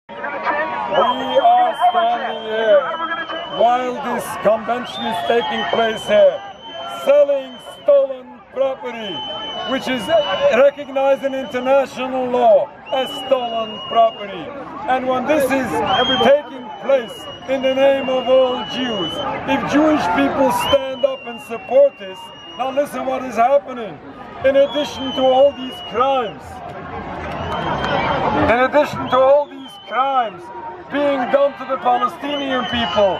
We are standing here while this convention is taking place here, selling stolen property, which is recognized in international law as stolen property. And when this is taking place in the name of all Jews, if Jewish people stand up and support this, now listen what is happening. In addition to all these crimes, being done to the Palestinian people,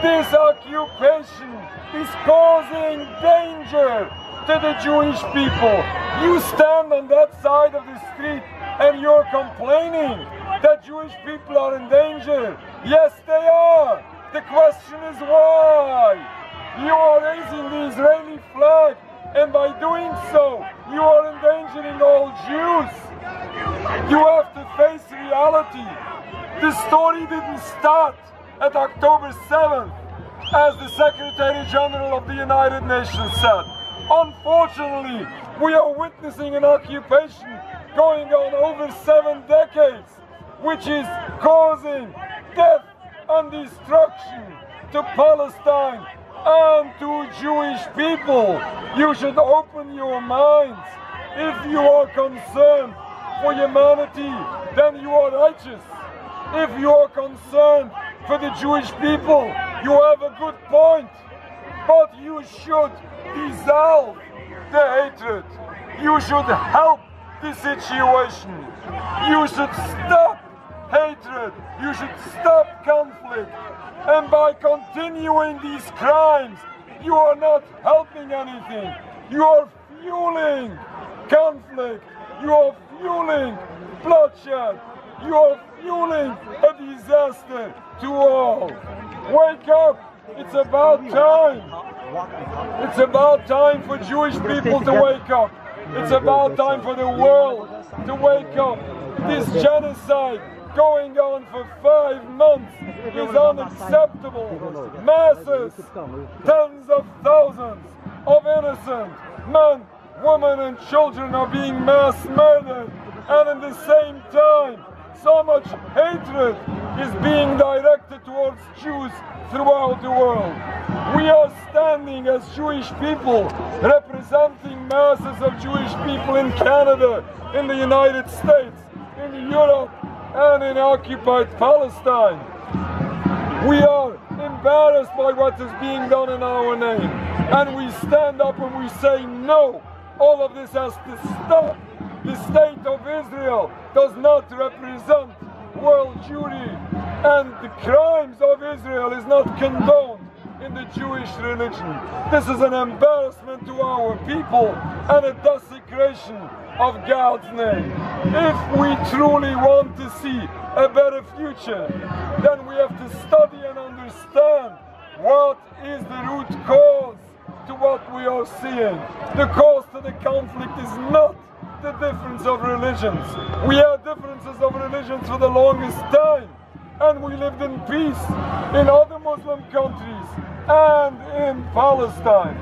this occupation is causing danger to the Jewish people. You stand on that side of the street and you're complaining that Jewish people are in danger. Yes, they are. The question is why? You are raising the Israeli flag, and by doing so, you are endangering all Jews. You have to face reality. The story didn't start at October 7th, as the Secretary General of the United Nations said. Unfortunately, we are witnessing an occupation going on over 7 decades, which is causing death and destruction to Palestine and to Jewish people. You should open your minds. If you are concerned for humanity, then you are righteous. If you are concerned for the Jewish people, you have a good point. But you should dissolve the hatred. You should help the situation. You should stop hatred. You should stop conflict. And by continuing these crimes, you are not helping anything. You are fueling conflict. You are fueling bloodshed. You are fueling a disaster to all. Wake up! It's about time. It's about time for Jewish people to wake up. It's about time for the world to wake up. This genocide going on for 5 months is unacceptable. Masses, tens of thousands of innocent men, women and children are being mass murdered, and at the same time so much hatred is being directed towards Jews throughout the world. We are standing as Jewish people, representing masses of Jewish people in Canada, in the United States, in Europe, and in occupied Palestine. We are embarrassed by what is being done in our name, and we stand up and we say no. All of this has to stop. The state of Israel does not represent world Jewry, and the crimes of Israel is not condoned in the Jewish religion. This is an embarrassment to our people and a desecration of God's name. If we truly want to see a better future, then we have to study and understand what is the root cause to what we are seeing. The cause to the conflict is not the difference of religions. We had differences of religions for the longest time, and we lived in peace in other Muslim countries and in Palestine.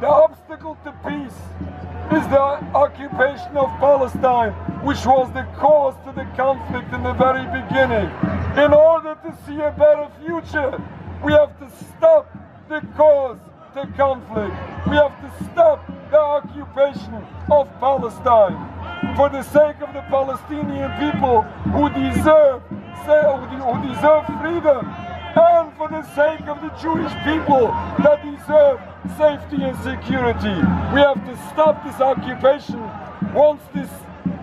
The obstacle to peace is the occupation of Palestine, which was the cause to the conflict in the very beginning. In order to see a better future, we have to stop the cause to conflict. We have to stop the occupation of Palestine. For the sake of the Palestinian people who deserve freedom, and for the sake of the Jewish people that deserve safety and security, we have to stop this occupation. Once this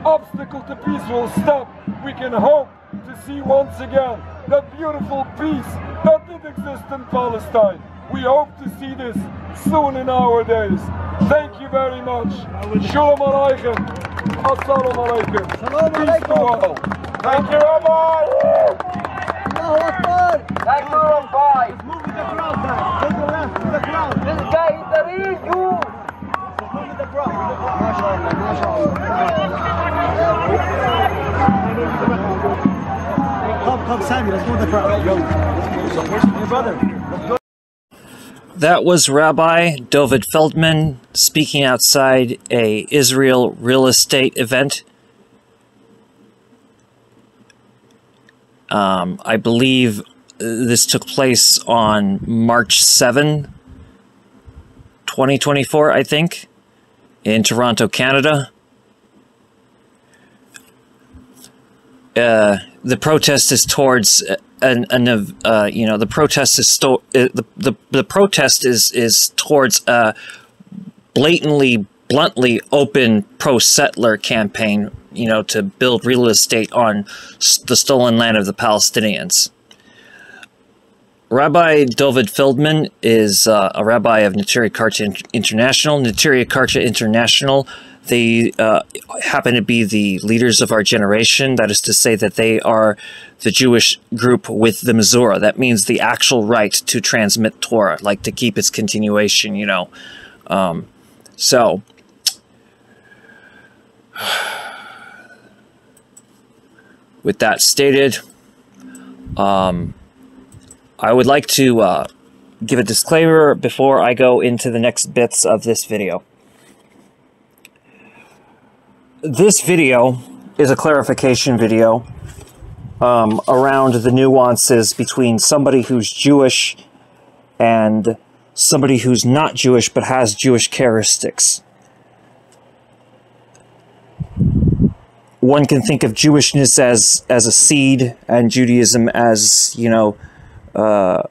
obstacle to peace will stop, we can hope to see once again that beautiful peace that did exist in Palestine. We hope to see this soon in our days. Thank you very much. Shalom Aleichem. Assalamu Alaikum. Peace to all. Thank you, Rabbi. Allahu Akbar. Thank you, Rabbi. Let's move with the crowd, guys. Take the left with the crowd. This guy is the real Jew. Let's move with the crowd. Come, Sammy. Let's move with the crowd. Yo, your brother. that was Rabbi Dovid Feldman speaking outside a Israel real estate event. I believe this took place on March 7, 2024, I think, in Toronto, Canada. The protest is towards the protest is the protest is towards a bluntly open pro-settler campaign, to build real estate on the stolen land of the Palestinians. Rabbi Dovid Feldman is a rabbi of Neturei Karta International. Neturei Karta International, they happen to be the leaders of our generation. That is to say that they are the Jewish group with the Mizura. That means the actual right to transmit Torah, like to keep its continuation, So, with that stated, I would like to give a disclaimer before I go into the next bits of this video. This video is a clarification video around the nuances between somebody who's Jewish and somebody who's not Jewish but has Jewish characteristics. One can think of Jewishness as a seed and Judaism as, a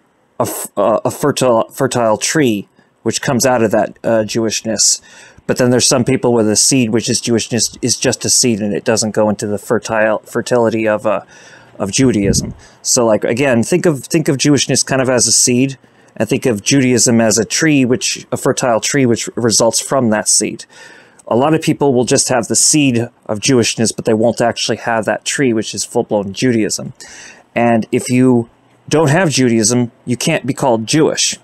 fertile tree which comes out of that Jewishness. But then there's some people where the seed, which is Jewishness, is just a seed and it doesn't go into the fertility of Judaism. So, like, again, think of Jewishness kind of as a seed, and think of Judaism as a tree, a fertile tree which results from that seed. A lot of people will just have the seed of Jewishness, but they won't actually have that tree, which is full-blown Judaism. And if you don't have Judaism, you can't be called Jewish.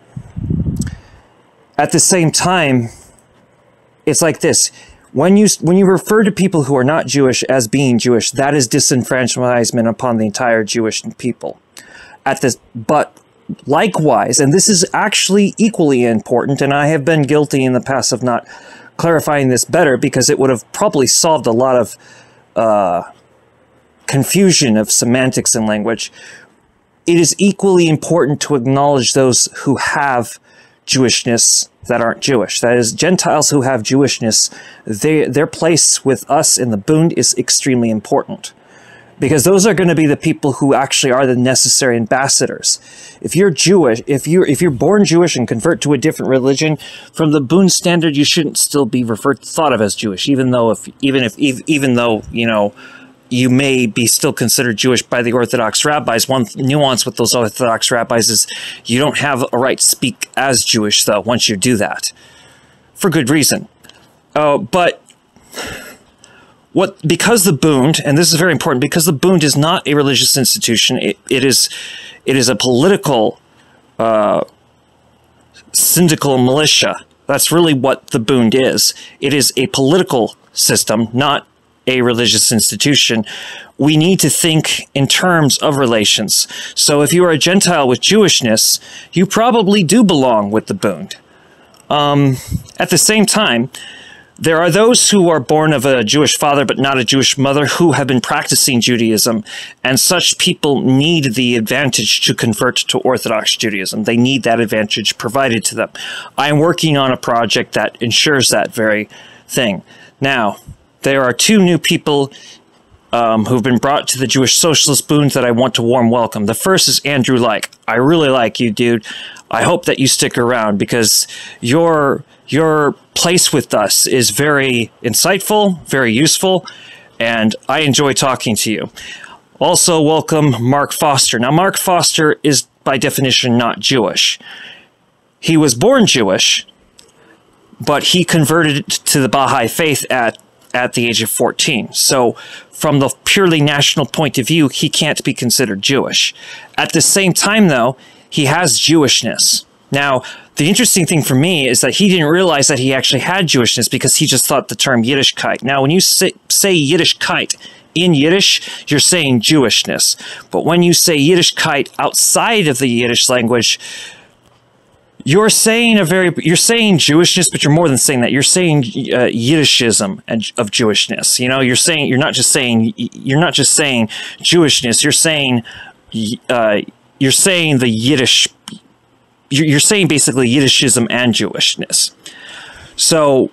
At the same time, it's like this. When you refer to people who are not Jewish as being Jewish, that is disenfranchisement upon the entire Jewish people. But likewise, and this is actually equally important, and I have been guilty in the past of not clarifying this better, because it would have probably solved a lot of confusion of semantics and language. It is equally important to acknowledge those who have Jewishness that aren't Jewish. That is, Gentiles who have Jewishness, their place with us in the Bund is extremely important, because those are going to be the people who actually are the necessary ambassadors. If you're Jewish, if you're born Jewish and convert to a different religion, from the Bund standard, you shouldn't still be thought of as Jewish, even though you may be still considered Jewish by the Orthodox rabbis. One nuance with those Orthodox rabbis is you don't have a right to speak as Jewish, though, once you do that, for good reason. But because the Bund, and this is very important, because the Bund is not a religious institution, it is a political syndical militia. That's really what the Bund is. It is a political system, not a religious institution. We need to think in terms of relations. So if you are a Gentile with Jewishness, you probably do belong with the Bund. At the same time, there are those who are born of a Jewish father but not a Jewish mother who have been practicing Judaism, and such people need the advantage to convert to Orthodox Judaism. They need that advantage provided to them. I am working on a project that ensures that very thing. Now, there are two new people who've been brought to the Jewish Socialist Bund that I want to warm welcome. The first is Andrew Like. I really like you, dude. I hope that you stick around, because your place with us is very insightful, very useful, and I enjoy talking to you. Also, welcome Mark Foster. Now, Mark Foster is, by definition, not Jewish. He was born Jewish, but he converted to the Baha'i faith at the age of 14. So from the purely national point of view, he can't be considered Jewish. At the same time, though, he has Jewishness. Now, the interesting thing for me is that he didn't realize that he actually had Jewishness, because he just thought the term Yiddishkeit. Now, when you say Yiddishkeit in Yiddish, you're saying Jewishness. But when you say Yiddishkeit outside of the Yiddish language, You're saying Jewishness, but you're more than saying that. You're saying Yiddishism of Jewishness. You know, you're not just saying Jewishness. You're saying the Yiddish. You're saying basically Yiddishism and Jewishness. So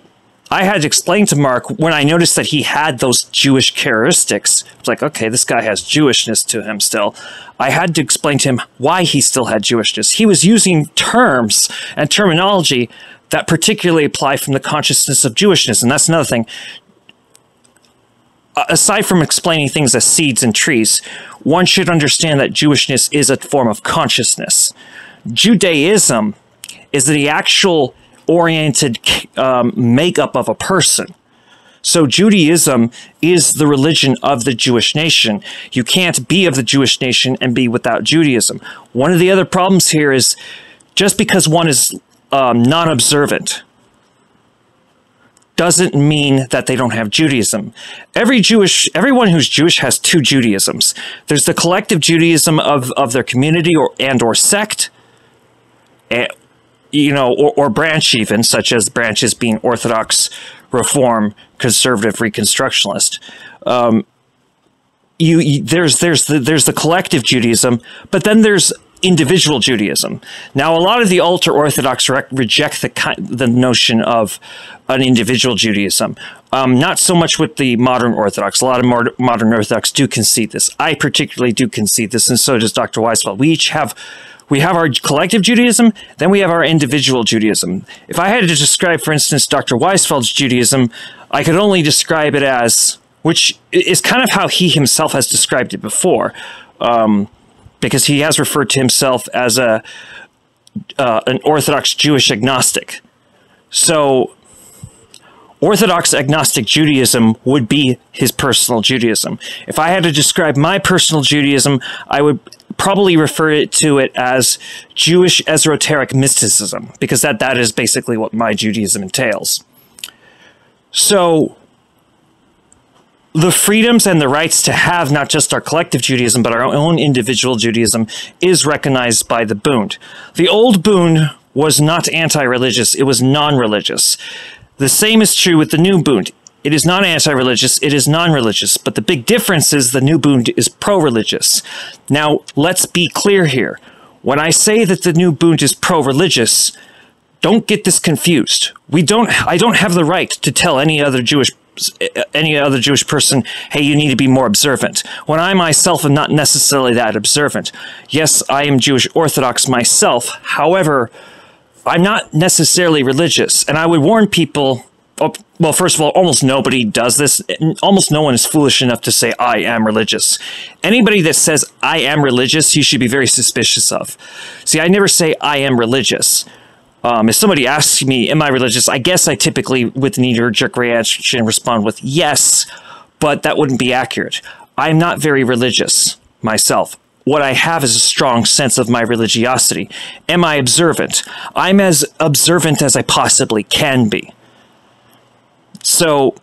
I had to explain to Mark when I noticed that he had those Jewish characteristics. It's like, okay, this guy has Jewishness to him still. I had to explain to him why he still had Jewishness. He was using terms and terminology that particularly apply from the consciousness of Jewishness. And that's another thing. Aside from explaining things as seeds and trees, one should understand that Jewishness is a form of consciousness. Judaism is the actual oriented makeup of a person. So Judaism is the religion of the Jewish nation. You can't be of the Jewish nation and be without Judaism. One of the other problems here is just because one is non-observant doesn't mean that they don't have Judaism. Everyone who's Jewish has two Judaisms. There's the collective Judaism of their community or sect, you know, or branch even, such as branches being Orthodox, Reform, Conservative, Reconstructionist. There's the collective Judaism, but then there's individual Judaism. Now, a lot of the ultra-Orthodox reject the notion of an individual Judaism. Not so much with the modern Orthodox. A lot of modern Orthodox do concede this. I particularly do concede this, and so does Dr. Weisfeld. We have our collective Judaism, then we have our individual Judaism. If I had to describe, for instance, Dr. Weisfeld's Judaism, I could only describe it as, which is kind of how he himself has described it before, because he has referred to himself as an Orthodox Jewish agnostic. So Orthodox agnostic Judaism would be his personal Judaism. If I had to describe my personal Judaism, I would probably refer to it as Jewish esoteric mysticism, because that is basically what my Judaism entails. So the freedoms and the rights to have not just our collective Judaism, but our own individual Judaism is recognized by the Bund. The old Bund was not anti-religious, it was non-religious. The same is true with the new Bund. It is not anti-religious, it is non-religious, but the big difference is the new Bund is pro-religious. Now, let's be clear here. When I say that the new Bund is pro-religious, don't get this confused. I don't have the right to tell any other Jewish person, hey, you need to be more observant, when I myself am not necessarily that observant. Yes, I am Jewish Orthodox myself. However, I'm not necessarily religious, and I would warn people. Well, first of all, almost nobody does this. Almost no one is foolish enough to say, I am religious. Anybody that says, I am religious, you should be very suspicious of. See, I never say, I am religious. If somebody asks me, am I religious? I guess I typically, with knee-jerk reaction, respond with yes, but that wouldn't be accurate. I'm not very religious myself. What I have is a strong sense of my religiosity. Am I observant? I'm as observant as I possibly can be. So,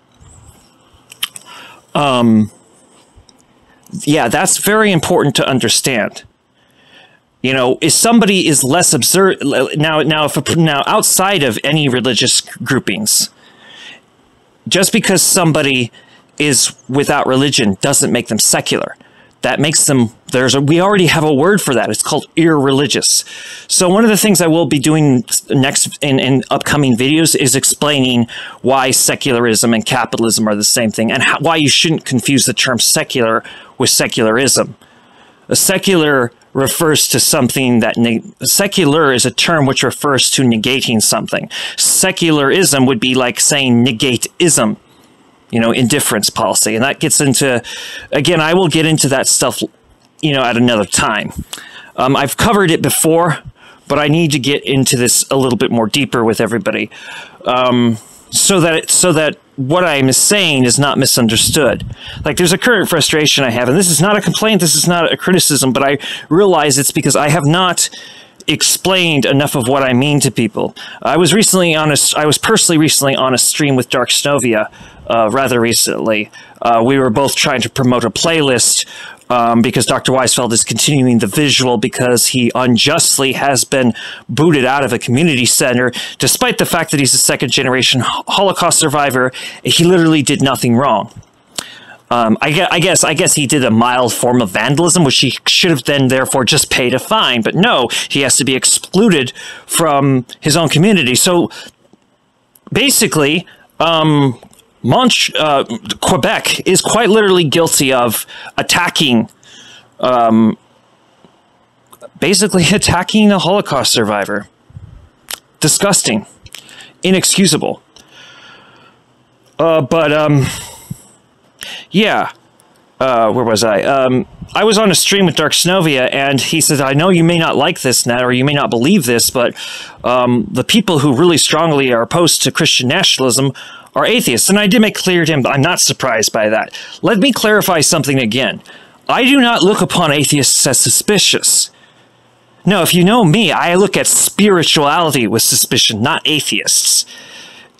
yeah, that's very important to understand. You know, if somebody is less observant now outside of any religious groupings, just because somebody is without religion doesn't make them secular. That makes them, we already have a word for that. It's called irreligious. So one of the things I will be doing next in upcoming videos is explaining why secularism and capitalism are the same thing, and why you shouldn't confuse the term secular with secularism. A secular refers to something that, secular is a term which refers to negating something. Secularism would be like saying negate-ism. You know, indifference policy. And that gets into, again, I will get into that stuff, you know, at another time. I've covered it before, but I need to get into this a little bit more deeper with everybody, so that what I'm saying is not misunderstood. Like, there's a current frustration I have, and this is not a complaint, this is not a criticism, but I realize it's because I have not explained enough of what I mean to people. I was personally recently on a stream with Dark Snovia, rather recently. We were both trying to promote a playlist because Dr. Weisfeld is continuing the visual because he unjustly has been booted out of a community center, despite the fact that he's a second-generation Holocaust survivor. He literally did nothing wrong. I guess he did a mild form of vandalism, which he should have then therefore just paid a fine. But no, he has to be excluded from his own community. So basically, Quebec is quite literally guilty of attacking, basically attacking a Holocaust survivor. Disgusting, inexcusable. Yeah, where was I? I was on a stream with Dark Snovia, and he says, I know you may not like this, Nat, or you may not believe this, but the people who really strongly are opposed to Christian nationalism are atheists. And I did make clear to him, I'm not surprised by that. Let me clarify something again. I do not look upon atheists as suspicious. No, if you know me, I look at spirituality with suspicion, not atheists.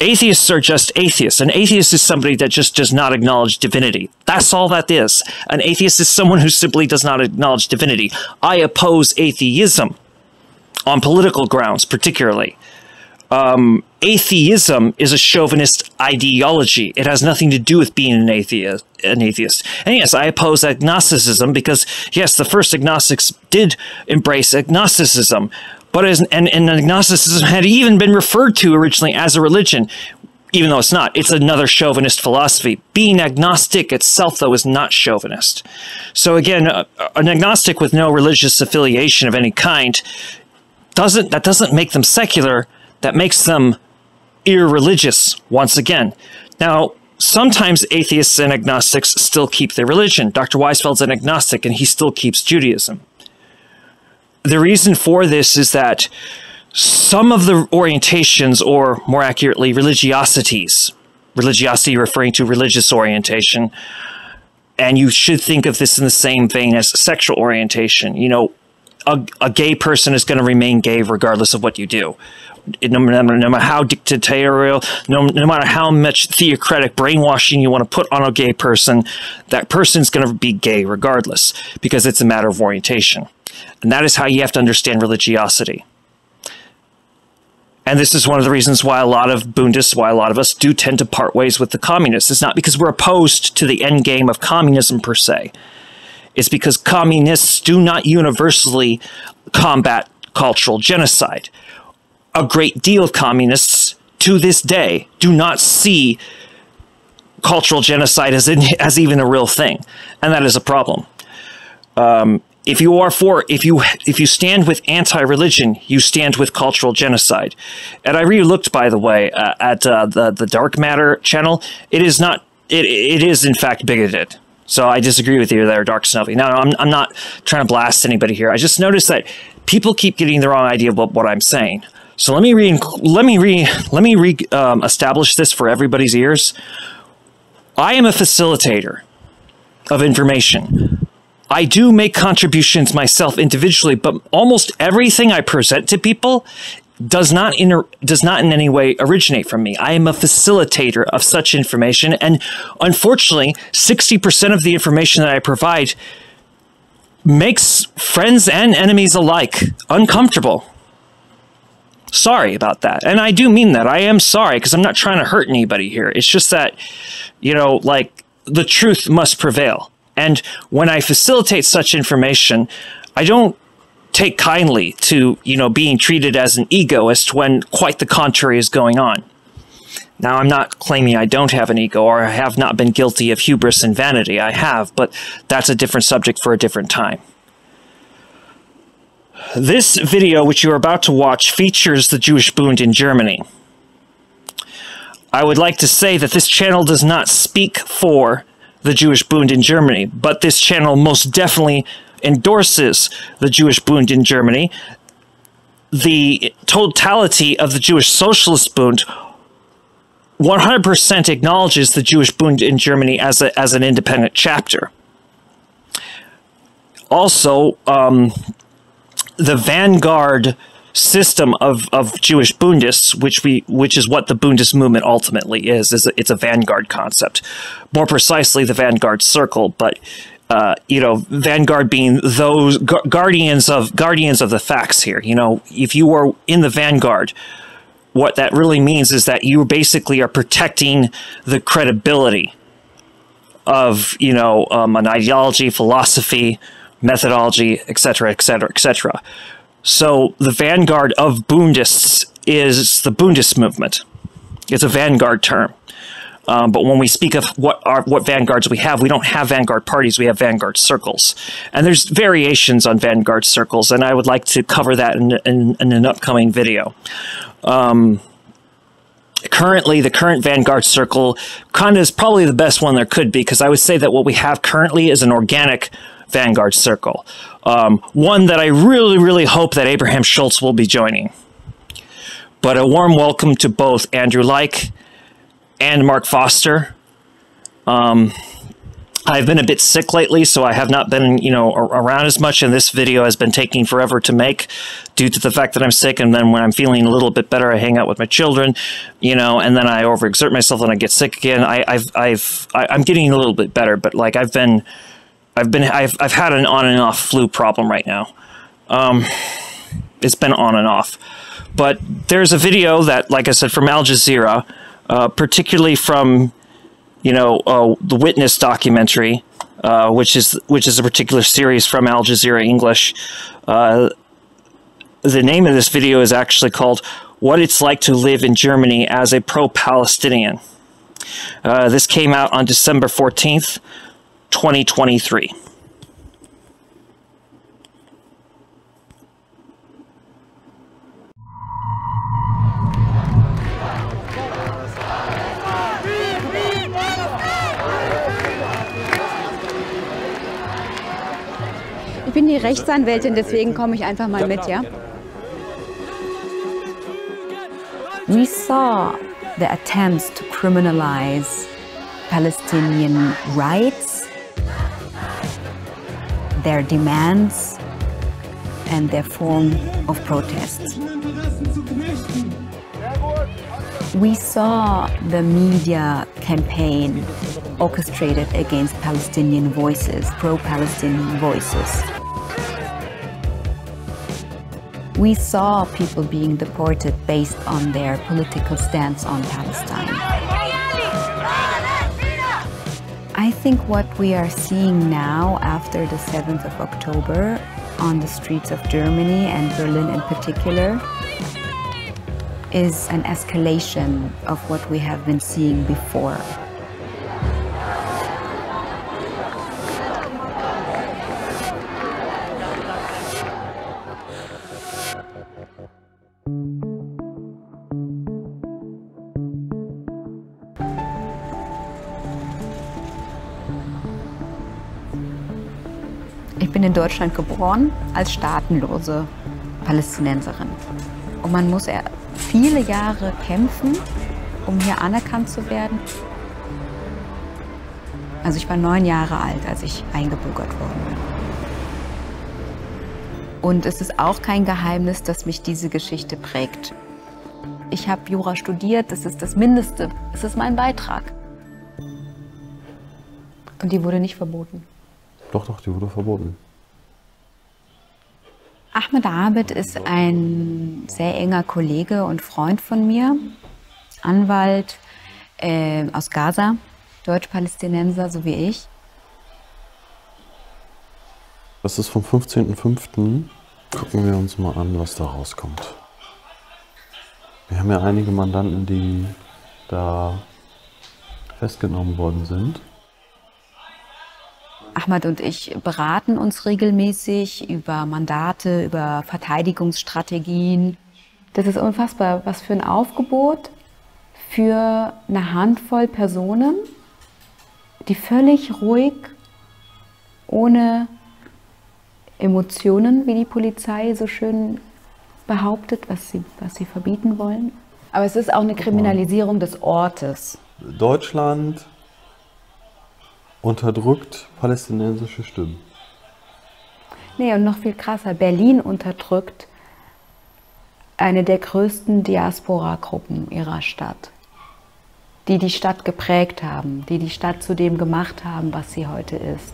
Atheists are just atheists. An atheist is somebody that just does not acknowledge divinity. That's all that is. An atheist is someone who simply does not acknowledge divinity. I oppose atheism on political grounds, particularly. Atheism is a chauvinist ideology. It has nothing to do with being an atheist. And yes, I oppose agnosticism because, yes, the first agnostics did embrace agnosticism. But and agnosticism had even been referred to originally as a religion, even though it's not. It's another chauvinist philosophy. Being agnostic itself, though, is not chauvinist. So again, an agnostic with no religious affiliation of any kind, that doesn't make them secular. That makes them irreligious, once again. Now, sometimes atheists and agnostics still keep their religion. Dr. Weisfeld's an agnostic, and he still keeps Judaism. The reason for this is that some of the orientations, or more accurately, religiosities, religiosity referring to religious orientation, and you should think of this in the same vein as sexual orientation. You know, a gay person is going to remain gay regardless of what you do. No matter how dictatorial, no matter how much theocratic brainwashing you want to put on a gay person, that person's going to be gay regardless, because it's a matter of orientation. And that is how you have to understand religiosity. And this is one of the reasons why a lot of Bundists, why a lot of us do tend to part ways with the communists. It's not because we're opposed to the end game of communism per se. It's because communists do not universally combat cultural genocide. A great deal of communists, to this day, do not see cultural genocide as even a real thing. And that is a problem. If you stand with anti-religion, you stand with cultural genocide. And I re-looked, by the way, at the Dark Matter channel. It is not. It is in fact bigoted. So I disagree with you there, Dark Snowy. Now, I'm not trying to blast anybody here. I just noticed that people keep getting the wrong idea about what I'm saying. So let me establish this for everybody's ears. I am a facilitator of information. I do make contributions myself individually, but almost everything I present to people does not in any way originate from me. I am a facilitator of such information, and unfortunately, 60% of the information that I provide makes friends and enemies alike uncomfortable. Sorry about that. And I do mean that. I am sorry, because I'm not trying to hurt anybody here. It's just that, you know, like, the truth must prevail. And when I facilitate such information, I don't take kindly to, you know, being treated as an egoist when quite the contrary is going on. Now, I'm not claiming I don't have an ego or I have not been guilty of hubris and vanity. I have, but that's a different subject for a different time. This video, which you are about to watch, features the Jewish Bund in Germany. I would like to say that this channel does not speak for the Jewish Bund in Germany, but this channel most definitely endorses the Jewish Bund in Germany. The totality of the Jewish Socialist Bund 100% acknowledges the Jewish Bund in Germany as an independent chapter. Also, the Vanguard system of Jewish Bundists, which is what the Bundist movement ultimately is it's a Vanguard concept. More precisely, the Vanguard circle, but Vanguard being those guardians of the facts here. If you are in the Vanguard, what that really means is that you basically are protecting the credibility of, an ideology, philosophy, methodology, etc., etc., etc. So the vanguard of Bundists is the Bundist movement. It's a vanguard term. But when we speak of what vanguards we don't have vanguard parties, we have vanguard circles. And there's variations on vanguard circles, and I would like to cover that in an upcoming video. Currently, the current Vanguard circle kind of is probably the best one there could be, because I would say that what we have currently is an organic Vanguard circle. One that I really, really hope that Abraham Schultz will be joining. But a warm welcome to both Andrew Leik and Mark Foster. I've been a bit sick lately, so I have not been, around as much, and this video has been taking forever to make due to the fact that I'm sick, and then when I'm feeling a little bit better, I hang out with my children, and then I overexert myself and I get sick again. I'm getting a little bit better, but like I've had an on and off flu problem right now. It's been on and off. But there's a video that, like I said, from Al Jazeera, particularly from the Witness documentary, which is a particular series from Al Jazeera English. The name of this video is actually called "What It's Like to Live in Germany as a Pro-Palestinian." This came out on December 14th, 2023. Ich bin die Rechtsanwältin, deswegen komme ich einfach mal mit, ja? We saw the attempts to criminalize Palestinian rights, their demands, and their form of protest. We saw the media campaign orchestrated against Palestinian voices, pro-Palestinian voices. We saw people being deported based on their political stance on Palestine. I think what we are seeing now after the 7th of October on the streets of Germany and Berlin in particular is an escalation of what we have been seeing before. Ich bin in Deutschland geboren als staatenlose Palästinenserin. Und man muss viele Jahre kämpfen, um hier anerkannt zu werden. Also ich war 9 Jahre alt, als ich eingebürgert worden bin. Und es ist auch kein Geheimnis, dass mich diese Geschichte prägt. Ich habe Jura studiert, das ist das Mindeste, es ist mein Beitrag. Und die wurde nicht verboten. Doch, die wurde verboten. Ahmed Abed ist ein sehr enger Kollege und Freund von mir, Anwalt aus Gaza, Deutsch-Palästinenser, so wie ich. Das ist vom 15.05. Gucken wir uns mal an, was da rauskommt. Wir haben ja einige Mandanten, die da festgenommen worden sind. Ahmed und ich beraten uns regelmäßig über Mandate, über Verteidigungsstrategien. Das ist unfassbar, was für ein Aufgebot für eine Handvoll Personen, die völlig ruhig, ohne Emotionen, wie die Polizei so schön behauptet, was sie verbieten wollen. Aber es ist auch eine Kriminalisierung des Ortes. Deutschland unterdrückt palästinensische Stimmen. Nee, und noch viel krasser, Berlin unterdrückt eine der größten Diaspora-Gruppen ihrer Stadt, die die Stadt geprägt haben, die die Stadt zu dem gemacht haben, was sie heute ist.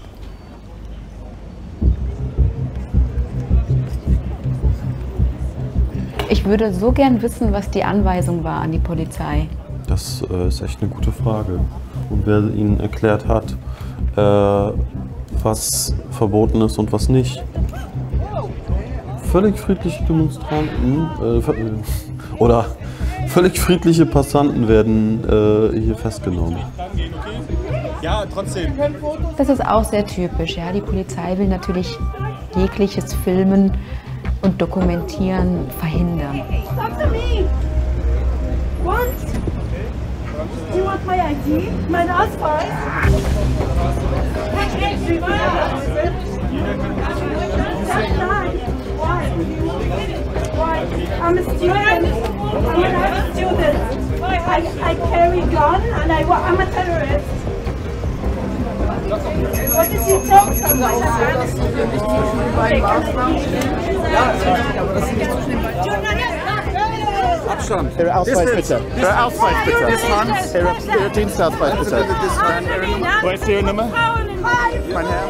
Ich würde so gern wissen, was die Anweisung war an die Polizei. Das ist echt eine gute Frage. Und wer ihnen erklärt hat, was verboten ist und was nicht. Völlig friedliche Demonstranten oder völlig friedliche Passanten werden hier festgenommen. Ja, trotzdem. Das ist auch sehr typisch. Ja? Die Polizei will natürlich jegliches Filmen und Dokumentieren verhindern. Stop me! What? Do you want my ID? Mein Ausweis? Why? I'm a student. I'm a student. I carry gun and I'm a terrorist. What did you talk about? Abstand. Ihre Ausweis bitte. Ihre Ausweis bitte. Ihre Dienstausweis bitte. Wo ist Ihre Nummer? Mein Herr.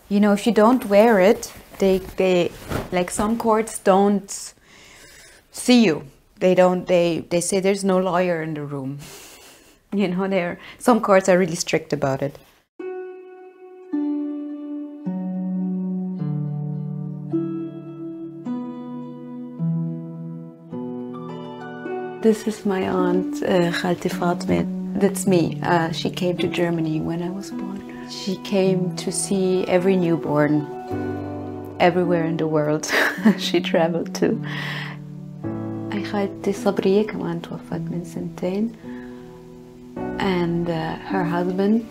You know, if you don't wear it, they like some courts don't see you. They say there's no lawyer in the room. You know, some courts are really strict about it. This is my aunt, Khalti Fatme. That's me. She came to Germany when I was born. She came to see every newborn, everywhere in the world she traveled to. خالتي صبرية كمان توفت من سنتين. And her husband,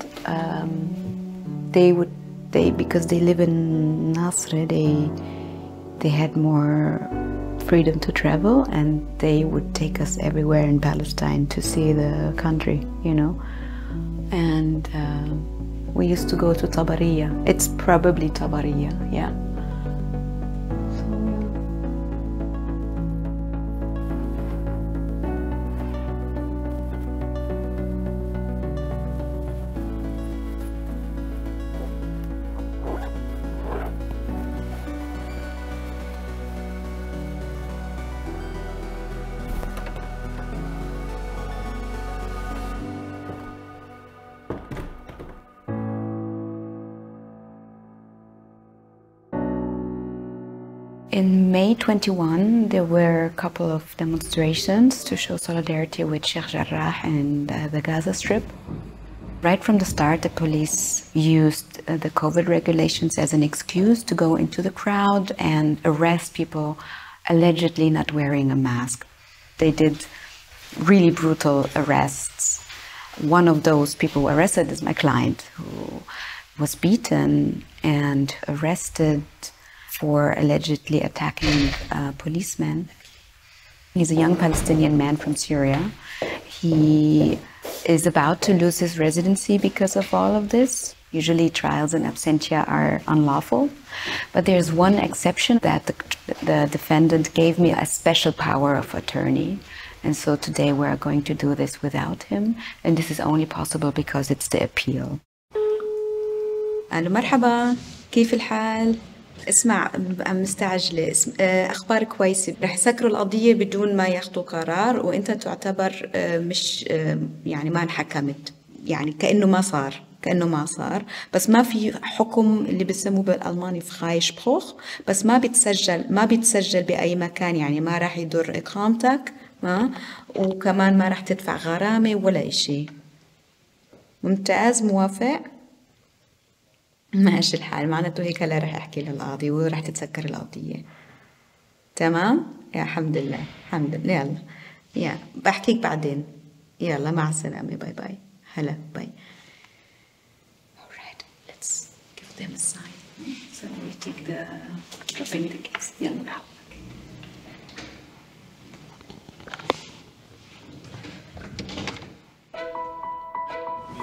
because they live in Nasr, they had more freedom to travel, and they would take us everywhere in Palestine to see the country, you know. And we used to go to Tabariya. It's probably Tabariya, yeah. In May 21, there were a couple of demonstrations to show solidarity with Sheikh Jarrah and the Gaza Strip. Right from the start, the police used the COVID regulations as an excuse to go into the crowd and arrest people allegedly not wearing a mask. They did really brutal arrests. One of those people arrested is my client, who was beaten and arrested for allegedly attacking a policeman. He's a young Palestinian man from Syria. He is about to lose his residency because of all of this. Usually trials in absentia are unlawful, but there's one exception that the defendant gave me a special power of attorney. And so today we're going to do this without him. And this is only possible because it's the appeal. أهلا مرحبا، كيف الحال؟ اسمع، مستعجلة، أخبار كويسة. رح يسكروا القضية بدون ما ياخدوا قرار، وأنت تعتبر مش يعني ما انحكمت، يعني كأنه ما صار، بس ما في حكم اللي بسموه بالألماني فرايشبروخ، بس ما بيتسجل بأي مكان، يعني ما راح يضر إقامتك، وكمان ما راح تدفع غرامة ولا إشي. ممتاز، موافق؟ ماشي الحال، معناته هيك هلا رح احكي للقاضي ورح تتسكر القضية. تمام؟ يا الحمد لله، الحمد لله. يلا يا بحكيك بعدين. يلا مع السلامة، باي باي. هلا باي. Alright, let's give them a sign. So we take the dropping the case. يلا.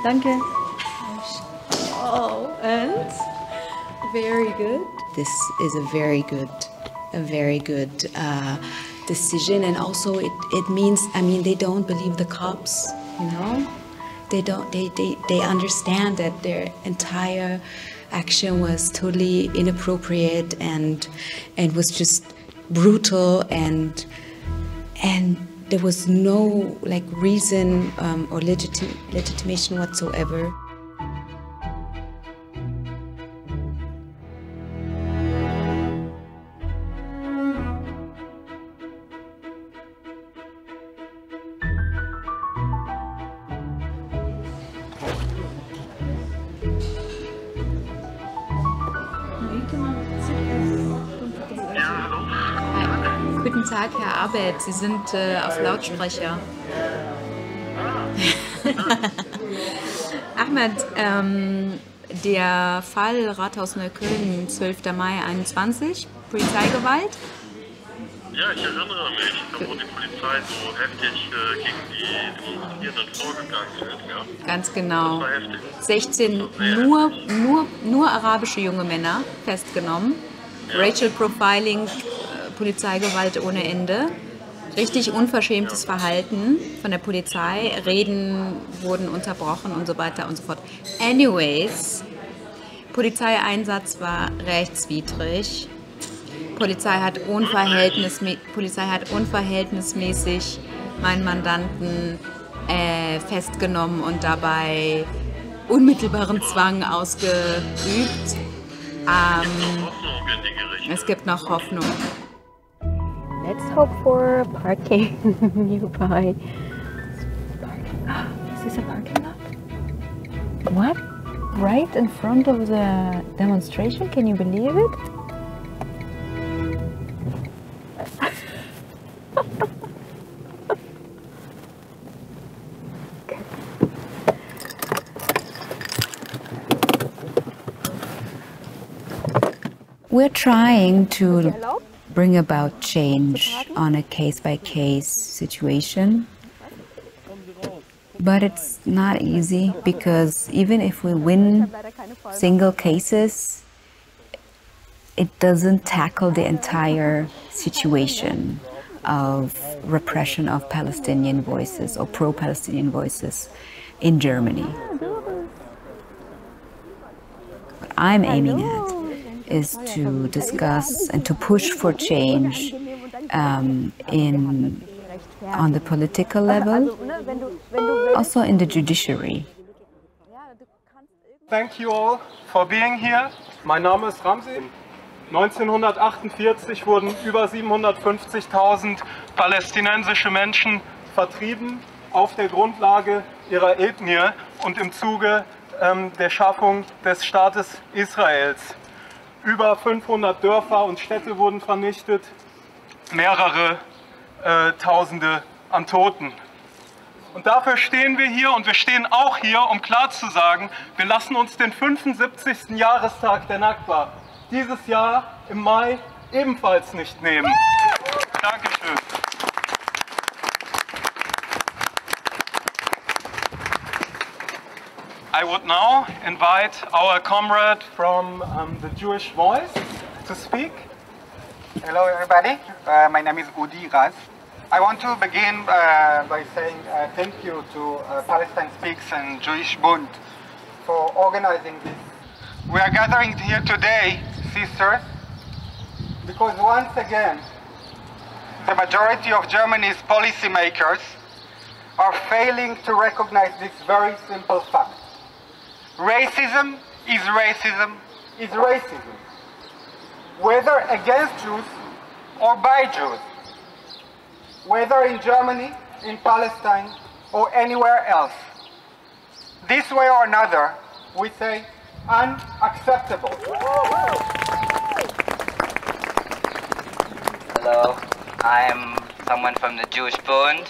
Danke. Oh, and very good. This is a very good decision, and also it means, I mean, they don't believe the cops, you know. They understand that their entire action was totally inappropriate and was just brutal, and there was no like reason or legitimation whatsoever. Guten Tag, Herr Abed. Sie sind auf Lautsprecher. Ahmed, der Fall Rathaus Neukölln, 12. Mai 21, Polizeigewalt? Ja, ich erinnere mich, wo die Polizei so heftig gegen die Demonstrierenden vorgegangen ist. Ja? Ganz genau. Das war heftig. 16 nur arabische junge Männer festgenommen. Ja. Racial Profiling, Polizeigewalt ohne Ende. Richtig unverschämtes Verhalten von der Polizei. Reden wurden unterbrochen und so weiter und so fort. Anyways, Polizeieinsatz war rechtswidrig. Polizei hat unverhältnismäßig meinen Mandanten festgenommen und dabei unmittelbaren Zwang ausgeübt. Es gibt noch Hoffnung. Let's hope for parking nearby. Is this a parking lot? What? Right in front of the demonstration? Can you believe it? We're trying to bring about change on a case-by-case situation, but it's not easy because even if we win single cases, it doesn't tackle the entire situation of repression of Palestinian voices or pro-Palestinian voices in Germany. What I'm aiming at is to discuss and to push for change on the political level, also in the judiciary. Thank you all for being here. Mein Name ist Ramsey. 1948 wurden über 750.000 palästinensische Menschen vertrieben auf der Grundlage ihrer Ethnie und im Zuge der Schaffung des Staates Israels. Über 500 Dörfer und Städte wurden vernichtet, mehrere Tausende an Toten. Und dafür stehen wir hier, und wir stehen auch hier, um klar zu sagen, wir lassen uns den 75. Jahrestag der Nakba dieses Jahr im Mai ebenfalls nicht nehmen. Dankeschön. I would now invite our comrade from the Jewish Voice to speak. Hello everybody, my name is Udi Raz. I want to begin by saying thank you to Palestine Speaks and Jewish Bund for organizing this. We are gathering here today, sisters, because once again the majority of Germany's policymakers are failing to recognize this very simple fact. Racism is racism is racism, whether against Jews or by Jews, whether in Germany, in Palestine, or anywhere else. This way or another, we say unacceptable. Hello, I'm someone from the Jewish Bund.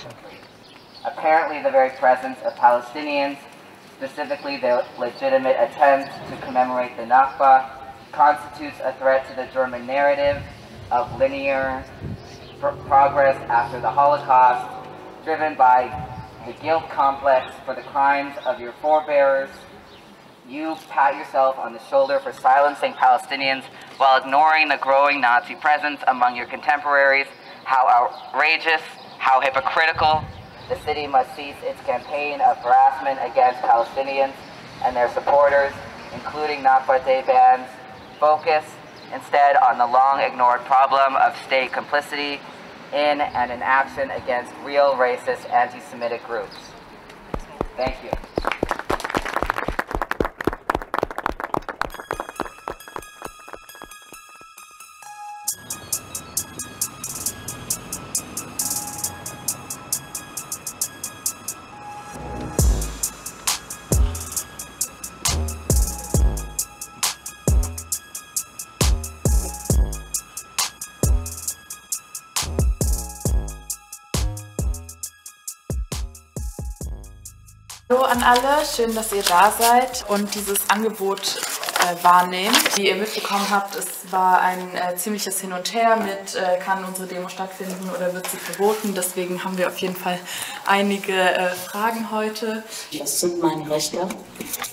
Apparently the very presence of Palestinians, specifically the legitimate attempt to commemorate the Nakba, constitutes a threat to the German narrative of linear progress after the Holocaust, driven by the guilt complex for the crimes of your forebears. You pat yourself on the shoulder for silencing Palestinians while ignoring the growing Nazi presence among your contemporaries. How outrageous, how hypocritical. The city must cease its campaign of harassment against Palestinians and their supporters, including Nakba Day bans. Focus instead on the long-ignored problem of state complicity in and in action against real racist anti-Semitic groups. Thank you. Hallo an alle, schön, dass ihr da seid und dieses Angebot wahrnehmt. Wie ihr mitbekommen habt, es war ein ziemliches Hin und Her mit, kann unsere Demo stattfinden oder wird sie verboten. Deswegen haben wir auf jeden Fall einige Fragen heute. Was sind meine Rechte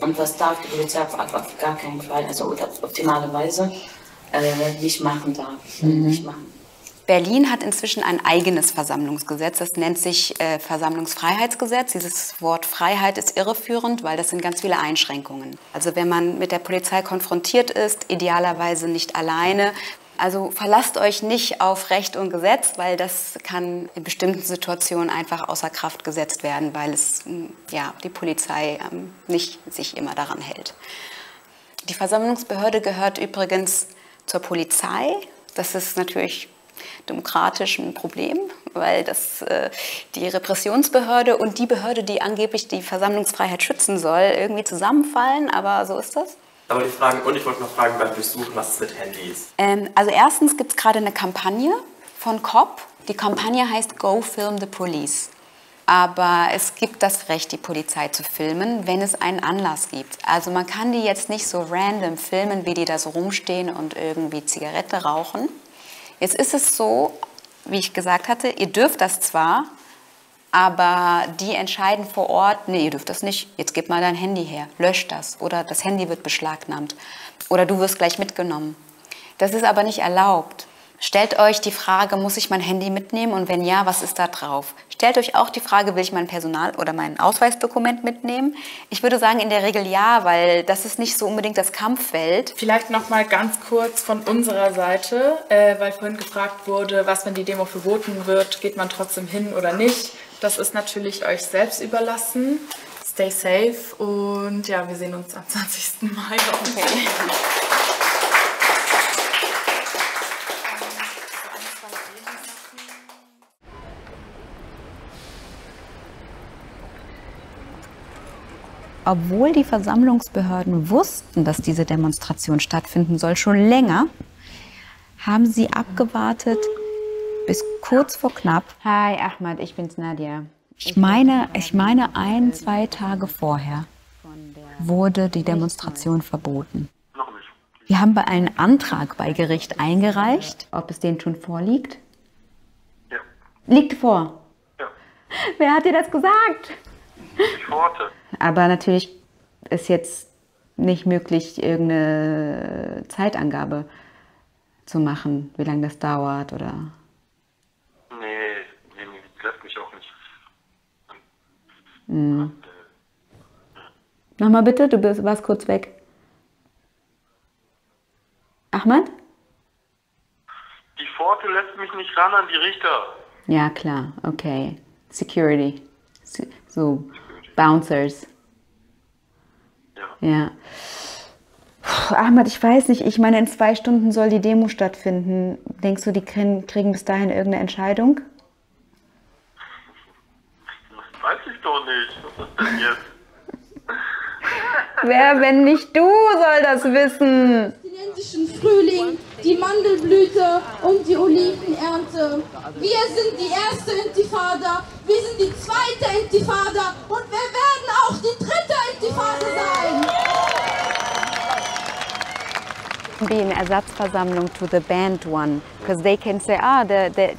und was darf die Polizei auf gar keinen Fall, also oder optimalerweise nicht machen darf. Nicht machen. Berlin hat inzwischen ein eigenes Versammlungsgesetz, das nennt sich Versammlungsfreiheitsgesetz. Dieses Wort Freiheit ist irreführend, weil das sind ganz viele Einschränkungen. Also wenn man mit der Polizei konfrontiert ist, idealerweise nicht alleine. Also verlasst euch nicht auf Recht und Gesetz, weil das kann in bestimmten Situationen einfach außer Kraft gesetzt werden, weil es, ja, die Polizei nicht sich immer daran hält. Die Versammlungsbehörde gehört übrigens zur Polizei. Das ist natürlich demokratisch ein Problem, weil das die Repressionsbehörde und die Behörde, die angeblich die Versammlungsfreiheit schützen soll, irgendwie zusammenfallen, aber so ist das. Aber die Frage, und ich wollte noch fragen beim Durchsuchen, was ist mit Handys? Also erstens gibt es gerade eine Kampagne von COP. Die Kampagne heißt Go Film the Police. Aber es gibt das Recht, die Polizei zu filmen, wenn es einen Anlass gibt. Also man kann die jetzt nicht so random filmen, wie die da so rumstehen und irgendwie Zigarette rauchen. Jetzt ist es so, wie ich gesagt hatte, ihr dürft das zwar, aber die entscheiden vor Ort, nee, ihr dürft das nicht, jetzt gib mal dein Handy her, löscht das oder das Handy wird beschlagnahmt oder du wirst gleich mitgenommen. Das ist aber nicht erlaubt. Stellt euch die Frage, muss ich mein Handy mitnehmen und wenn ja, was ist da drauf? Stellt euch auch die Frage, will ich mein Personal- oder mein Ausweisdokument mitnehmen? Ich würde sagen, in der Regel ja, weil das ist nicht so unbedingt das Kampffeld. Vielleicht noch mal ganz kurz von unserer Seite, weil vorhin gefragt wurde, was, wenn die Demo verboten wird, geht man trotzdem hin oder nicht? Das ist natürlich euch selbst überlassen. Stay safe und ja, wir sehen uns am 20. Mai. Okay. Obwohl die Versammlungsbehörden wussten, dass diese Demonstration stattfinden soll, schon länger, haben sie abgewartet bis kurz vor knapp. Hi Ahmad, ich bin's Nadia. Ich meine 1-2 Tage vorher wurde die Demonstration verboten. Wir haben einen Antrag bei Gericht eingereicht. Ob es denen schon vorliegt? Ja. Liegt vor? Ja. Wer hat dir das gesagt? Ich warte. Aber natürlich ist jetzt nicht möglich, irgendeine Zeitangabe zu machen, wie lange das dauert, oder? Nee, lässt mich auch nicht. Nochmal bitte, du warst kurz weg. Ahmad? Die Pforte lässt mich nicht ran an die Richter. Ja, klar, okay. Security. So, Bouncers. Ja. Puh, Ahmad, ich weiß nicht, ich meine, in 2 Stunden soll die Demo stattfinden. Denkst du, die kriegen bis dahin irgendeine Entscheidung? Das weiß ich doch nicht. Was ist denn jetzt? Wer, wenn nicht du, soll das wissen? Den Frühling, die Mandelblüte und die Olivenernte. Wir sind die erste Intifada, wir sind die zweite Intifada und wir werden auch die dritte Intifada sein. Be an Ersatzversammlung to the banned one, because they can say,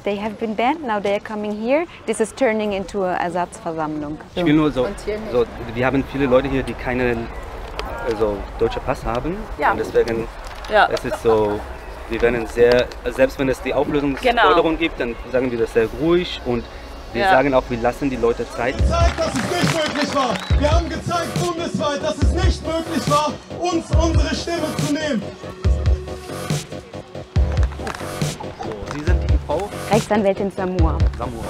they have been banned, now they are coming here. This is turning into a Ersatzversammlung. So. Ich will nur so, wir haben viele Leute hier, die keinen deutschen Pass haben. Ja. Und deswegen es ist so, wir werden sehr, selbst wenn es die Auflösungsforderung gibt, dann sagen wir das sehr ruhig und wir sagen auch, wir lassen die Leute Zeit. Wir haben gezeigt, dass es nicht möglich war. Wir haben gezeigt bundesweit, dass es nicht möglich war, uns unsere Stimme zu nehmen. So, Sie sind die Frau? Rechtsanwältin Samur. Samur.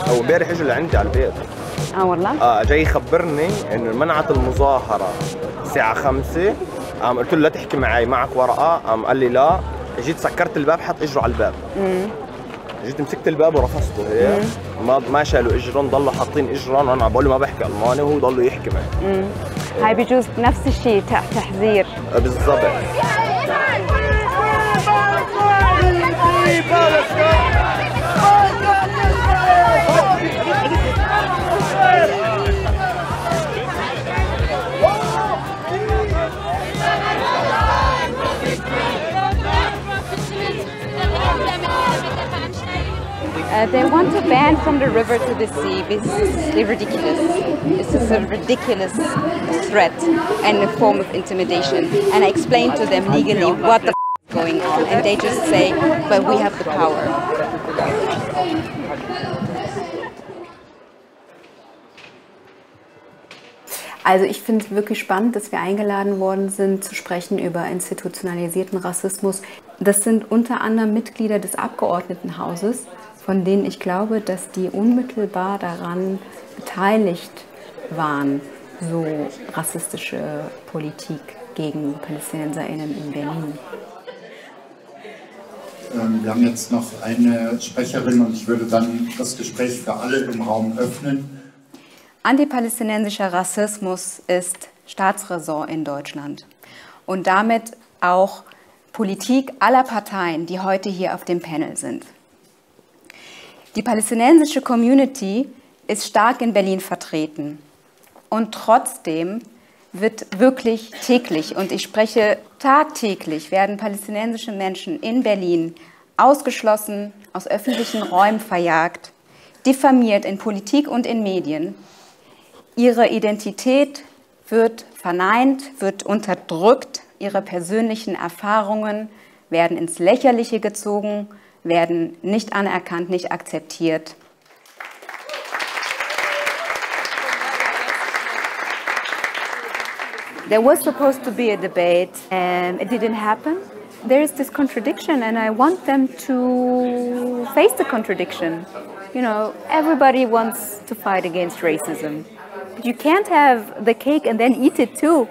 هو امبارح اجوا لعندي على البيت. والله؟ جاي يخبرني انه منعت المظاهرة الساعة 5. قلت له لا تحكي معي، معك ورقة؟ قال لي لا. جيت سكرت الباب، حط اجره على الباب. جيت مسكت الباب ورفضته هيك. ما شالوا اجرهم، ضلوا حاطين اجرهم وانا عم بقول له ما بحكي الماني وهو ضلوا يحكي معي. هاي بيجوز نفس الشيء تحذير. بالضبط. They want to ban from the river to the sea. This is ridiculous. This is a ridiculous threat and a form of intimidation. And I explain to them legally what the is going on, and they just say, "But we have the power." Also ich finde es wirklich spannend, dass wir eingeladen worden sind, zu sprechen über institutionalisierten Rassismus. Das sind unter anderem Mitglieder des Abgeordnetenhauses, von denen ich glaube, dass die unmittelbar daran beteiligt waren, so rassistische Politik gegen PalästinenserInnen in Berlin. Wir haben jetzt noch eine Sprecherin und ich würde dann das Gespräch für alle im Raum öffnen. Antipalästinensischer Rassismus ist Staatsräson in Deutschland und damit auch Politik aller Parteien, die heute hier auf dem Panel sind. Die palästinensische Community ist stark in Berlin vertreten und trotzdem wird wirklich täglich, und ich spreche tagtäglich, werden palästinensische Menschen in Berlin ausgeschlossen, aus öffentlichen Räumen verjagt, diffamiert in Politik und in Medien. Ihre Identität wird verneint, wird unterdrückt, ihre persönlichen Erfahrungen werden ins Lächerliche gezogen, werden nicht anerkannt, nicht akzeptiert. There was supposed to be a debate and it didn't happen. There is this contradiction and I want them to face the contradiction. You know, everybody wants to fight against racism. But you can't have the cake and then eat it too.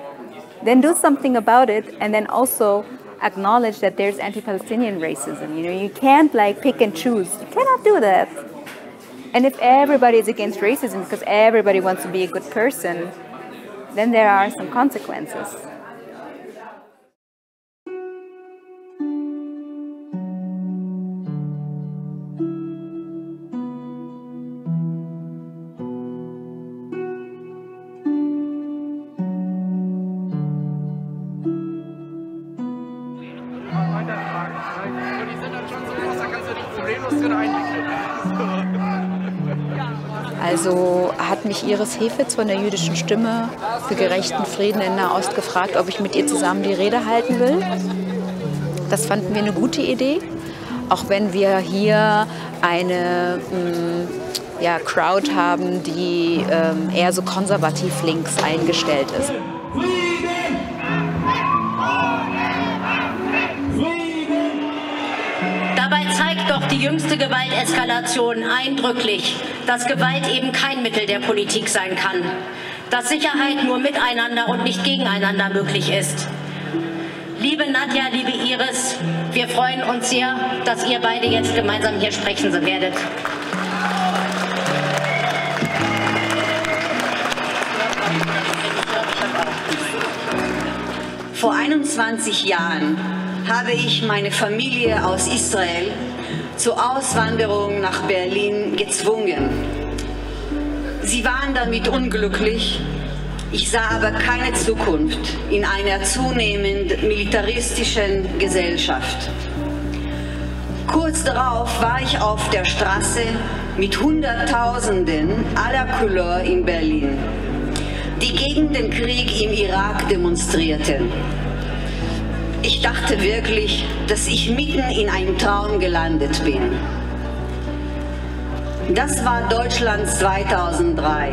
Then do something about it and then also acknowledge that there's anti-Palestinian racism. You know, you can't like pick and choose. You cannot do that. And if everybody is against racism because everybody wants to be a good person, then there are some consequences. Also hat mich Iris Hefitz von der Jüdischen Stimme für gerechten Frieden in Nahost gefragt, ob ich mit ihr zusammen die Rede halten will. Das fanden wir eine gute Idee, auch wenn wir hier eine Crowd haben, die eher so konservativ links eingestellt ist. Dabei zeigt doch die jüngste Gewalteskalation eindrücklich, dass Gewalt eben kein Mittel der Politik sein kann, dass Sicherheit nur miteinander und nicht gegeneinander möglich ist. Liebe Nadja, liebe Iris, wir freuen uns sehr, dass ihr beide jetzt gemeinsam hier sprechen werdet. Vor 21 Jahren habe ich meine Familie aus Israel zur Auswanderung nach Berlin gezwungen. Sie waren damit unglücklich. Ich sah aber keine Zukunft in einer zunehmend militaristischen Gesellschaft. Kurz darauf war ich auf der Straße mit Hunderttausenden aller Couleur in Berlin, die gegen den Krieg im Irak demonstrierten. Ich dachte wirklich, dass ich mitten in einem Traum gelandet bin. Das war Deutschland 2003,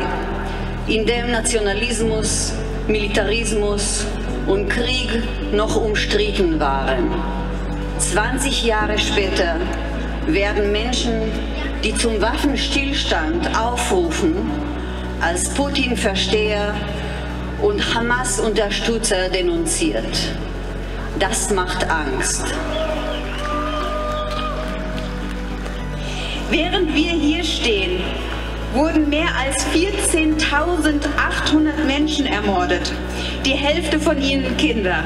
in dem Nationalismus, Militarismus und Krieg noch umstritten waren. 20 Jahre später werden Menschen, die zum Waffenstillstand aufrufen, als Putin-Versteher und Hamas-Unterstützer denunziert. Das macht Angst. Während wir hier stehen, wurden mehr als 14.800 Menschen ermordet, die Hälfte von ihnen Kinder.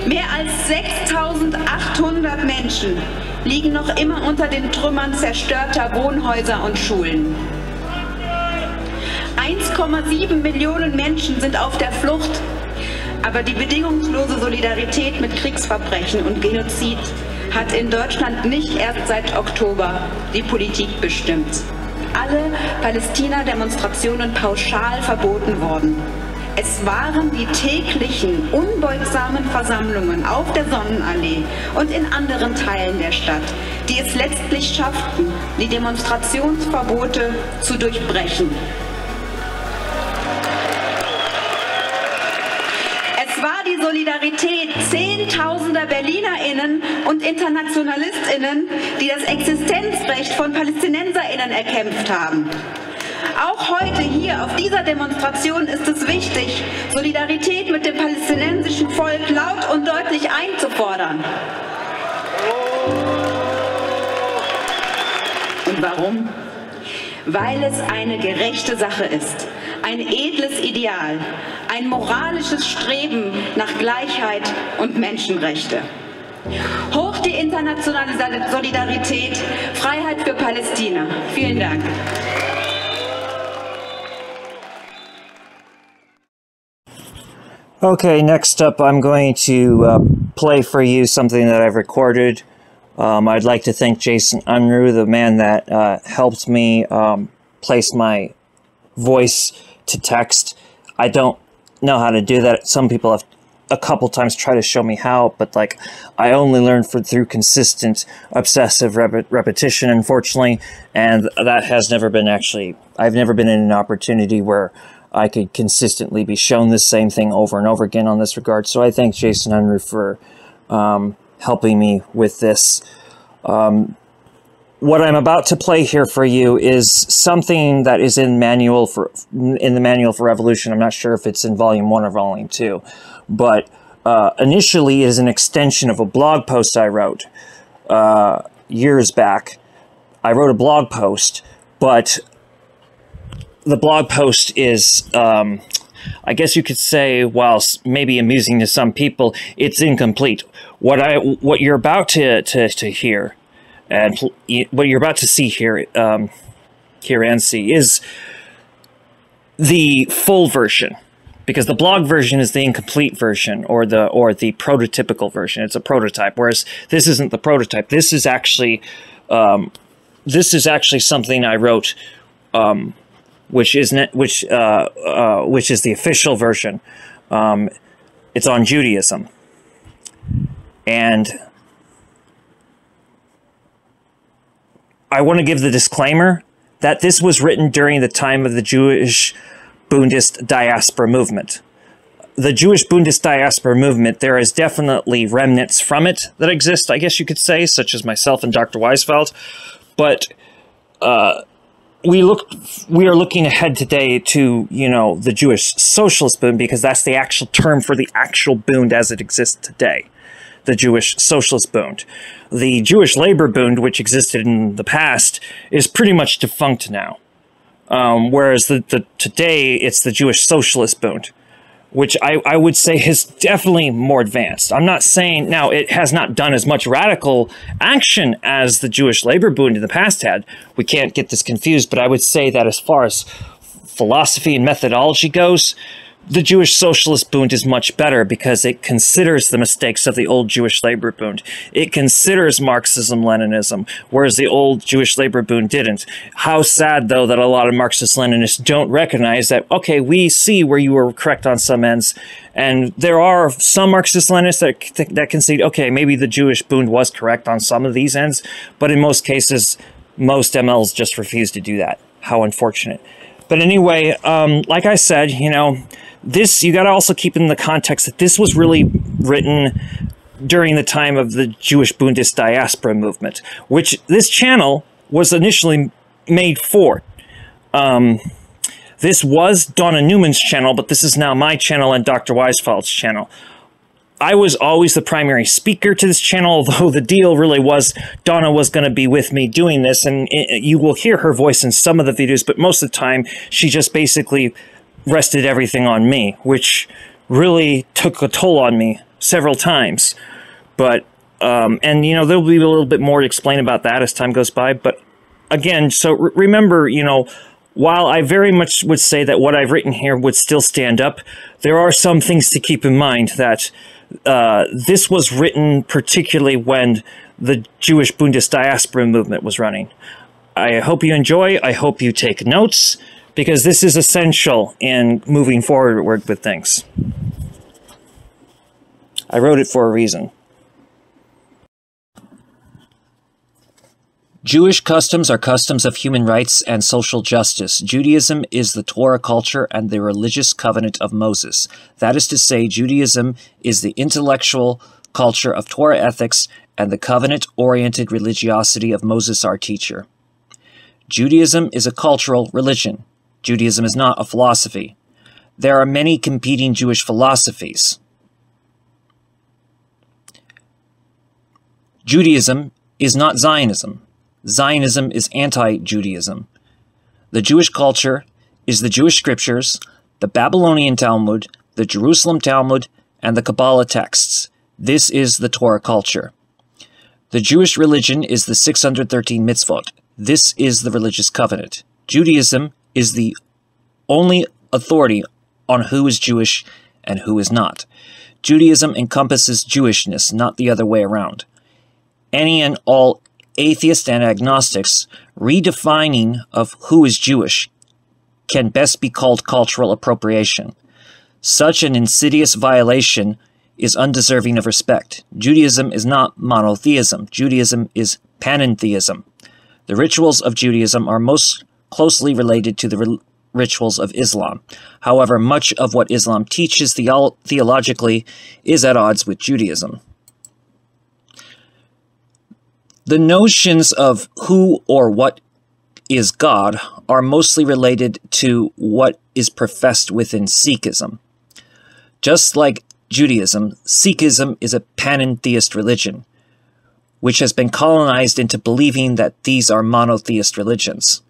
Mehr als 6.800 Menschen liegen noch immer unter den Trümmern zerstörter Wohnhäuser und Schulen. 1,7 Millionen Menschen sind auf der Flucht, aber die bedingungslose Solidarität mit Kriegsverbrechen und Genozid hat in Deutschland nicht erst seit Oktober die Politik bestimmt. Alle Palästina-Demonstrationen pauschal verboten worden. Es waren die täglichen, unbeugsamen Versammlungen auf der Sonnenallee und in anderen Teilen der Stadt, die es letztlich schafften, die Demonstrationsverbote zu durchbrechen. Es war die Solidarität Zehntausender BerlinerInnen und InternationalistInnen, die das Existenzrecht von PalästinenserInnen erkämpft haben. Auch heute hier auf dieser Demonstration ist es wichtig, Solidarität mit dem palästinensischen Volk laut und deutlich einzufordern. Und warum? Weil es eine gerechte Sache ist, ein edles Ideal, ein moralisches Streben nach Gleichheit und Menschenrechte. Hoch die internationale Solidarität, Freiheit für Palästina. Vielen Dank. Okay, next up I'm going to play for you something that I've recorded. I'd like to thank Jason Unruh, the man that helped me place my voice to text. I don't know how to do that. Some people have a couple times tried to show me how, but like I only learned through consistent obsessive repetition, unfortunately, and that has never been I've never been in an opportunity where I could consistently be shown the same thing over and over again on this regard. So I thank Jason Unruh for helping me with this. What I'm about to play here for you is something that is in the Manual for Revolution. I'm not sure if it's in Volume 1 or Volume 2, but initially it is an extension of a blog post I wrote years back. I wrote a blog post, but the blog post is, I guess you could say, while maybe amusing to some people, it's incomplete. What you're about to hear, and what you're about to see here, hear and see, is the full version, because the blog version is the incomplete version, or the prototypical version. It's a prototype, whereas this isn't the prototype. This is actually something I wrote. Which is the official version. It's on Judaism, and I want to give the disclaimer that this was written during the time of the Jewish Bundist Diaspora movement. The Jewish Bundist Diaspora movement, there is definitely remnants from it that exist, I guess you could say, such as myself and Dr. Weisfeld, but we are looking ahead today to, the Jewish Socialist Bund, because that's the actual term for the actual Bund as it exists today. The Jewish Socialist Bund. The Jewish Labor Bund, which existed in the past, is pretty much defunct now. Whereas today it's the Jewish Socialist Bund, which I would say is definitely more advanced. I'm not saying, now it has not done as much radical action as the Jewish labor Bund in the past had. We can't get this confused, but I would say that as far as philosophy and methodology goes, the Jewish Socialist Bund is much better because it considers the mistakes of the old Jewish Labor Bund. It considers Marxism-Leninism, whereas the old Jewish Labor Bund didn't. How sad, though, that a lot of Marxist-Leninists don't recognize that, okay, we see where you were correct on some ends, and there are some Marxist-Leninists that concede, okay, maybe the Jewish Bund was correct on some of these ends, but in most cases, most MLs just refuse to do that. How unfortunate. But anyway, like I said, you know, this, you got to also keep in the context that this was really written during the time of the Jewish Bundist diaspora movement, which this channel was initially made for. This was Donna Newman's channel, but this is now my channel and Dr. Weisfeld's channel. I was always the primary speaker to this channel, although the deal really was Donna was going to be with me doing this, and you will hear her voice in some of the videos, but most of the time she just basically rested everything on me, which really took a toll on me several times. But, and you know, there'll be a little bit more to explain about that as time goes by, but again, so remember, you know, while I very much would say that what I've written here would still stand up, there are some things to keep in mind that this was written particularly when the Jewish Bundist diaspora movement was running. I hope you enjoy. I hope you take notes, because this is essential in moving forward with things. I wrote it for a reason. Jewish customs are customs of human rights and social justice. Judaism is the Torah culture and the religious covenant of Moses. That is to say, Judaism is the intellectual culture of Torah ethics and the covenant-oriented religiosity of Moses, our teacher. Judaism is a cultural religion. Judaism is not a philosophy. There are many competing Jewish philosophies. Judaism is not Zionism. Zionism is anti-Judaism. The Jewish culture is the Jewish scriptures, the Babylonian Talmud, the Jerusalem Talmud, and the Kabbalah texts. This is the Torah culture. The Jewish religion is the 613 mitzvot. This is the religious covenant. Judaism is the only authority on who is Jewish and who is not. Judaism encompasses Jewishness, not the other way around. Any and all atheists and agnostics redefining of who is Jewish can best be called cultural appropriation. Such an insidious violation is undeserving of respect. Judaism is not monotheism. Judaism is panentheism. The rituals of Judaism are most closely related to the rituals of Islam. However, much of what Islam teaches theologically is at odds with Judaism. The notions of who or what is God are mostly related to what is professed within Sikhism. Just like Judaism, Sikhism is a panentheist religion, which has been colonized into believing that these are monotheist religions.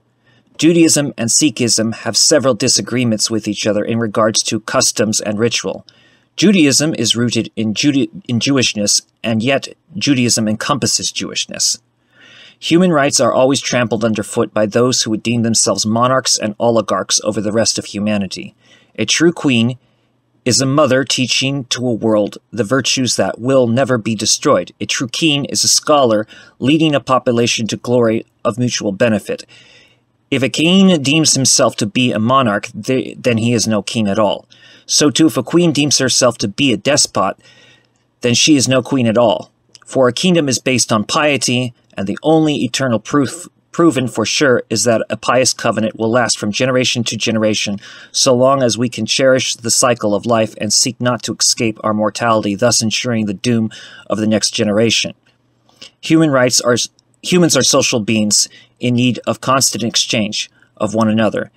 Judaism and Sikhism have several disagreements with each other in regards to customs and ritual. Judaism is rooted in Jewishness, and yet Judaism encompasses Jewishness. Human rights are always trampled underfoot by those who would deem themselves monarchs and oligarchs over the rest of humanity. A true queen is a mother teaching to a world the virtues that will never be destroyed. A true king is a scholar leading a population to glory of mutual benefit. If a king deems himself to be a monarch, then he is no king at all. So too, if a queen deems herself to be a despot, then she is no queen at all. For a kingdom is based on piety, and the only eternal proof proven for sure is that a pious covenant will last from generation to generation, so long as we can cherish the cycle of life and seek not to escape our mortality, thus ensuring the doom of the next generation. Humans are social beings in need of constant exchange of one another,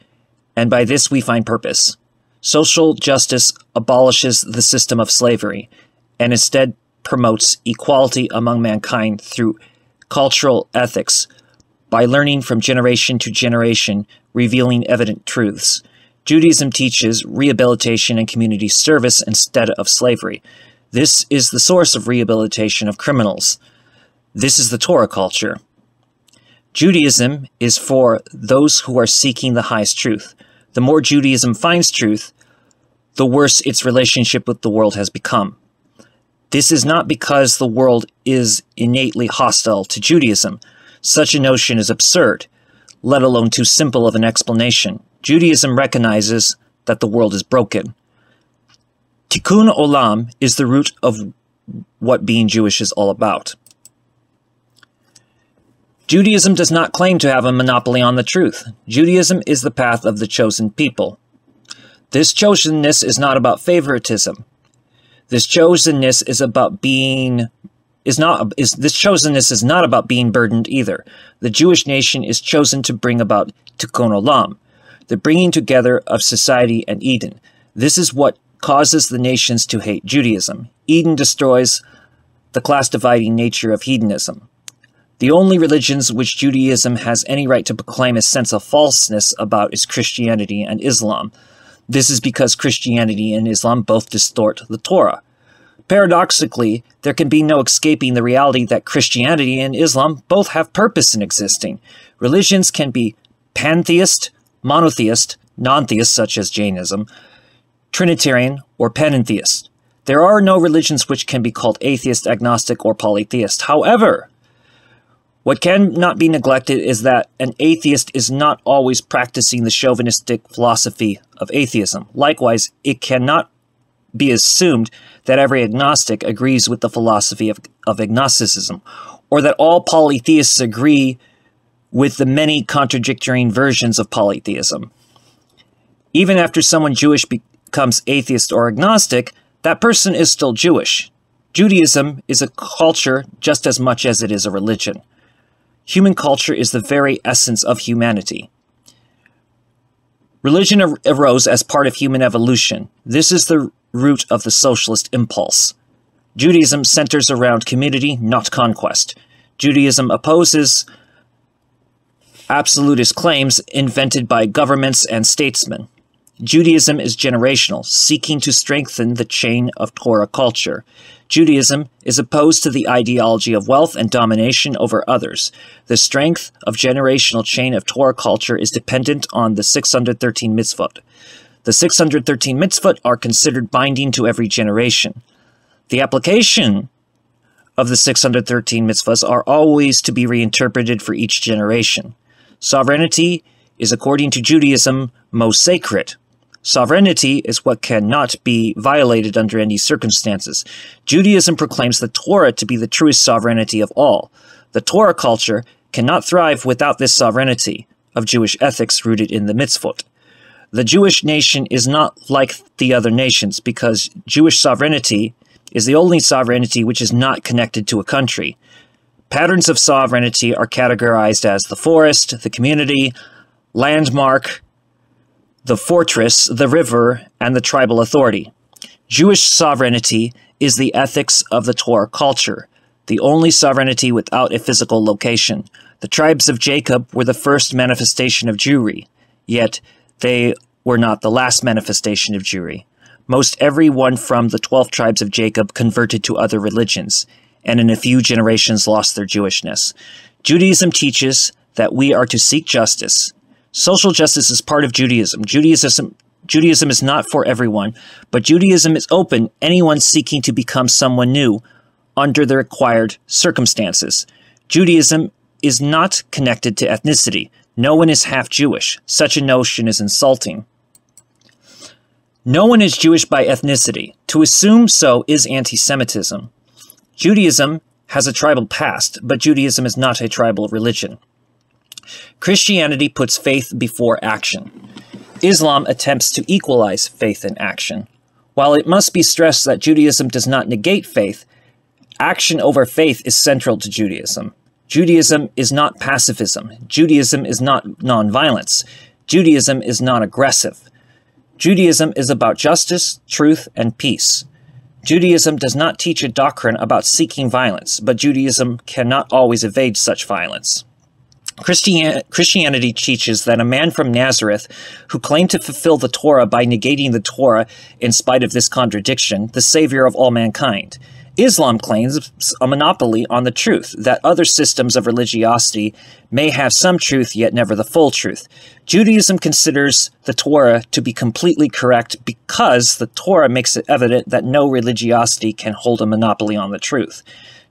and by this we find purpose. Social justice abolishes the system of slavery, and instead promotes equality among mankind through cultural ethics, by learning from generation to generation, revealing evident truths. Judaism teaches rehabilitation and community service instead of slavery. This is the source of rehabilitation of criminals. This is the Torah culture. Judaism is for those who are seeking the highest truth. The more Judaism finds truth, the worse its relationship with the world has become. This is not because the world is innately hostile to Judaism. Such a notion is absurd, let alone too simple of an explanation. Judaism recognizes that the world is broken. Tikkun Olam is the root of what being Jewish is all about. Judaism does not claim to have a monopoly on the truth. Judaism is the path of the chosen people. This chosenness is not about favoritism. This chosenness is about being not about being burdened either. The Jewish nation is chosen to bring about Tikkun Olam, the bringing together of society and Eden. This is what causes the nations to hate Judaism. Eden destroys the class-dividing nature of hedonism. The only religions which Judaism has any right to proclaim a sense of falseness about is Christianity and Islam. This is because Christianity and Islam both distort the Torah. Paradoxically, there can be no escaping the reality that Christianity and Islam both have purpose in existing. Religions can be pantheist, monotheist, non-theist such as Jainism, Trinitarian, or panentheist. There are no religions which can be called atheist, agnostic, or polytheist. However, what cannot be neglected is that an atheist is not always practicing the chauvinistic philosophy of atheism. Likewise, it cannot be assumed that every agnostic agrees with the philosophy of agnosticism, or that all polytheists agree with the many contradictory versions of polytheism. Even after someone Jewish becomes atheist or agnostic, that person is still Jewish. Judaism is a culture just as much as it is a religion. Human culture is the very essence of humanity. Religion arose as part of human evolution. This is the root of the socialist impulse. Judaism centers around community, not conquest. Judaism opposes absolutist claims invented by governments and statesmen. Judaism is generational, seeking to strengthen the chain of Torah culture. Judaism is opposed to the ideology of wealth and domination over others. The strength of generational chain of Torah culture is dependent on the 613 mitzvot. The 613 mitzvot are considered binding to every generation. The application of the 613 mitzvahs are always to be reinterpreted for each generation. Sovereignty is, according to Judaism, most sacred. Sovereignty is what cannot be violated under any circumstances. Judaism proclaims the Torah to be the truest sovereignty of all. The Torah culture cannot thrive without this sovereignty of Jewish ethics rooted in the mitzvot. The Jewish nation is not like the other nations because Jewish sovereignty is the only sovereignty which is not connected to a country. Patterns of sovereignty are categorized as the forest, the community, landmark, the fortress, the river, and the tribal authority. Jewish sovereignty is the ethics of the Torah culture, the only sovereignty without a physical location. The tribes of Jacob were the first manifestation of Jewry, yet they were not the last manifestation of Jewry. Most everyone from the 12 tribes of Jacob converted to other religions, and in a few generations lost their Jewishness. Judaism teaches that we are to seek justice. Social justice is part of Judaism. Judaism is not for everyone, but Judaism is open anyone seeking to become someone new under the required circumstances. Judaism is not connected to ethnicity. No one is half Jewish. Such a notion is insulting. No one is Jewish by ethnicity. To assume so is anti-Semitism. Judaism has a tribal past, but Judaism is not a tribal religion. Christianity puts faith before action. Islam attempts to equalize faith and action. While it must be stressed that Judaism does not negate faith, action over faith is central to Judaism. Judaism is not pacifism. Judaism is not nonviolence. Judaism is not aggressive. Judaism is about justice, truth, and peace. Judaism does not teach a doctrine about seeking violence, but Judaism cannot always evade such violence. Christianity teaches that a man from Nazareth who claimed to fulfill the Torah by negating the Torah in spite of this contradiction, the savior of all mankind. Islam claims a monopoly on the truth, that other systems of religiosity may have some truth, yet never the full truth. Judaism considers the Torah to be completely correct because the Torah makes it evident that no religiosity can hold a monopoly on the truth.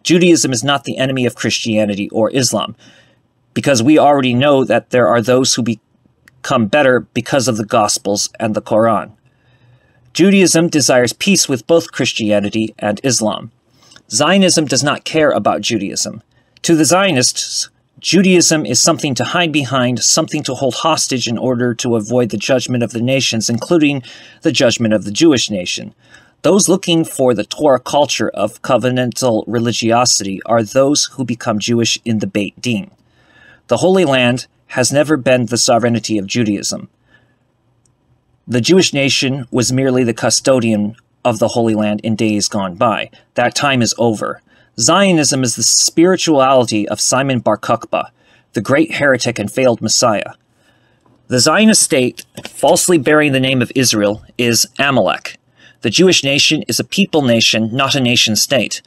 Judaism is not the enemy of Christianity or Islam, because we already know that there are those who become better because of the Gospels and the Quran. Judaism desires peace with both Christianity and Islam. Zionism does not care about Judaism. To the Zionists, Judaism is something to hide behind, something to hold hostage in order to avoid the judgment of the nations, including the judgment of the Jewish nation. Those looking for the Torah culture of covenantal religiosity are those who become Jewish in the Beit Din. The Holy Land has never been the sovereignty of Judaism. The Jewish nation was merely the custodian of the Holy Land in days gone by. That time is over. Zionism is the spirituality of Simon Bar Kokhba, the great heretic and failed Messiah. The Zionist State, falsely bearing the name of Israel, is Amalek. The Jewish nation is a people nation, not a nation state.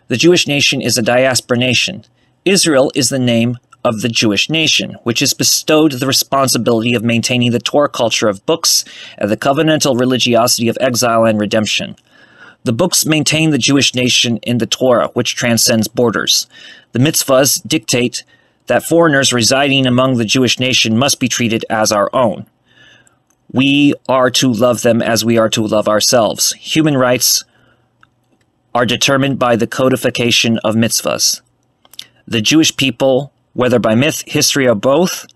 The Jewish nation is a diaspora nation. Israel is the name of the Jewish nation, which is bestowed the responsibility of maintaining the Torah culture of books and the covenantal religiosity of exile and redemption. The books maintain the Jewish nation in the Torah, which transcends borders. The mitzvahs dictate that foreigners residing among the Jewish nation must be treated as our own. We are to love them as we are to love ourselves. Human rights are determined by the codification of mitzvahs. The Jewish people, whether by myth, history, or both,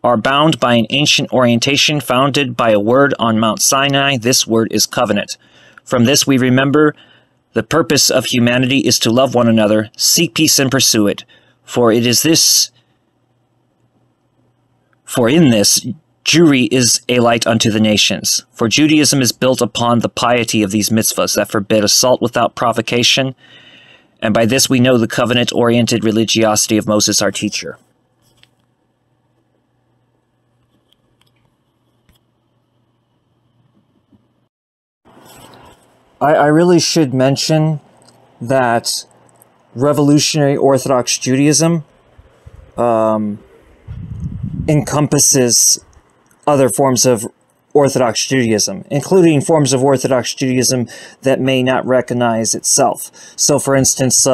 are bound by an ancient orientation founded by a word on Mount Sinai. This word is covenant. From this we remember the purpose of humanity is to love one another, seek peace and pursue it. For in this, Jewry is a light unto the nations. For Judaism is built upon the piety of these mitzvahs that forbid assault without provocation, and by this we know the covenant-oriented religiosity of Moses our teacher. I really should mention that Revolutionary Orthodox Judaism encompasses other forms of Orthodox Judaism, including forms of Orthodox Judaism that may not recognize itself. So, for instance,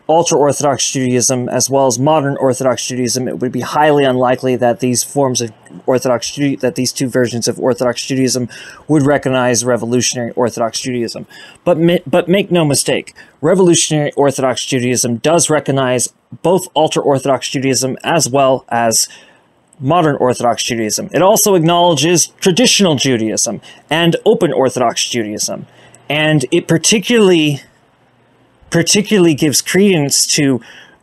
ultra-Orthodox Judaism as well as modern Orthodox Judaism, it would be highly unlikely that these forms of that these two versions of Orthodox Judaism would recognize Revolutionary Orthodox Judaism. But make no mistake, Revolutionary Orthodox Judaism does recognize both ultra-Orthodox Judaism as well as modern Orthodox Judaism. It also acknowledges traditional Judaism and open Orthodox Judaism, and it particularly gives credence to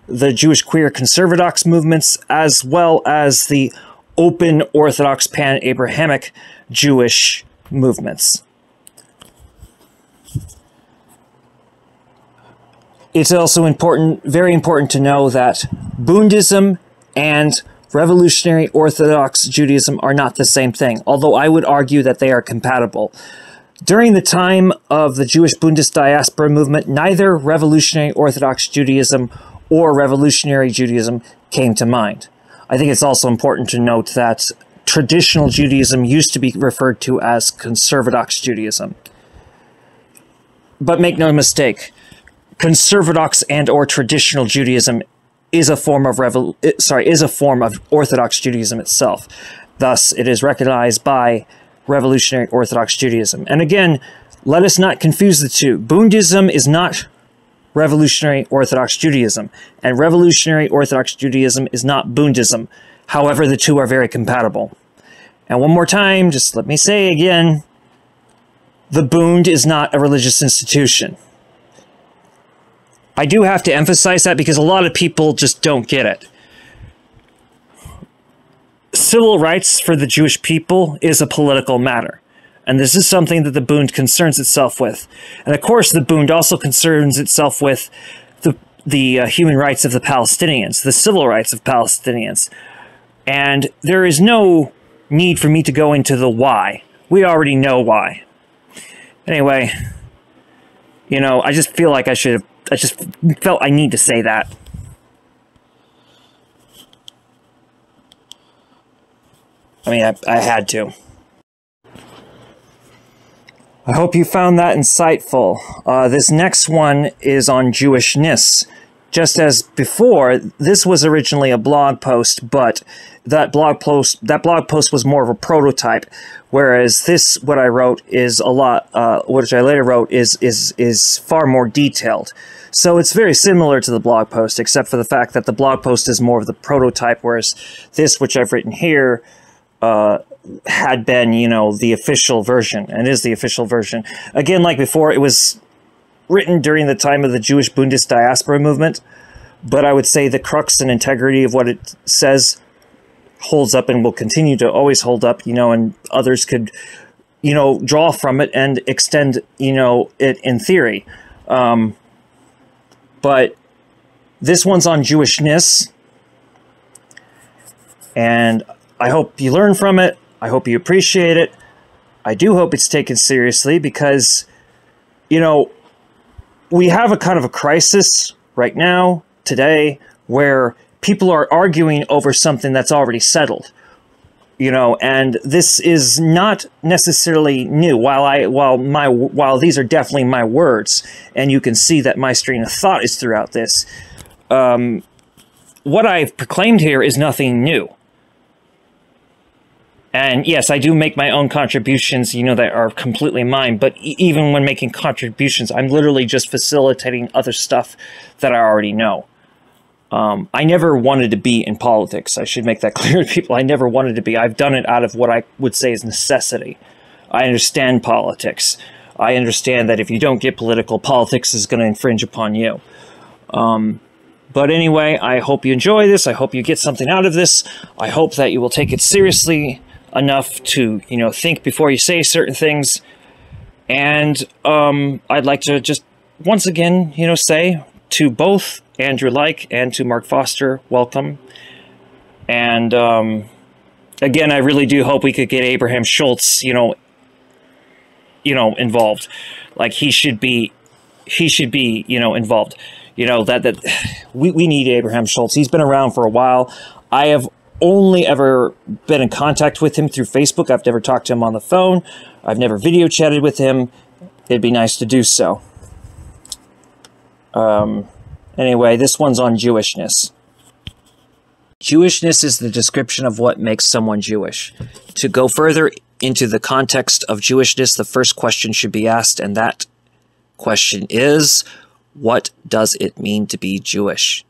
the Jewish queer conservadox movements as well as the open Orthodox pan-Abrahamic Jewish movements. It's also very important to know that Bundism and Revolutionary Orthodox Judaism are not the same thing, although I would argue that they are compatible. During the time of the Jewish Bundist diaspora movement, neither Revolutionary Orthodox Judaism or Revolutionary Judaism came to mind. I think it's also important to note that traditional Judaism used to be referred to as conservadox Judaism. But make no mistake, conservadox and or traditional Judaism is a form of Orthodox Judaism itself. Thus, it is recognized by Revolutionary Orthodox Judaism. And again, let us not confuse the two. Bundism is not Revolutionary Orthodox Judaism, and Revolutionary Orthodox Judaism is not Bundism. However, the two are very compatible. And one more time, just let me say again, the Bund is not a religious institution. I do have to emphasize that because a lot of people just don't get it. Civil rights for the Jewish people is a political matter, and this is something that the Bund concerns itself with. And of course, the Bund also concerns itself with the human rights of the Palestinians, the civil rights of Palestinians. And there is no need for me to go into the why. We already know why. Anyway, you know, I just feel like I just felt I need to say that. I mean, I had to. I hope you found that insightful. This next one is on Jewishness. Just as before, this was originally a blog post, but that blog post was more of a prototype, whereas this, what I wrote, is a lot. Which I later wrote is far more detailed. So it's very similar to the blog post, except for the fact that the blog post is more of the prototype, whereas this, which I've written here, had been, you know, the official version, and is the official version. Again, like before, it was written during the time of the Jewish Bundist diaspora movement, but I would say the crux and integrity of what it says holds up and will continue to always hold up, you know, and others could, you know, draw from it and extend, you know, it in theory. But this one's on Jewishness, and I hope you learn from it. I hope you appreciate it. I do hope it's taken seriously because, you know, we have a kind of a crisis right now, today, where people are arguing over something that's already settled. You know, and this is not necessarily new. While these are definitely my words, and you can see that my strain of thought is throughout this, what I've proclaimed here is nothing new. And yes, I do make my own contributions, you know, that are completely mine. But even when making contributions, I'm literally just facilitating other stuff that I already know. I never wanted to be in politics. I should make that clear to people. I never wanted to be. I've done it out of what I would say is necessity. I understand politics. I understand that if you don't get political, politics is going to infringe upon you. But anyway, I hope you enjoy this. I hope you get something out of this. I hope that you will take it seriously enough to, you know, think before you say certain things. And I'd like to just once again, you know, say to both Andrew Like and to Mark Foster, welcome. And again, I really do hope we could get Abraham Schultz, you know, involved. Like he should be, you know, involved. You know, that we need Abraham Schultz. He's been around for a while. I have only ever been in contact with him through Facebook. I've never talked to him on the phone. I've never video chatted with him. It'd be nice to do so. Anyway, this one's on Jewishness. Jewishness is the description of what makes someone Jewish. To go further into the context of Jewishness, the first question should be asked, and that question is, what does it mean to be Jewish?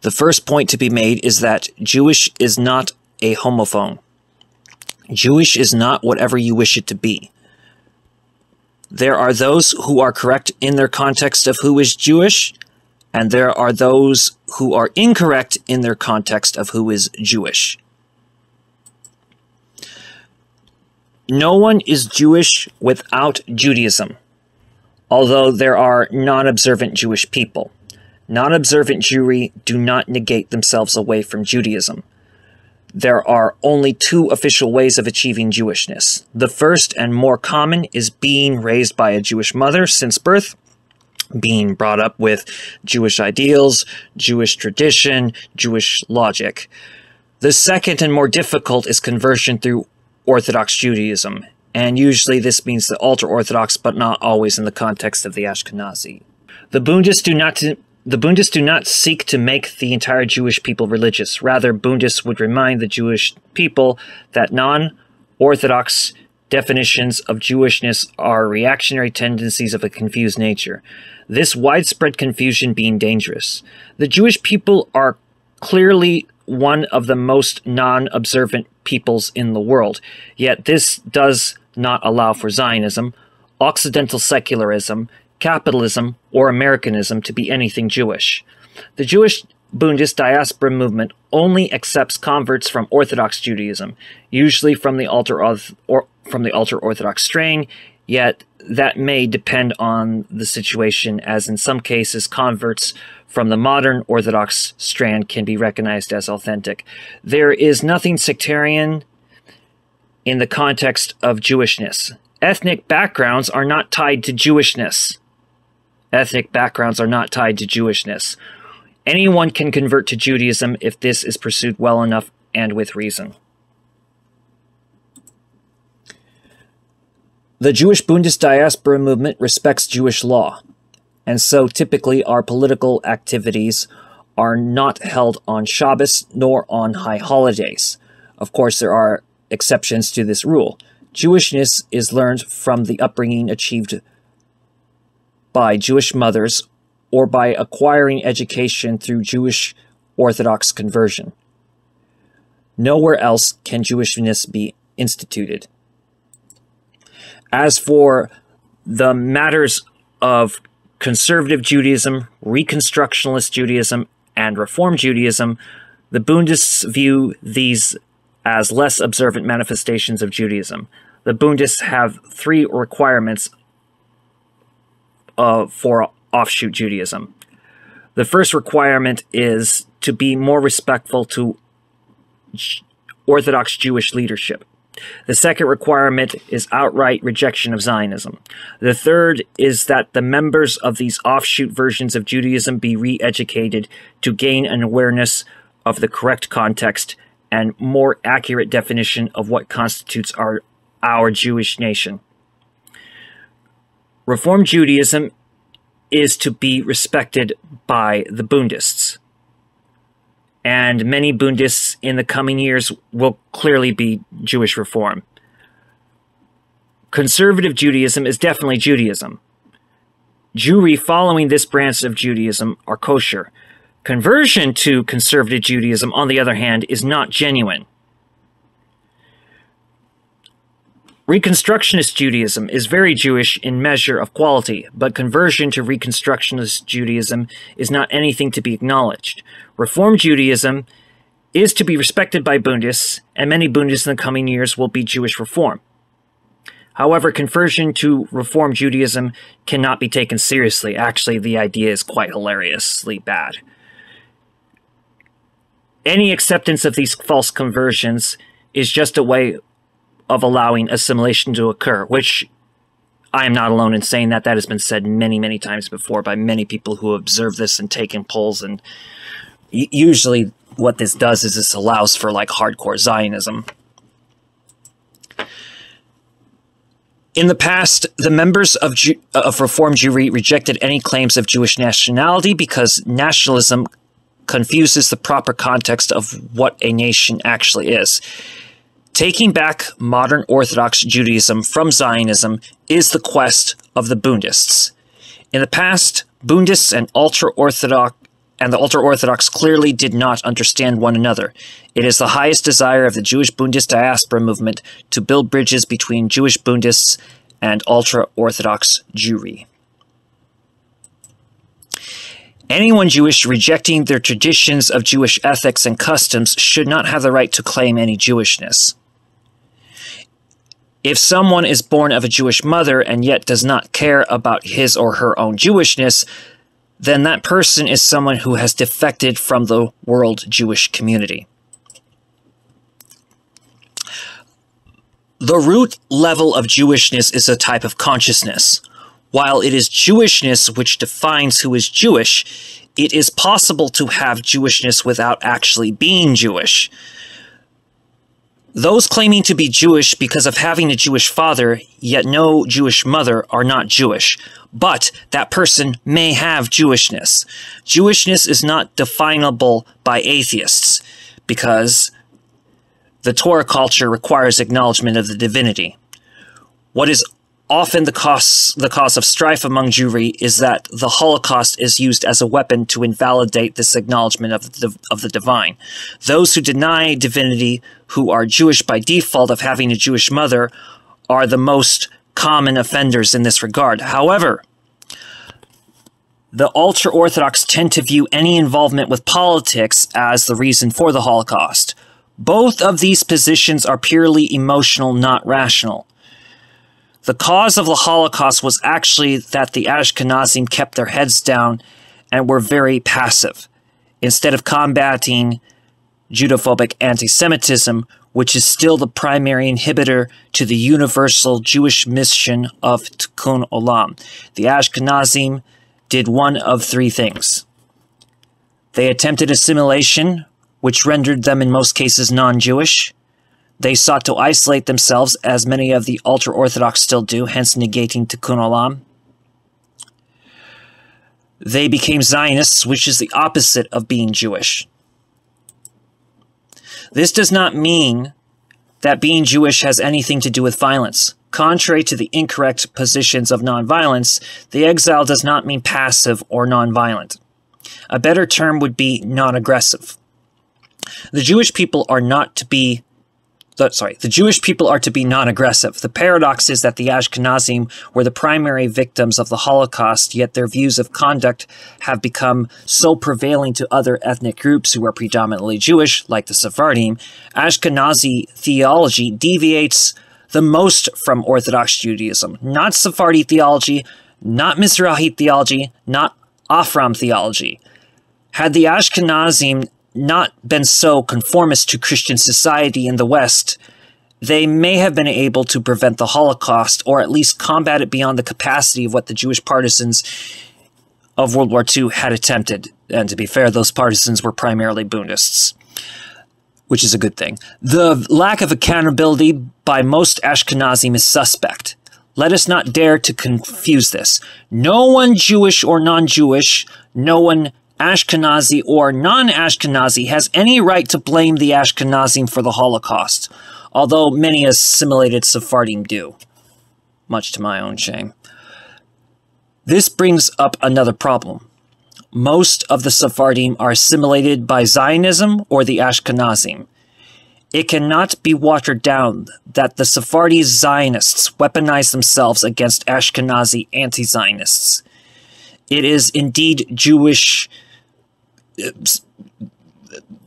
The first point to be made is that Jewish is not a homophone. Jewish is not whatever you wish it to be. There are those who are correct in their context of who is Jewish, and there are those who are incorrect in their context of who is Jewish. No one is Jewish without Judaism, although there are non-observant Jewish people. Non-observant Jewry do not negate themselves away from Judaism. There are only two official ways of achieving Jewishness. The first and more common is being raised by a Jewish mother since birth, being brought up with Jewish ideals, Jewish tradition, Jewish logic. The second and more difficult is conversion through Orthodox Judaism, and usually this means the ultra-Orthodox, but not always in the context of the Ashkenazi. The Bundists do not seek to make the entire Jewish people religious. Rather, Bundists would remind the Jewish people that non-Orthodox definitions of Jewishness are reactionary tendencies of a confused nature. This widespread confusion being dangerous. The Jewish people are clearly one of the most non-observant peoples in the world, yet this does not allow for Zionism, Occidental secularism, capitalism, or Americanism to be anything Jewish. The Jewish Bundist diaspora movement only accepts converts from Orthodox Judaism, usually from the ultra-Orthodox strain, Yet, that may depend on the situation, as in some cases, converts from the modern Orthodox strand can be recognized as authentic. There is nothing sectarian in the context of Jewishness. Ethnic backgrounds are not tied to Jewishness. Ethnic backgrounds are not tied to Jewishness. Anyone can convert to Judaism if this is pursued well enough and with reason. The Jewish Bundist diaspora movement respects Jewish law, and so typically our political activities are not held on Shabbos nor on high holidays. Of course, there are exceptions to this rule. Jewishness is learned from the upbringing achieved by Jewish mothers or by acquiring education through Jewish Orthodox conversion. Nowhere else can Jewishness be instituted. As for the matters of conservative Judaism, Reconstructionist Judaism, and Reform Judaism, the Bundists view these as less observant manifestations of Judaism. The Bundists have 3 requirements for offshoot Judaism. The first requirement is to be more respectful to Orthodox Jewish leadership. The second requirement is outright rejection of Zionism. The third is that the members of these offshoot versions of Judaism be re-educated to gain an awareness of the correct context and more accurate definition of what constitutes our Jewish nation. Reform Judaism is to be respected by the Bundists. And many Bundists in the coming years will clearly be Jewish reform. Conservative Judaism is definitely Judaism. Jewry following this branch of Judaism are kosher. Conversion to conservative Judaism, on the other hand, is not genuine. Reconstructionist Judaism is very Jewish in measure of quality, but conversion to Reconstructionist Judaism is not anything to be acknowledged. Reform Judaism is to be respected by Bundists, and many Bundists in the coming years will be Jewish reform. However, conversion to Reform Judaism cannot be taken seriously. Actually, the idea is quite hilariously bad. Any acceptance of these false conversions is just a way of allowing assimilation to occur, which I am not alone in saying that. That has been said many, many times before by many people who observe this and taken polls. And usually what this does is this allows for like hardcore Zionism. In the past, the members of Reform Jewry rejected any claims of Jewish nationality because nationalism confuses the proper context of what a nation actually is. Taking back modern Orthodox Judaism from Zionism is the quest of the Bundists. In the past, Bundists and the ultra-Orthodox clearly did not understand one another. It is the highest desire of the Jewish Bundist diaspora movement to build bridges between Jewish Bundists and ultra-Orthodox Jewry. Anyone Jewish rejecting their traditions of Jewish ethics and customs should not have the right to claim any Jewishness. If someone is born of a Jewish mother and yet does not care about his or her own Jewishness, then that person is someone who has defected from the world Jewish community. The root level of Jewishness is a type of consciousness. While it is Jewishness which defines who is Jewish, it is possible to have Jewishness without actually being Jewish. Those claiming to be Jewish because of having a Jewish father, yet no Jewish mother, are not Jewish. But that person may have Jewishness. Jewishness is not definable by atheists, because the Torah culture requires acknowledgement of the divinity. What is often the cause of strife among Jewry is that the Holocaust is used as a weapon to invalidate this acknowledgement of the divine. Those who deny divinity, who are Jewish by default of having a Jewish mother, are the most common offenders in this regard. However, the ultra-Orthodox tend to view any involvement with politics as the reason for the Holocaust. Both of these positions are purely emotional, not rational. The cause of the Holocaust was actually that the Ashkenazim kept their heads down and were very passive, instead of combating Judophobic anti-Semitism, which is still the primary inhibitor to the universal Jewish mission of Tikkun Olam. The Ashkenazim did one of three things. They attempted assimilation, which rendered them in most cases non-Jewish. They sought to isolate themselves, as many of the ultra-Orthodox still do, hence negating Tikkun Olam. They became Zionists, which is the opposite of being Jewish. This does not mean that being Jewish has anything to do with violence. Contrary to the incorrect positions of nonviolence, the exile does not mean passive or nonviolent. A better term would be non-aggressive. The Jewish people are to be non-aggressive. The paradox is that the Ashkenazim were the primary victims of the Holocaust, yet their views of conduct have become so prevailing to other ethnic groups who are predominantly Jewish, like the Sephardim. Ashkenazi theology deviates the most from Orthodox Judaism. Not Sephardi theology, not Mizrahi theology, not Afram theology. Had the Ashkenazim not been so conformist to Christian society in the West, they may have been able to prevent the Holocaust, or at least combat it beyond the capacity of what the Jewish partisans of World War II had attempted. And to be fair, those partisans were primarily Bundists, which is a good thing. The lack of accountability by most Ashkenazim is suspect. Let us not dare to confuse this. No one Jewish or non-Jewish, no one Ashkenazi or non-Ashkenazi has any right to blame the Ashkenazim for the Holocaust, although many assimilated Sephardim do, much to my own shame. This brings up another problem. Most of the Sephardim are assimilated by Zionism or the Ashkenazim. It cannot be watered down that the Sephardi Zionists weaponize themselves against Ashkenazi anti-Zionists. It is indeed Jewish,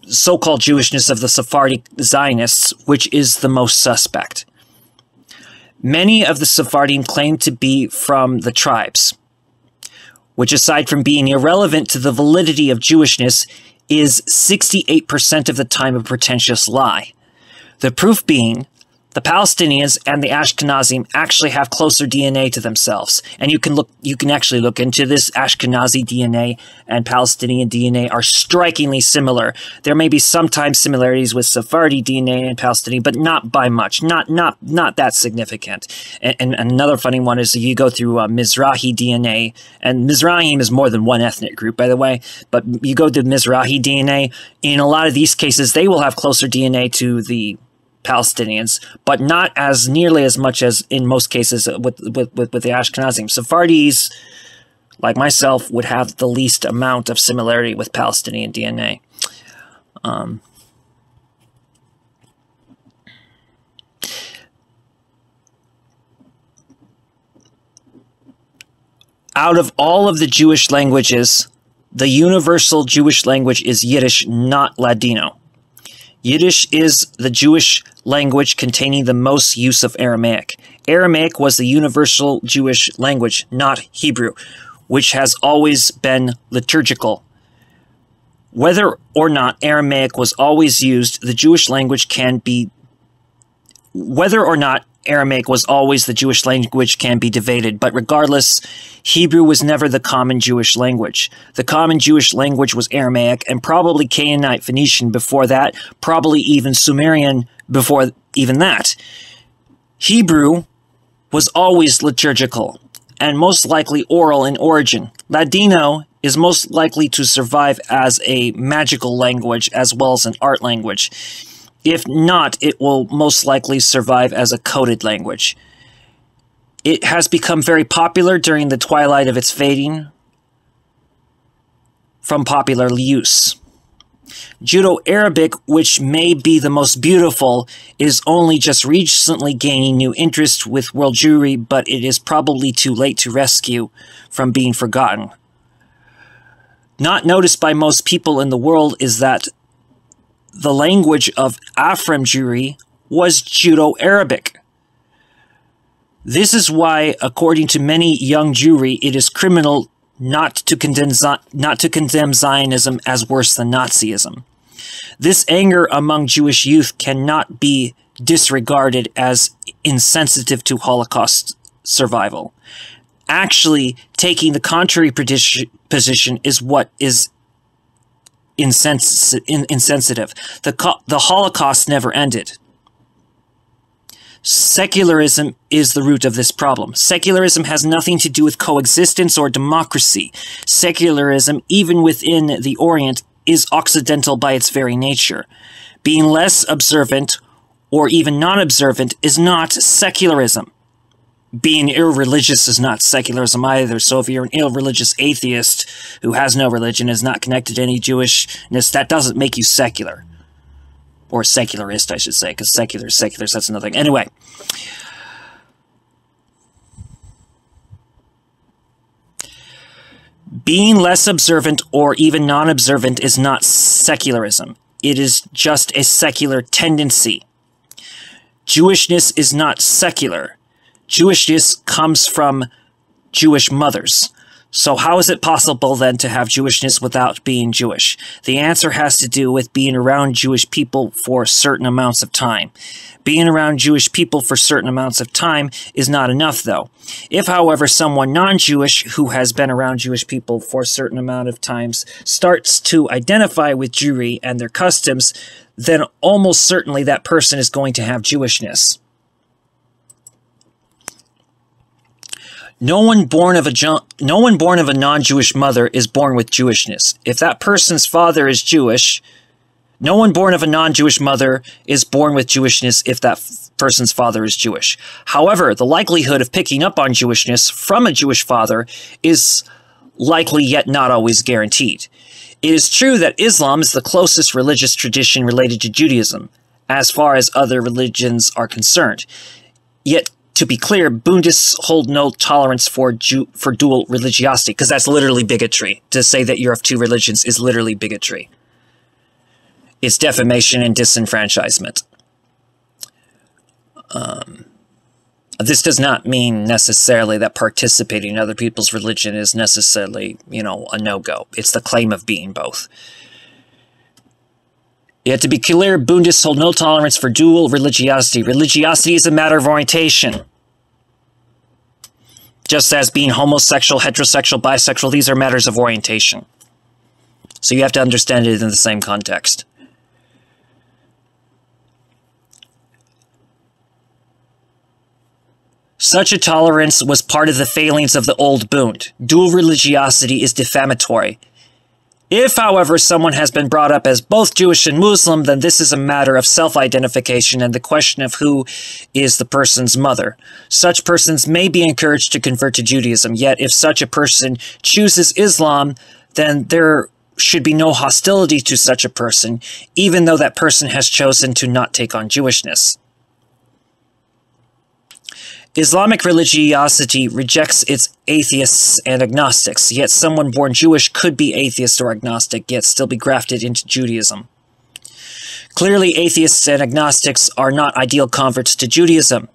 so-called Jewishness of the Sephardi Zionists, which is the most suspect. Many of the Sephardim claim to be from the tribes, which aside from being irrelevant to the validity of Jewishness, is 68% of the time a pretentious lie. The proof being, the Palestinians and the Ashkenazim actually have closer DNA to themselves. And you can actually look into this. Ashkenazi DNA and Palestinian DNA are strikingly similar. There may be sometimes similarities with Sephardi DNA and Palestinian, but not by much. Not that significant. And another funny one is you go through Mizrahi DNA, and Mizrahim is more than one ethnic group, by the way, but you go to Mizrahi DNA, in a lot of these cases, they will have closer DNA to the Palestinians, but not as nearly as much as in most cases with the Ashkenazim. Sephardis, like myself, would have the least amount of similarity with Palestinian DNA. Out of all of the Jewish languages, the universal Jewish language is Yiddish, not Ladino. Yiddish is the Jewish language containing the most use of Aramaic. Aramaic was the universal Jewish language, not Hebrew, which has always been liturgical. Whether or not Aramaic was always used, the Jewish language can be... Whether or not Aramaic was always the Jewish language can be debated, but regardless, Hebrew was never the common Jewish language. The common Jewish language was Aramaic, and probably Canaanite Phoenician before that, probably even Sumerian before even that. Hebrew was always liturgical, and most likely oral in origin. Ladino is most likely to survive as a magical language as well as an art language. If not, it will most likely survive as a coded language. It has become very popular during the twilight of its fading from popular use. Judo-Arabic, which may be the most beautiful, is only just recently gaining new interest with world Jewry, but it is probably too late to rescue from being forgotten. Not noticed by most people in the world is that the language of Afram Jewry was Judo-Arabic. This is why, according to many young Jewry, it is criminal not to condemn Zionism as worse than Nazism. This anger among Jewish youth cannot be disregarded as insensitive to Holocaust survival. Actually, taking the contrary position is what is insensitive. The Holocaust never ended. Secularism is the root of this problem. Secularism has nothing to do with coexistence or democracy. Secularism, even within the Orient, is Occidental by its very nature. Being less observant or even non-observant is not secularism. Being irreligious is not secularism either. So if you're an irreligious atheist who has no religion, is not connected to any Jewishness, that doesn't make you secular. Or secularist, I should say, because seculars, that's another thing. Anyway. Being less observant or even non-observant is not secularism. It is just a secular tendency. Jewishness is not secular. Jewishness comes from Jewish mothers. So how is it possible then to have Jewishness without being Jewish? The answer has to do with being around Jewish people for certain amounts of time. Being around Jewish people for certain amounts of time is not enough, though. If, however, someone non-Jewish who has been around Jewish people for a certain amount of times starts to identify with Jewry and their customs, then almost certainly that person is going to have Jewishness. No one born of a non-Jewish mother is born with Jewishness. If that person's father is Jewish, no one born of a non-Jewish mother is born with Jewishness if that person's father is Jewish. However, the likelihood of picking up on Jewishness from a Jewish father is likely yet not always guaranteed. It is true that Islam is the closest religious tradition related to Judaism, as far as other religions are concerned. Yet, to be clear, Bundists hold no tolerance for dual religiosity, because that's literally bigotry. To say that you're of two religions is literally bigotry. It's defamation and disenfranchisement. This does not mean necessarily that participating in other people's religion is necessarily, a no-go. It's the claim of being both. Yet to be clear, Bundists hold no tolerance for dual religiosity. Religiosity is a matter of orientation. Just as being homosexual, heterosexual, bisexual, these are matters of orientation. So you have to understand it in the same context. Such a tolerance was part of the failings of the old Bund. Dual religiosity is defamatory. If, however, someone has been brought up as both Jewish and Muslim, then this is a matter of self-identification and the question of who is the person's mother. Such persons may be encouraged to convert to Judaism, yet if such a person chooses Islam, then there should be no hostility to such a person, even though that person has chosen to not take on Jewishness. Islamic religiosity rejects its atheists and agnostics, yet someone born Jewish could be atheist or agnostic, yet still be grafted into Judaism. Clearly, atheists and agnostics are not ideal converts to Judaism,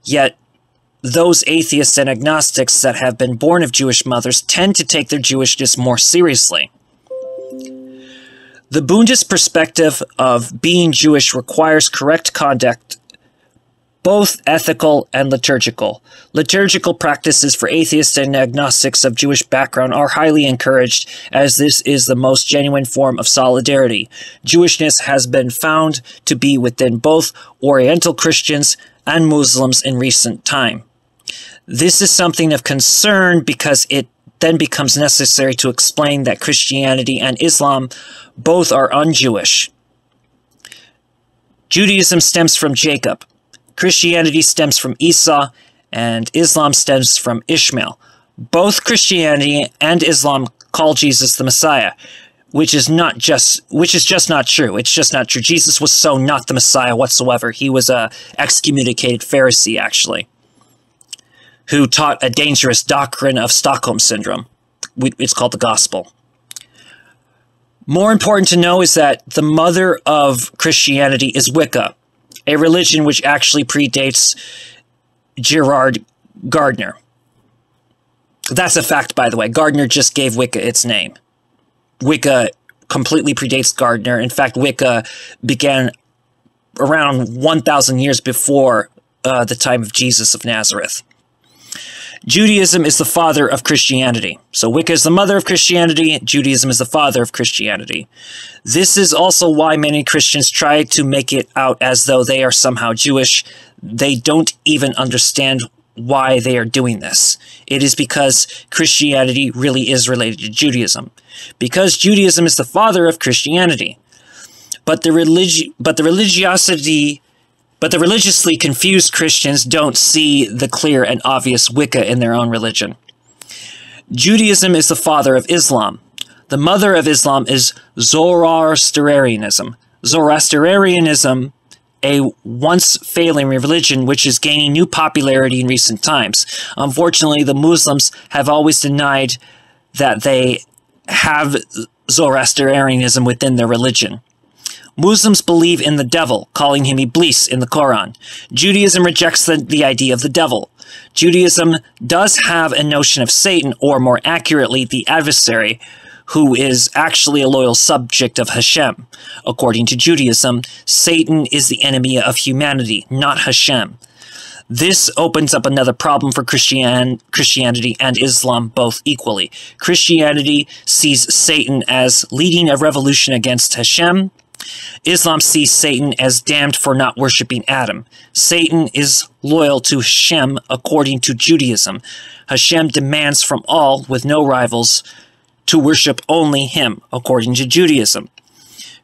yet those atheists and agnostics that have been born of Jewish mothers tend to take their Jewishness more seriously. The Bundist perspective of being Jewish requires correct conduct, both ethical and liturgical. Liturgical practices for atheists and agnostics of Jewish background are highly encouraged, as this is the most genuine form of solidarity. Jewishness has been found to be within both Oriental Christians and Muslims in recent time. This is something of concern because it then becomes necessary to explain that Christianity and Islam both are un-Jewish. Judaism stems from Jacob. Christianity stems from Esau, and Islam stems from Ishmael. Both Christianity and Islam call Jesus the Messiah, which is just not true. It's just not true. Jesus was so not the Messiah whatsoever. He was a excommunicated Pharisee, actually, who taught a dangerous doctrine of Stockholm Syndrome. It's called the Gospel. More important to know is that the mother of Christianity is Wicca, a religion which actually predates Gerard Gardner. That's a fact, by the way. Gardner just gave Wicca its name. Wicca completely predates Gardner. In fact, Wicca began around 1,000 years before the time of Jesus of Nazareth. Judaism is the father of Christianity. So Wicca is the mother of Christianity. Judaism is the father of Christianity. This is also why many Christians try to make it out as though they are somehow Jewish. They don't even understand why they are doing this. It is because Christianity really is related to Judaism. Because Judaism is the father of Christianity. But the religiously confused Christians don't see the clear and obvious Wicca in their own religion. Judaism is the father of Islam. The mother of Islam is Zoroastrianism. Zoroastrianism, a once-failing religion which is gaining new popularity in recent times. Unfortunately, the Muslims have always denied that they have Zoroastrianism within their religion. Muslims believe in the devil, calling him Iblis in the Quran. Judaism rejects the idea of the devil. Judaism does have a notion of Satan, or more accurately, the adversary, who is actually a loyal subject of Hashem. According to Judaism, Satan is the enemy of humanity, not Hashem. This opens up another problem for Christianity and Islam both equally. Christianity sees Satan as leading a revolution against Hashem. Islam sees Satan as damned for not worshipping Adam. Satan is loyal to Hashem according to Judaism. Hashem demands from all, with no rivals, to worship only him, according to Judaism.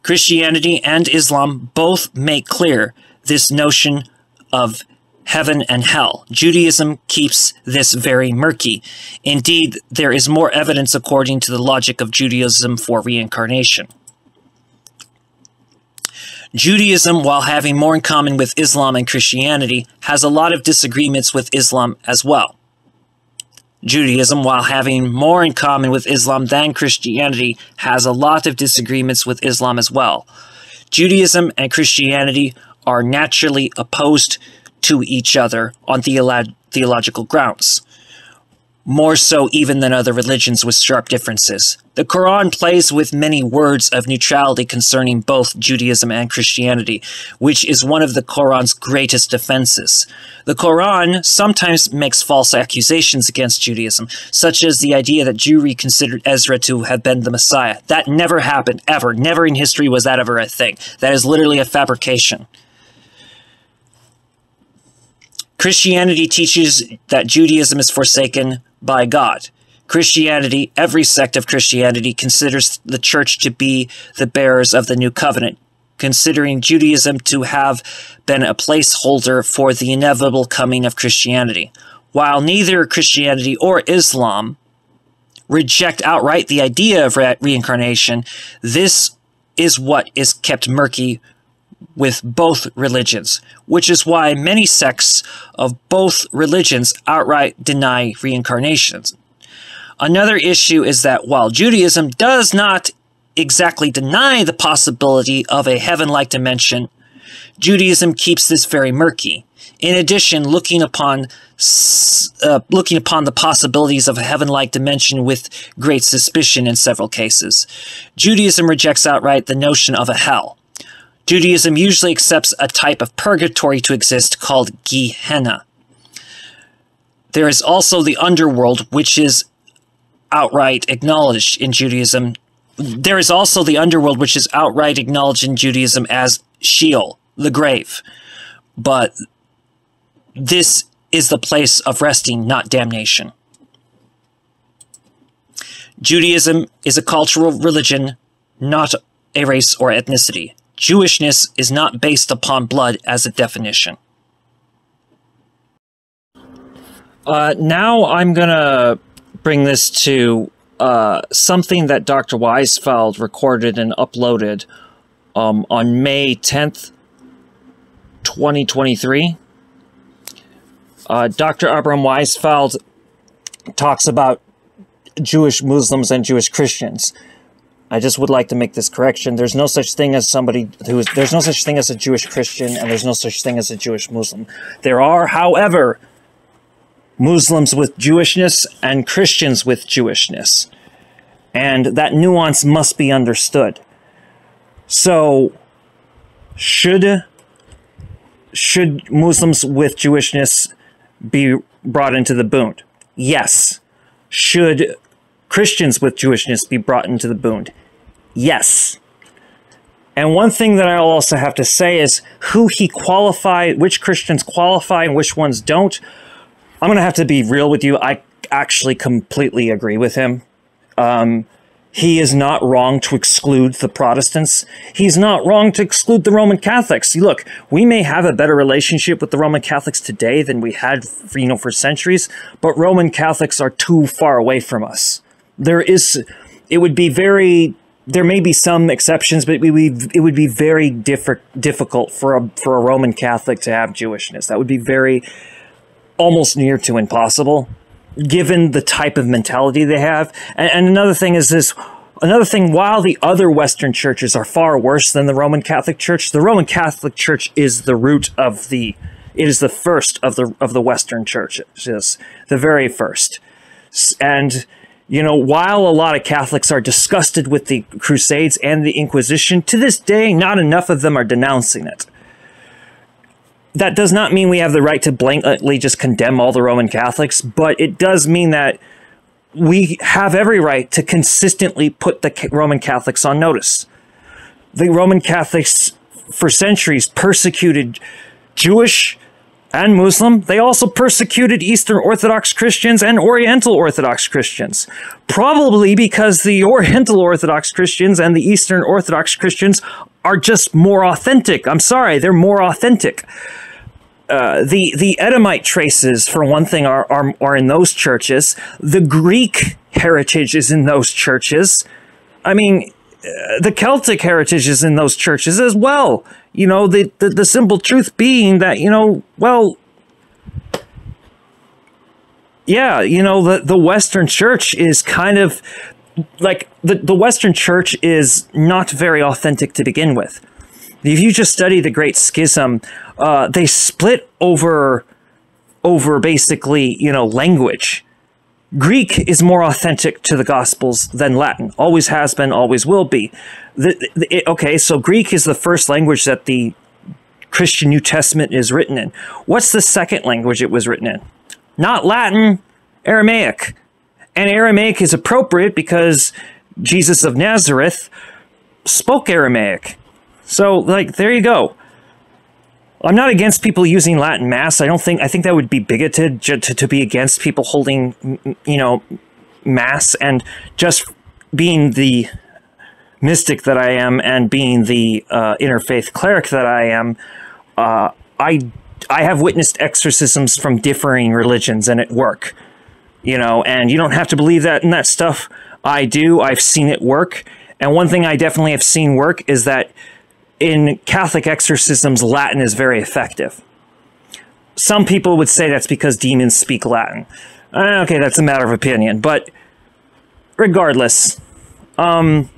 Christianity and Islam both make clear this notion of heaven and hell. Judaism keeps this very murky. Indeed, there is more evidence according to the logic of Judaism for reincarnation. Judaism, while having more in common with Islam and Christianity, has a lot of disagreements with Islam as well. Judaism, while having more in common with Islam than Christianity, has a lot of disagreements with Islam as well. Judaism and Christianity are naturally opposed to each other on theological grounds, more so even than other religions with sharp differences. The Quran plays with many words of neutrality concerning both Judaism and Christianity, which is one of the Quran's greatest defenses. The Quran sometimes makes false accusations against Judaism, such as the idea that Jewry considered Ezra to have been the Messiah. That never happened, ever. Never in history was that ever a thing. That is literally a fabrication. Christianity teaches that Judaism is forsaken by God. Christianity, every sect of Christianity, considers the church to be the bearers of the new covenant, considering Judaism to have been a placeholder for the inevitable coming of Christianity. While neither Christianity or Islam reject outright the idea of reincarnation, this is what is kept murky with both religions, which is why many sects of both religions outright deny reincarnations. Another issue is that while Judaism does not exactly deny the possibility of a heaven-like dimension, Judaism keeps this very murky. In addition, looking upon the possibilities of a heaven-like dimension with great suspicion in several cases. Judaism rejects outright the notion of a hell. Judaism usually accepts a type of purgatory to exist called Gehenna. There is also the underworld, which is outright acknowledged in Judaism. There is also the underworld, which is outright acknowledged in Judaism as Sheol, the grave. But this is the place of resting, not damnation. Judaism is a cultural religion, not a race or ethnicity. Jewishness is not based upon blood as a definition. Now I'm going to bring this to something that Dr. Weisfeld recorded and uploaded on May 10th, 2023. Dr. Abraham Weisfeld talks about Jewish Muslims and Jewish Christians. I just would like to make this correction. There's no such thing as there's no such thing as a Jewish Christian, and there's no such thing as a Jewish Muslim. There are, however, Muslims with Jewishness and Christians with Jewishness. And that nuance must be understood. So, should Muslims with Jewishness be brought into the Bund? Yes. Should Christians with Jewishness be brought into the Bund? Yes. And one thing that I'll also have to say is which Christians qualify and which ones don't. I'm going to have to be real with you. I actually completely agree with him. He is not wrong to exclude the Protestants. He's not wrong to exclude the Roman Catholics. See, look, we may have a better relationship with the Roman Catholics today than we had, for centuries, but Roman Catholics are too far away from us. There may be some exceptions, but it would be very difficult for a Roman Catholic to have Jewishness. That would be almost near to impossible, given the type of mentality they have. And another thing is this. Another thing, while the other Western churches are far worse than the Roman Catholic Church, the Roman Catholic Church is the root of it is the first of the Western churches, the very first. And while a lot of Catholics are disgusted with the Crusades and the Inquisition, to this day, not enough of them are denouncing it. That does not mean we have the right to blankly just condemn all the Roman Catholics, but it does mean that we have every right to consistently put the Roman Catholics on notice. The Roman Catholics, for centuries, persecuted Jewish and Muslim. They also persecuted Eastern Orthodox Christians and Oriental Orthodox Christians, probably because the Oriental Orthodox Christians and the Eastern Orthodox Christians are just more authentic. I'm sorry, they're more authentic. The Edomite traces, for one thing, are in those churches. The Greek heritage is in those churches. I mean, the Celtic heritage is in those churches as well. The simple truth being that, the Western Church is kind of like, the Western Church is not very authentic to begin with. If you just study the Great Schism, they split over basically, language. Greek is more authentic to the Gospels than Latin. Always has been, always will be. Okay, so Greek is the first language that the Christian New Testament is written in. What's the second language it was written in? Not Latin, Aramaic. And Aramaic is appropriate because Jesus of Nazareth spoke Aramaic. So, there you go. I'm not against people using Latin Mass. I think that would be bigoted to be against people holding, Mass. And just being the mystic that I am and being the interfaith cleric that I am, I have witnessed exorcisms from differing religions and it work. And you don't have to believe that in that stuff. I do. I've seen it work. And one thing I definitely have seen work is that in Catholic exorcisms, Latin is very effective. Some people would say that's because demons speak Latin. Okay, that's a matter of opinion. But regardless, who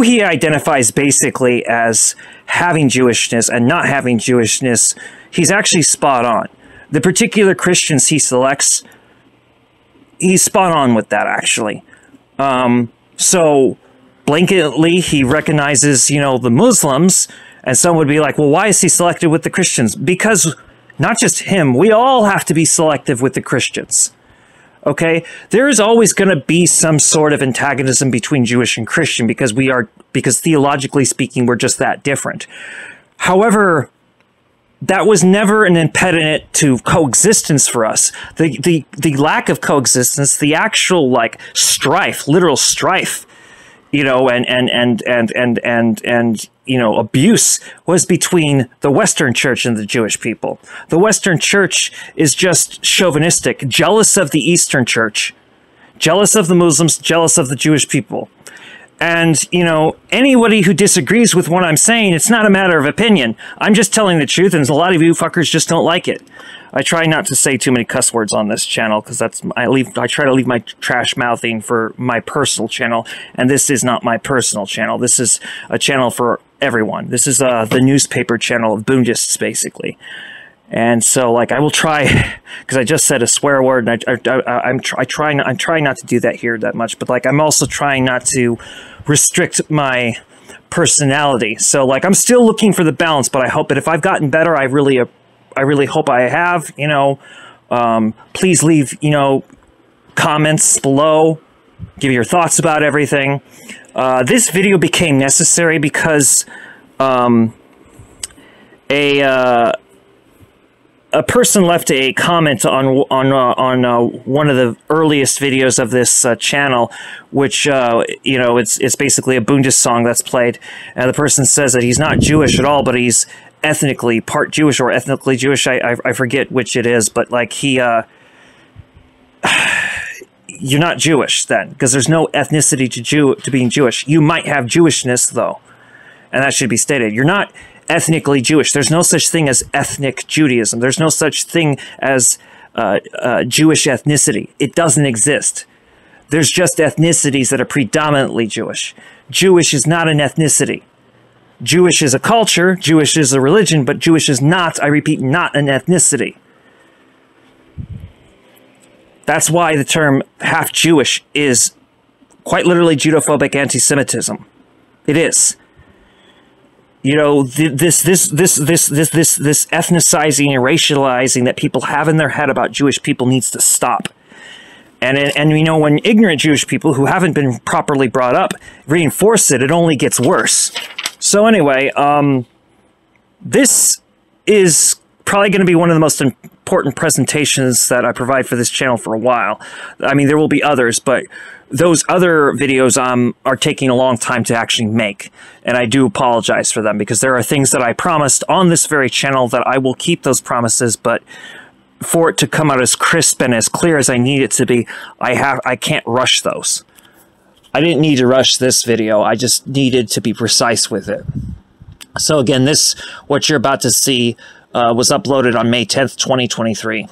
he identifies basically as having Jewishness and not having Jewishness, he's actually spot on. The particular Christians he selects, he's spot on with that, actually. So blanketly, he recognizes, the Muslims, and some would be like, well, why is he selected with the Christians? Because not just him, we all have to be selective with the Christians. Okay? There is always going to be some sort of antagonism between Jewish and Christian because theologically speaking, we're just that different. However, that was never an impediment to coexistence for us. The lack of coexistence, the actual strife, literal strife, and abuse was between the Western Church and the Jewish people. The Western Church is just chauvinistic, jealous of the Eastern Church, jealous of the Muslims, jealous of the Jewish people. And, anybody who disagrees with what I'm saying, it's not a matter of opinion. I'm just telling the truth, and a lot of you fuckers just don't like it. I try not to say too many cuss words on this channel, because I try to leave my trash mouthing for my personal channel, and this is not my personal channel. This is a channel for everyone. This is the newspaper channel of Bundists, basically. And so, like, I will try, because I just said a swear word, and I'm trying not to do that here that much. But like, I'm also trying not to restrict my personality. So like, I'm still looking for the balance. But I hope that if I've gotten better, I really hope I have. You know, please leave comments below. Give your thoughts about everything. This video became necessary because a person left a comment on one of the earliest videos of this channel, which it's basically a Bundist song that's played, and the person says that he's not Jewish at all, but he's ethnically part Jewish or ethnically Jewish. I forget which it is, but like he. You're not Jewish then, because there's no ethnicity to being Jewish. You might have Jewishness, though, and that should be stated. You're not ethnically Jewish. There's no such thing as ethnic Judaism. There's no such thing as Jewish ethnicity. It doesn't exist. There's just ethnicities that are predominantly Jewish. Jewish is not an ethnicity. Jewish is a culture, Jewish is a religion, but Jewish is not, I repeat, not an ethnicity. That's why the term half Jewish is quite literally Judophobic anti-Semitism. It is. You know, this ethnicizing and racializing that people have in their head about Jewish people needs to stop. And you know, when ignorant Jewish people who haven't been properly brought up reinforce it, it only gets worse. So anyway, this is probably going to be one of the most important presentations that I provide for this channel for a while. I mean, there will be others, but those other videos are taking a long time to actually make, and I do apologize for them, because there are things that I promised on this very channel that I will keep those promises, but for it to come out as crisp and as clear as I need it to be, I can't rush those. I didn't need to rush this video, I just needed to be precise with it. So again, what you're about to see was uploaded on May 10th, 2023.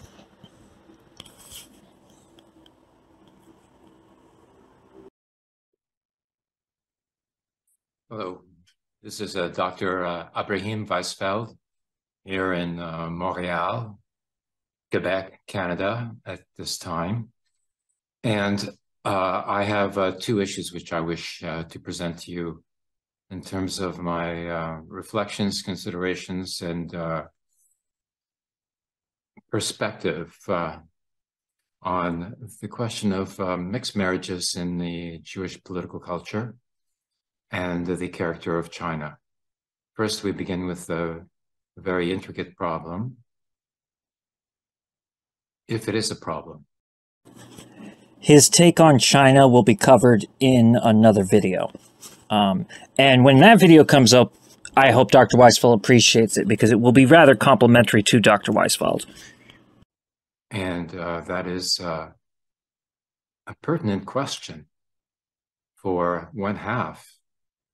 Hello, this is Dr. Abraham Weisfeld here in Montreal, Quebec, Canada at this time. And I have two issues which I wish to present to you in terms of my reflections, considerations, and perspective on the question of mixed marriages in the Jewish political culture and the character of China. First, we begin with a very intricate problem, if it is a problem. His take on China will be covered in another video. And when that video comes up, I hope Dr. Weisfeld appreciates it, because it will be rather complimentary to Dr. Weisfeld. And that is a pertinent question for one half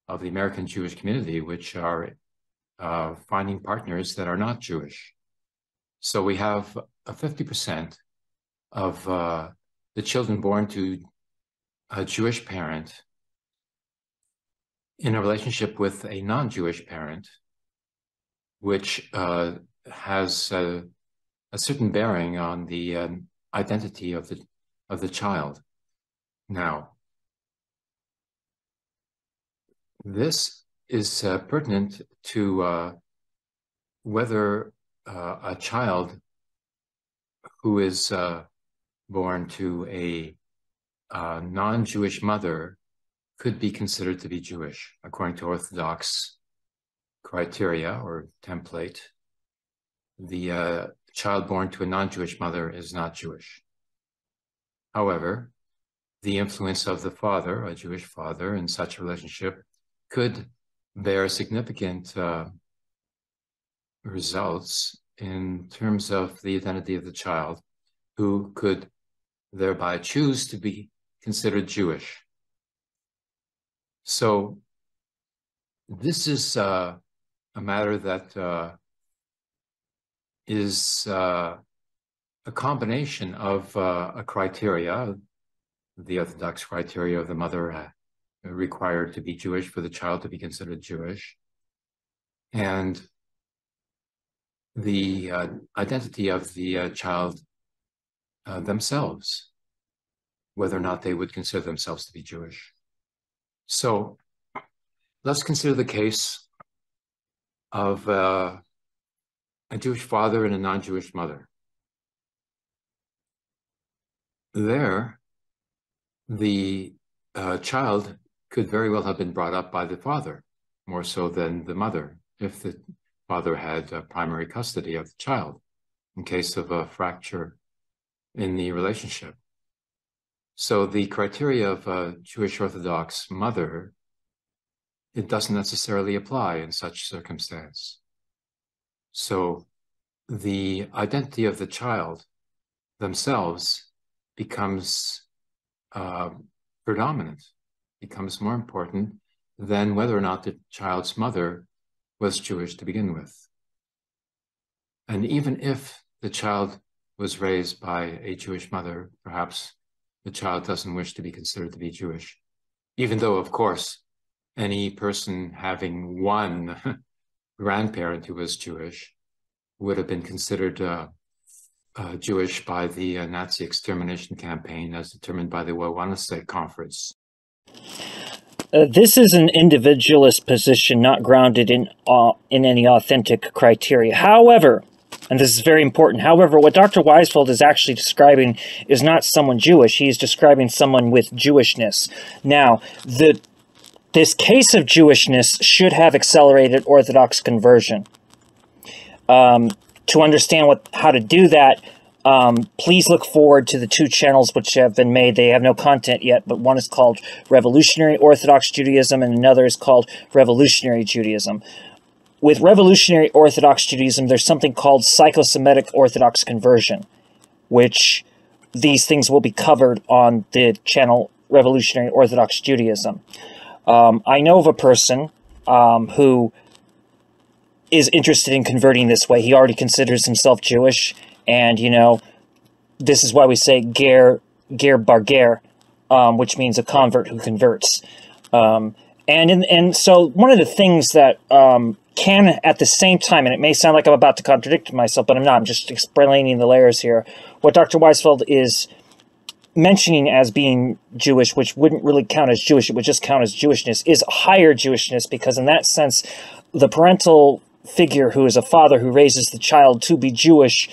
of the American Jewish community, which are finding partners that are not Jewish. So we have 50% of the children born to a Jewish parent in a relationship with a non-Jewish parent, which has a certain bearing on the identity of the child. Now, this is pertinent to whether a child who is born to a non-Jewish mother could be considered to be Jewish, according to Orthodox criteria or template. The child born to a non-Jewish mother is not Jewish. However, the influence of the father, a Jewish father, in such a relationship could bear significant results in terms of the identity of the child, who could thereby choose to be considered Jewish. So this is a matter that is a combination of a criteria, the Orthodox criteria of the mother required to be Jewish for the child to be considered Jewish, and the identity of the child themselves, whether or not they would consider themselves to be Jewish. So let's consider the case of a Jewish father and a non-Jewish mother. There, the child could very well have been brought up by the father, more so than the mother, if the father had primary custody of the child in case of a fracture in the relationship. So the criteria of a Jewish Orthodox mother, it doesn't necessarily apply in such circumstance. So the identity of the child themselves becomes predominant, becomes more important than whether or not the child's mother was Jewish to begin with. And even if the child was raised by a Jewish mother, perhaps the child doesn't wish to be considered to be Jewish, even though, of course, any person having one grandparent who was Jewish would have been considered Jewish by the Nazi extermination campaign as determined by the Zionist State conference. This is an individualist position not grounded in any authentic criteria. However, and this is very important, however, what Dr. Weisfeld is actually describing is not someone Jewish. He's describing someone with Jewishness. Now, this case of Jewishness should have accelerated Orthodox conversion. To understand how to do that, please look forward to the two channels which have been made. They have no content yet, but one is called Revolutionary Orthodox Judaism and another is called Revolutionary Judaism. With Revolutionary Orthodox Judaism, there's something called psychosemitic Orthodox conversion, which these things will be covered on the channel Revolutionary Orthodox Judaism. I know of a person who is interested in converting this way. He already considers himself Jewish, and, you know, this is why we say ger bar ger, which means a convert who converts. And so one of the things that can, at the same time, and it may sound like I'm about to contradict myself, but I'm not, I'm just explaining the layers here. What Dr. Weisfeld is mentioning as being Jewish, which wouldn't really count as Jewish, it would just count as Jewishness, is higher Jewishness, because in that sense, the parental figure who is a father who raises the child to be Jewish,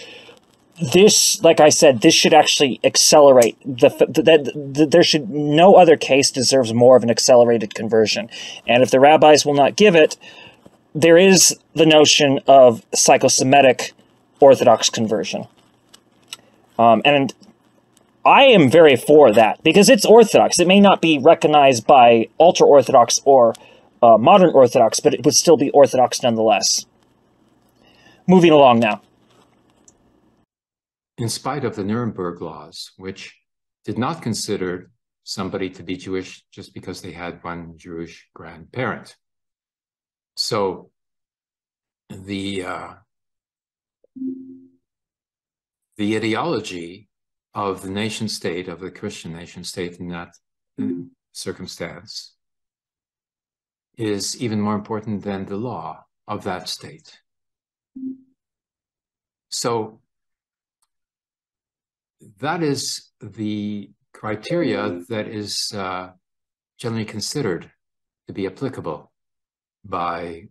this, like I said, this should actually accelerate. There should, no other case deserves more of an accelerated conversion. And if the rabbis will not give it, there is the notion of psychosemitic Orthodox conversion. And I am very for that, because it's Orthodox. It may not be recognized by ultra-Orthodox or modern Orthodox, but it would still be Orthodox nonetheless. Moving along now. In spite of the Nuremberg laws, which did not consider somebody to be Jewish just because they had one Jewish grandparent. So the ideology of the nation state, of the Christian nation state in that circumstance, is even more important than the law of that state. So that is the criteria that is generally considered to be applicable by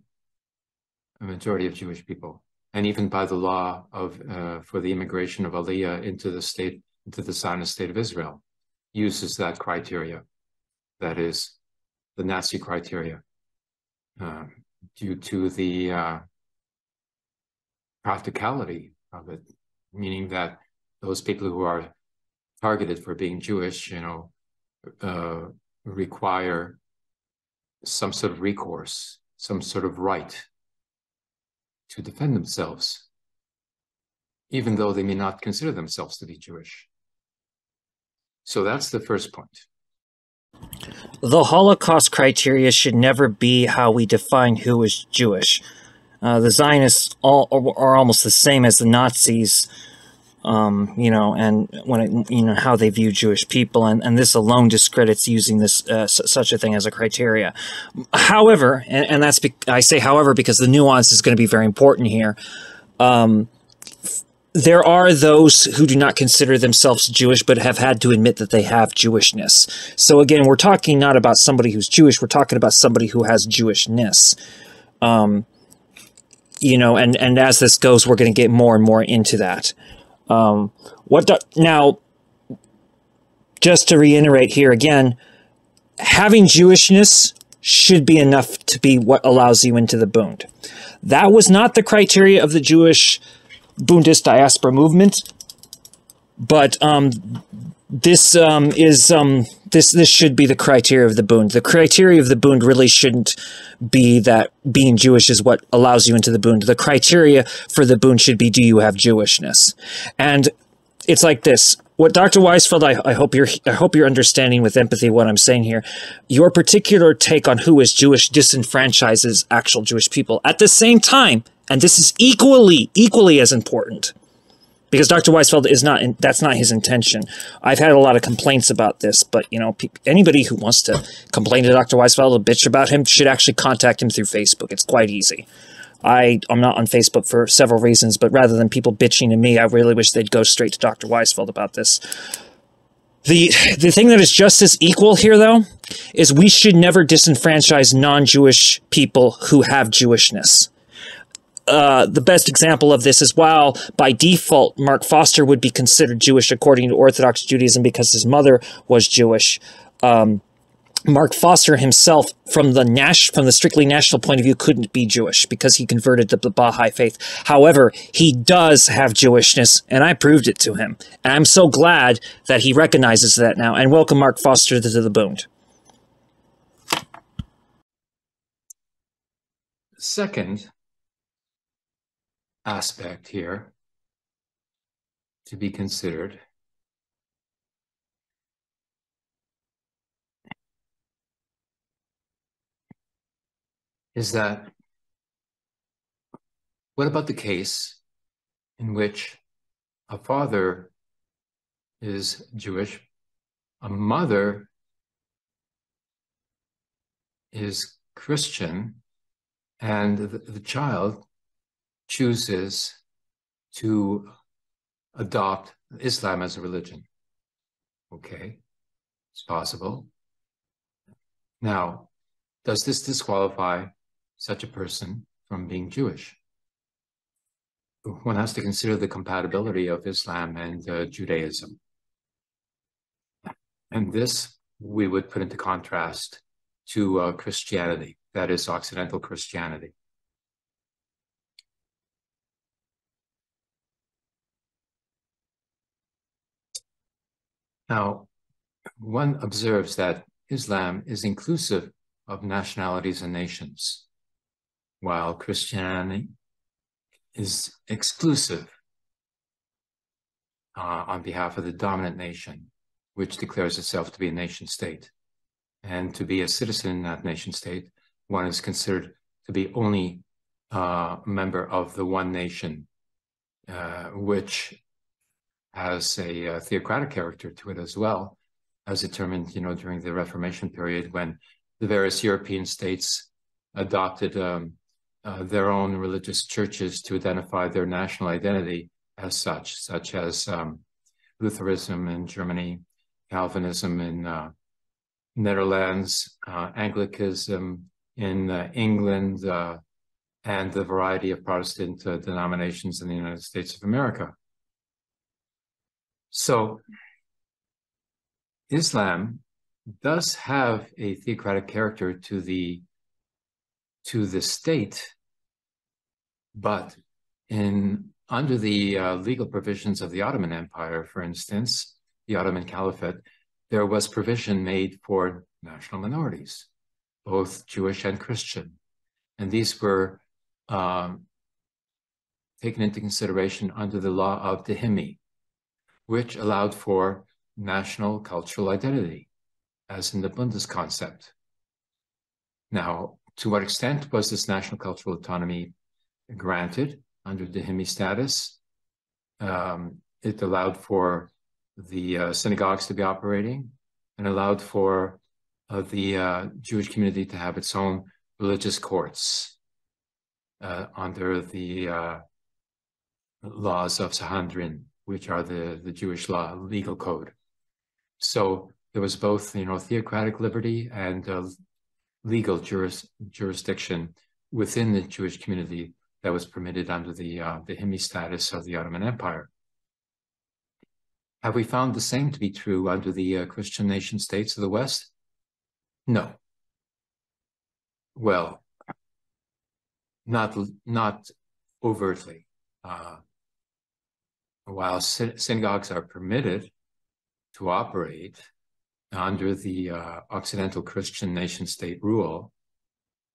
a majority of Jewish people, and even by the law of for the immigration of Aliyah into the state, into the Zionist State of Israel, uses that criteria. That is the Nazi criteria, due to the practicality of it, meaning that those people who are targeted for being Jewish, you know, require some sort of recourse, some sort of right to defend themselves, even though they may not consider themselves to be Jewish. So that's the first point. The Holocaust criteria should never be how we define who is Jewish. The Zionists are almost the same as the Nazis, you know, and when it, you know, how they view Jewish people, and this alone discredits using this such a thing as a criteria. However, and that's I say however because the nuance is going to be very important here. There are those who do not consider themselves Jewish, but have had to admit that they have Jewishness. So again, we're talking not about somebody who's Jewish, we're talking about somebody who has Jewishness. You know, and as this goes, we're going to get more and more into that. Now, just to reiterate here again, having Jewishness should be enough to be what allows you into the Bund. That was not the criteria of the Jewish Bundist diaspora movement, but this should be the criteria of the Bund. The criteria of the Bund really shouldn't be that being Jewish is what allows you into the Bund. The criteria for the Bund should be, do you have Jewishness? And it's like this. What Dr. Weisfeld, I hope you're understanding with empathy what I'm saying here. Your particular take on who is Jewish disenfranchises actual Jewish people. At the same time, and this is equally as important, because Dr. Weisfeld is not, that's not his intention. I've had a lot of complaints about this, but you know, anybody who wants to complain to Dr. Weisfeld or bitch about him should actually contact him through Facebook. It's quite easy. I'm not on Facebook for several reasons, but rather than people bitching to me, I really wish they'd go straight to Dr. Weisfeld about this. The thing that is just as equal here, though, is we should never disenfranchise non-Jewish people who have Jewishness. The best example of this is, while by default Mark Foster would be considered Jewish according to Orthodox Judaism because his mother was Jewish, Mark Foster himself, from the strictly national point of view, couldn't be Jewish because he converted to the Baha'i faith. However, he does have Jewishness, and I proved it to him. And I'm so glad that he recognizes that now. And welcome Mark Foster to the Bund. Second aspect here to be considered is that, what about the case in which a father is Jewish, a mother is Christian, and the child chooses to adopt Islam as a religion? Okay, it's possible. Now, does this disqualify such a person from being Jewish? One has to consider the compatibility of Islam and Judaism. And this we would put into contrast to Christianity, that is Occidental Christianity. Now, one observes that Islam is inclusive of nationalities and nations, while Christianity is exclusive on behalf of the dominant nation, which declares itself to be a nation state. And to be a citizen in that nation state, one is considered to be only a member of the one nation, which has a theocratic character to it as well, as determined, you know, during the Reformation period, when the various European states adopted their own religious churches to identify their national identity as such as Lutheranism in Germany, Calvinism in Netherlands, Anglicanism in England, and the variety of Protestant denominations in the United States of America. So Islam does have a theocratic character to the state, but under the legal provisions of the Ottoman Empire, for instance, the Ottoman Caliphate, there was provision made for national minorities, both Jewish and Christian. And these were taken into consideration under the law of Dehimi, which allowed for national cultural identity, as in the Bundist concept. Now, to what extent was this national cultural autonomy granted under Dehimi status? It allowed for the synagogues to be operating, and allowed for the Jewish community to have its own religious courts under the laws of Sanhedrin, which are the Jewish law legal code. So there was both, theocratic liberty and legal jurisdiction within the Jewish community that was permitted under the Himmi status of the Ottoman Empire. Have we found the same to be true under the Christian nation states of the West? No. Well, not overtly. While synagogues are permitted to operate under the Occidental Christian nation state rule,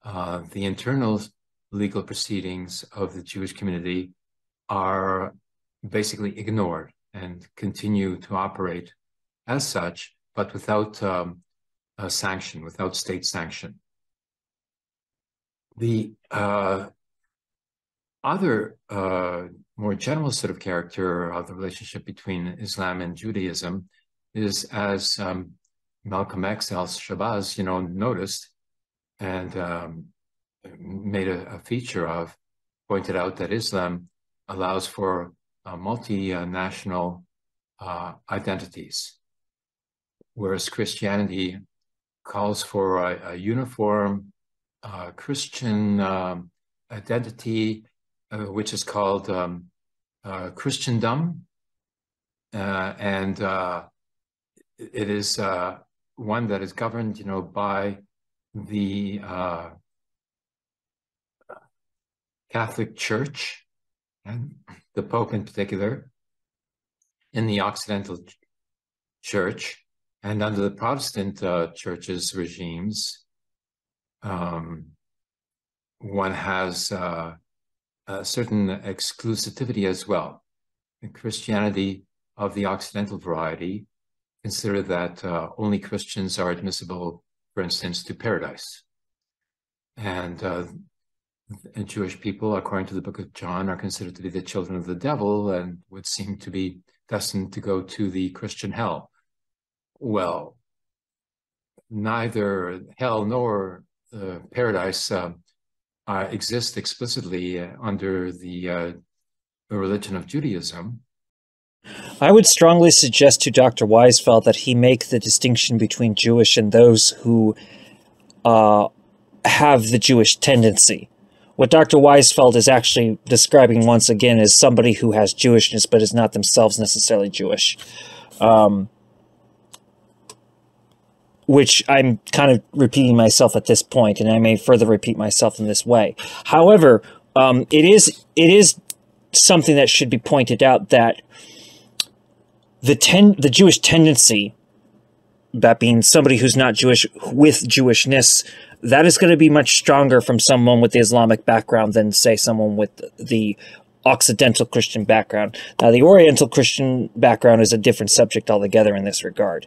the internal legal proceedings of the Jewish community are basically ignored and continue to operate as such, but without a sanction, without state sanction. The other more general sort of character of the relationship between Islam and Judaism is, as Malcolm X al-Shabazz, noticed and made a feature of, pointed out that Islam allows for multinational identities, whereas Christianity calls for a uniform Christian identity, which is called Christendom, and it is one that is governed, by the Catholic Church, and the Pope in particular, in the Occidental Church, and under the Protestant churches regimes, one has a certain exclusivity as well. In Christianity of the Occidental variety consider that only Christians are admissible, for instance, to paradise. And Jewish people, according to the book of John, are considered to be the children of the devil and would seem to be destined to go to the Christian hell. Well, neither hell nor paradise exist explicitly under the religion of Judaism. I would strongly suggest to Dr. Weisfeld that he make the distinction between Jewish and those who have the Jewish tendency. What Dr. Weisfeld is actually describing once again is somebody who has Jewishness but is not themselves necessarily Jewish. Which I'm kind of repeating myself at this point, and I may further repeat myself in this way. However, it is something that should be pointed out that the Jewish tendency, that being somebody who's not Jewish with Jewishness, that is going to be much stronger from someone with the Islamic background than, say, someone with the Occidental Christian background. Now, the Oriental Christian background is a different subject altogether in this regard.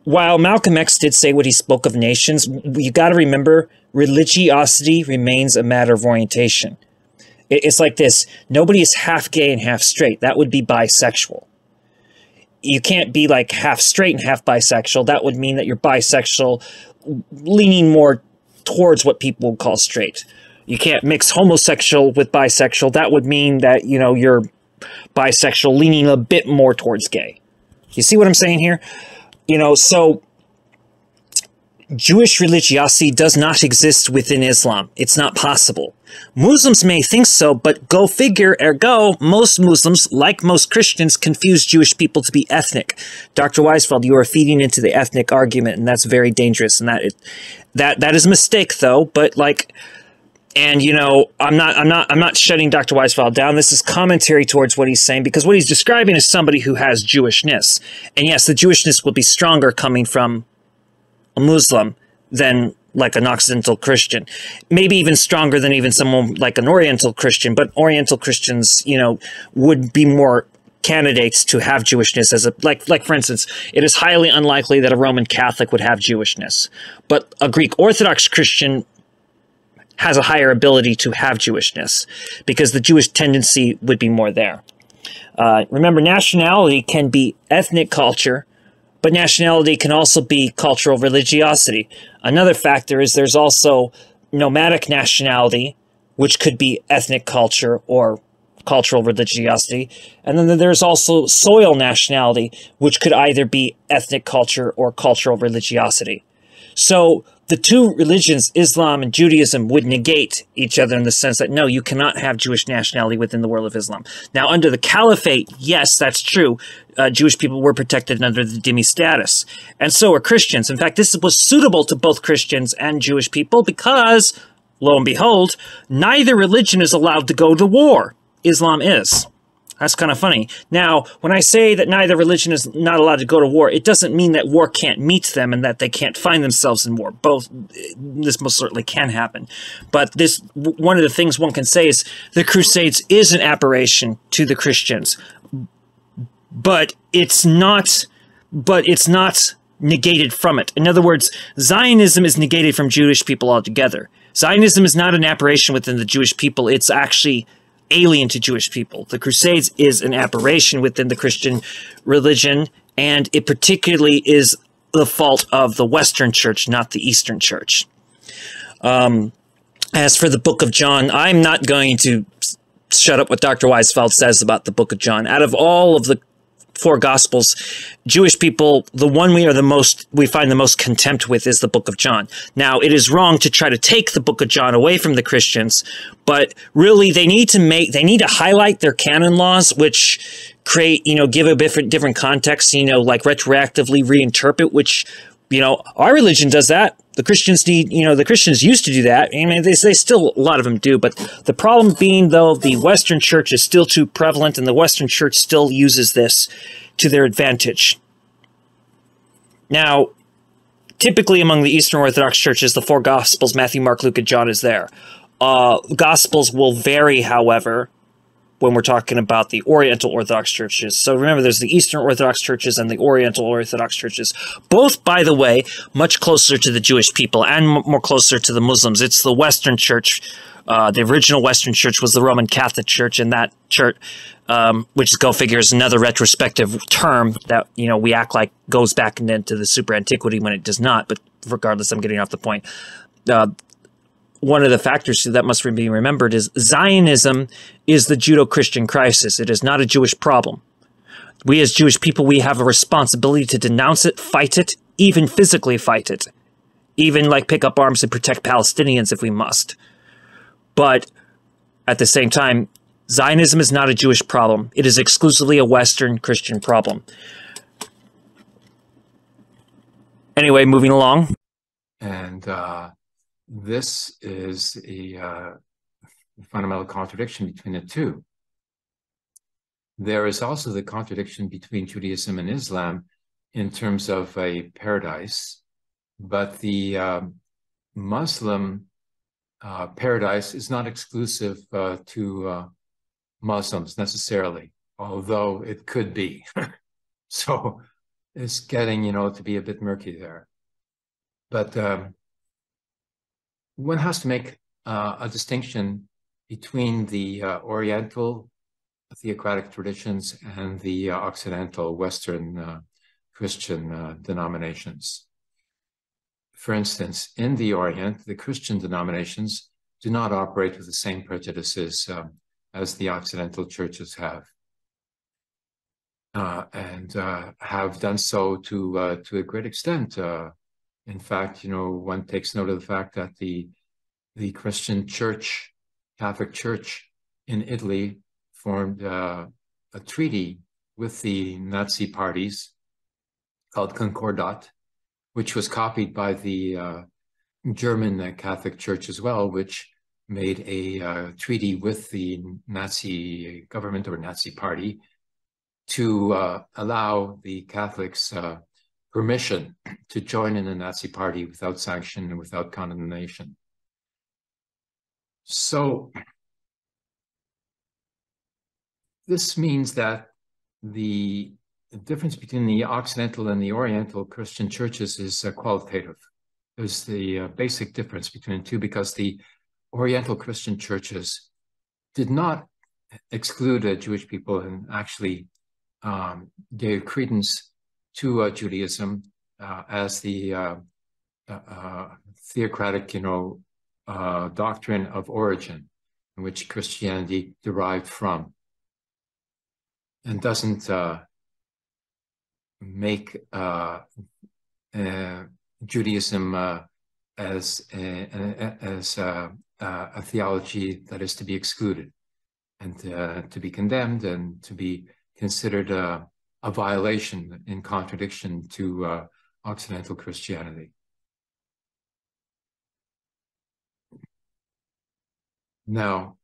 While Malcolm X did say what he spoke of nations, you got to remember, religiosity remains a matter of orientation. It's like this: nobody is half gay and half straight. That would be bisexual. You can't be like half straight and half bisexual. That would mean that you're bisexual, leaning more towards what people would call straight. You can't mix homosexual with bisexual. That would mean that, you're bisexual, leaning a bit more towards gay. You see what I'm saying here? So Jewish religiosity does not exist within Islam. It's not possible. Muslims may think so, but go figure, ergo, most Muslims, like most Christians, confuse Jewish people to be ethnic. Dr. Weisfeld, you are feeding into the ethnic argument, and that's very dangerous. And that is a mistake, though. But and I'm not shutting Dr. Weisfeld down. This is commentary towards what he's saying, because what he's describing is somebody who has Jewishness. And yes, the Jewishness will be stronger coming from a Muslim than like an Occidental Christian. Maybe even stronger than even someone like an Oriental Christian, but Oriental Christians, would be more candidates to have Jewishness as like for instance, it is highly unlikely that a Roman Catholic would have Jewishness, but a Greek Orthodox Christian has a higher ability to have Jewishness because the Jewish tendency would be more there. Remember, nationality can be ethnic culture, but nationality can also be cultural religiosity. Another factor is there's also nomadic nationality, which could be ethnic culture or cultural religiosity. And then there's also soil nationality, which could either be ethnic culture or cultural religiosity. So the two religions, Islam and Judaism, would negate each other in the sense that, no, you cannot have Jewish nationality within the world of Islam. Now, under the Caliphate, yes, that's true. Jewish people were protected under the dhimmi status. And so are Christians. In fact, this was suitable to both Christians and Jewish people because, lo and behold, neither religion is allowed to go to war. Islam is. That's kind of funny. Now, when I say that neither religion is not allowed to go to war, it doesn't mean that war can't meet them and that they can't find themselves in war. Both, this most certainly can happen. But this, one of the things one can say is the Crusades is an aberration to the Christians, but it's not negated from it. In other words, Zionism is negated from Jewish people altogether. Zionism is not an aberration within the Jewish people. It's actually alien to Jewish people. The Crusades is an aberration within the Christian religion, and it particularly is the fault of the Western Church, not the Eastern Church. As for the Book of John, I'm not going to shut up what Dr. Weisfeld says about the Book of John. Out of all of the four Gospels, Jewish people, the one we find the most contempt with is the Book of John. Now, it is wrong to try to take the Book of John away from the Christians, but really they need to highlight their canon laws, which create, give a different context, like retroactively reinterpret, which, our religion does that. The Christians need, the Christians used to do that. I mean, they still, a lot of them do, but the problem being, though, the Western Church is still too prevalent, and the Western Church still uses this to their advantage. Now, typically among the Eastern Orthodox churches, the four Gospels, Matthew, Mark, Luke, and John, is there. Gospels will vary, however, when we're talking about the Oriental Orthodox churches. So remember, there's the Eastern Orthodox churches and the Oriental Orthodox churches. Both, by the way, much closer to the Jewish people and more closer to the Muslims. It's the Western Church. The original Western Church was the Roman Catholic Church, and that church, which go figure is another retrospective term that, we act like goes back into the super antiquity when it does not. But regardless, I'm getting off the point. One of the factors that must be remembered is Zionism is the Judo-Christian crisis. It is not a Jewish problem. We as Jewish people, we have a responsibility to denounce it, fight it, even physically fight it. Even like pick up arms and protect Palestinians if we must. But at the same time, Zionism is not a Jewish problem. It is exclusively a Western Christian problem. Anyway, moving along. And this is a fundamental contradiction between the two. There is also the contradiction between Judaism and Islam in terms of a paradise, but the Muslim paradise is not exclusive to Muslims necessarily, although it could be. So it's getting, to be a bit murky there. But one has to make a distinction between the Oriental theocratic traditions and the Occidental Western Christian denominations. For instance, in the Orient, the Christian denominations do not operate with the same prejudices as the Occidental churches have, and have done so to a great extent. In fact, one takes note of the fact that the Christian church, Catholic Church in Italy, formed a treaty with the Nazi parties called Concordat, which was copied by the German Catholic Church as well, which made a treaty with the Nazi government or Nazi party to allow the Catholics permission to join in the Nazi party without sanction and without condemnation. So this means that the difference between the Occidental and the Oriental Christian churches is qualitative. There's the basic difference between the two because the Oriental Christian churches did not exclude Jewish people and actually gave credence to Judaism as the theocratic, doctrine of origin. in which Christianity derived from, and doesn't make Judaism as a theology that is to be excluded and to be condemned and to be considered a violation in contradiction to Occidental Christianity. Now,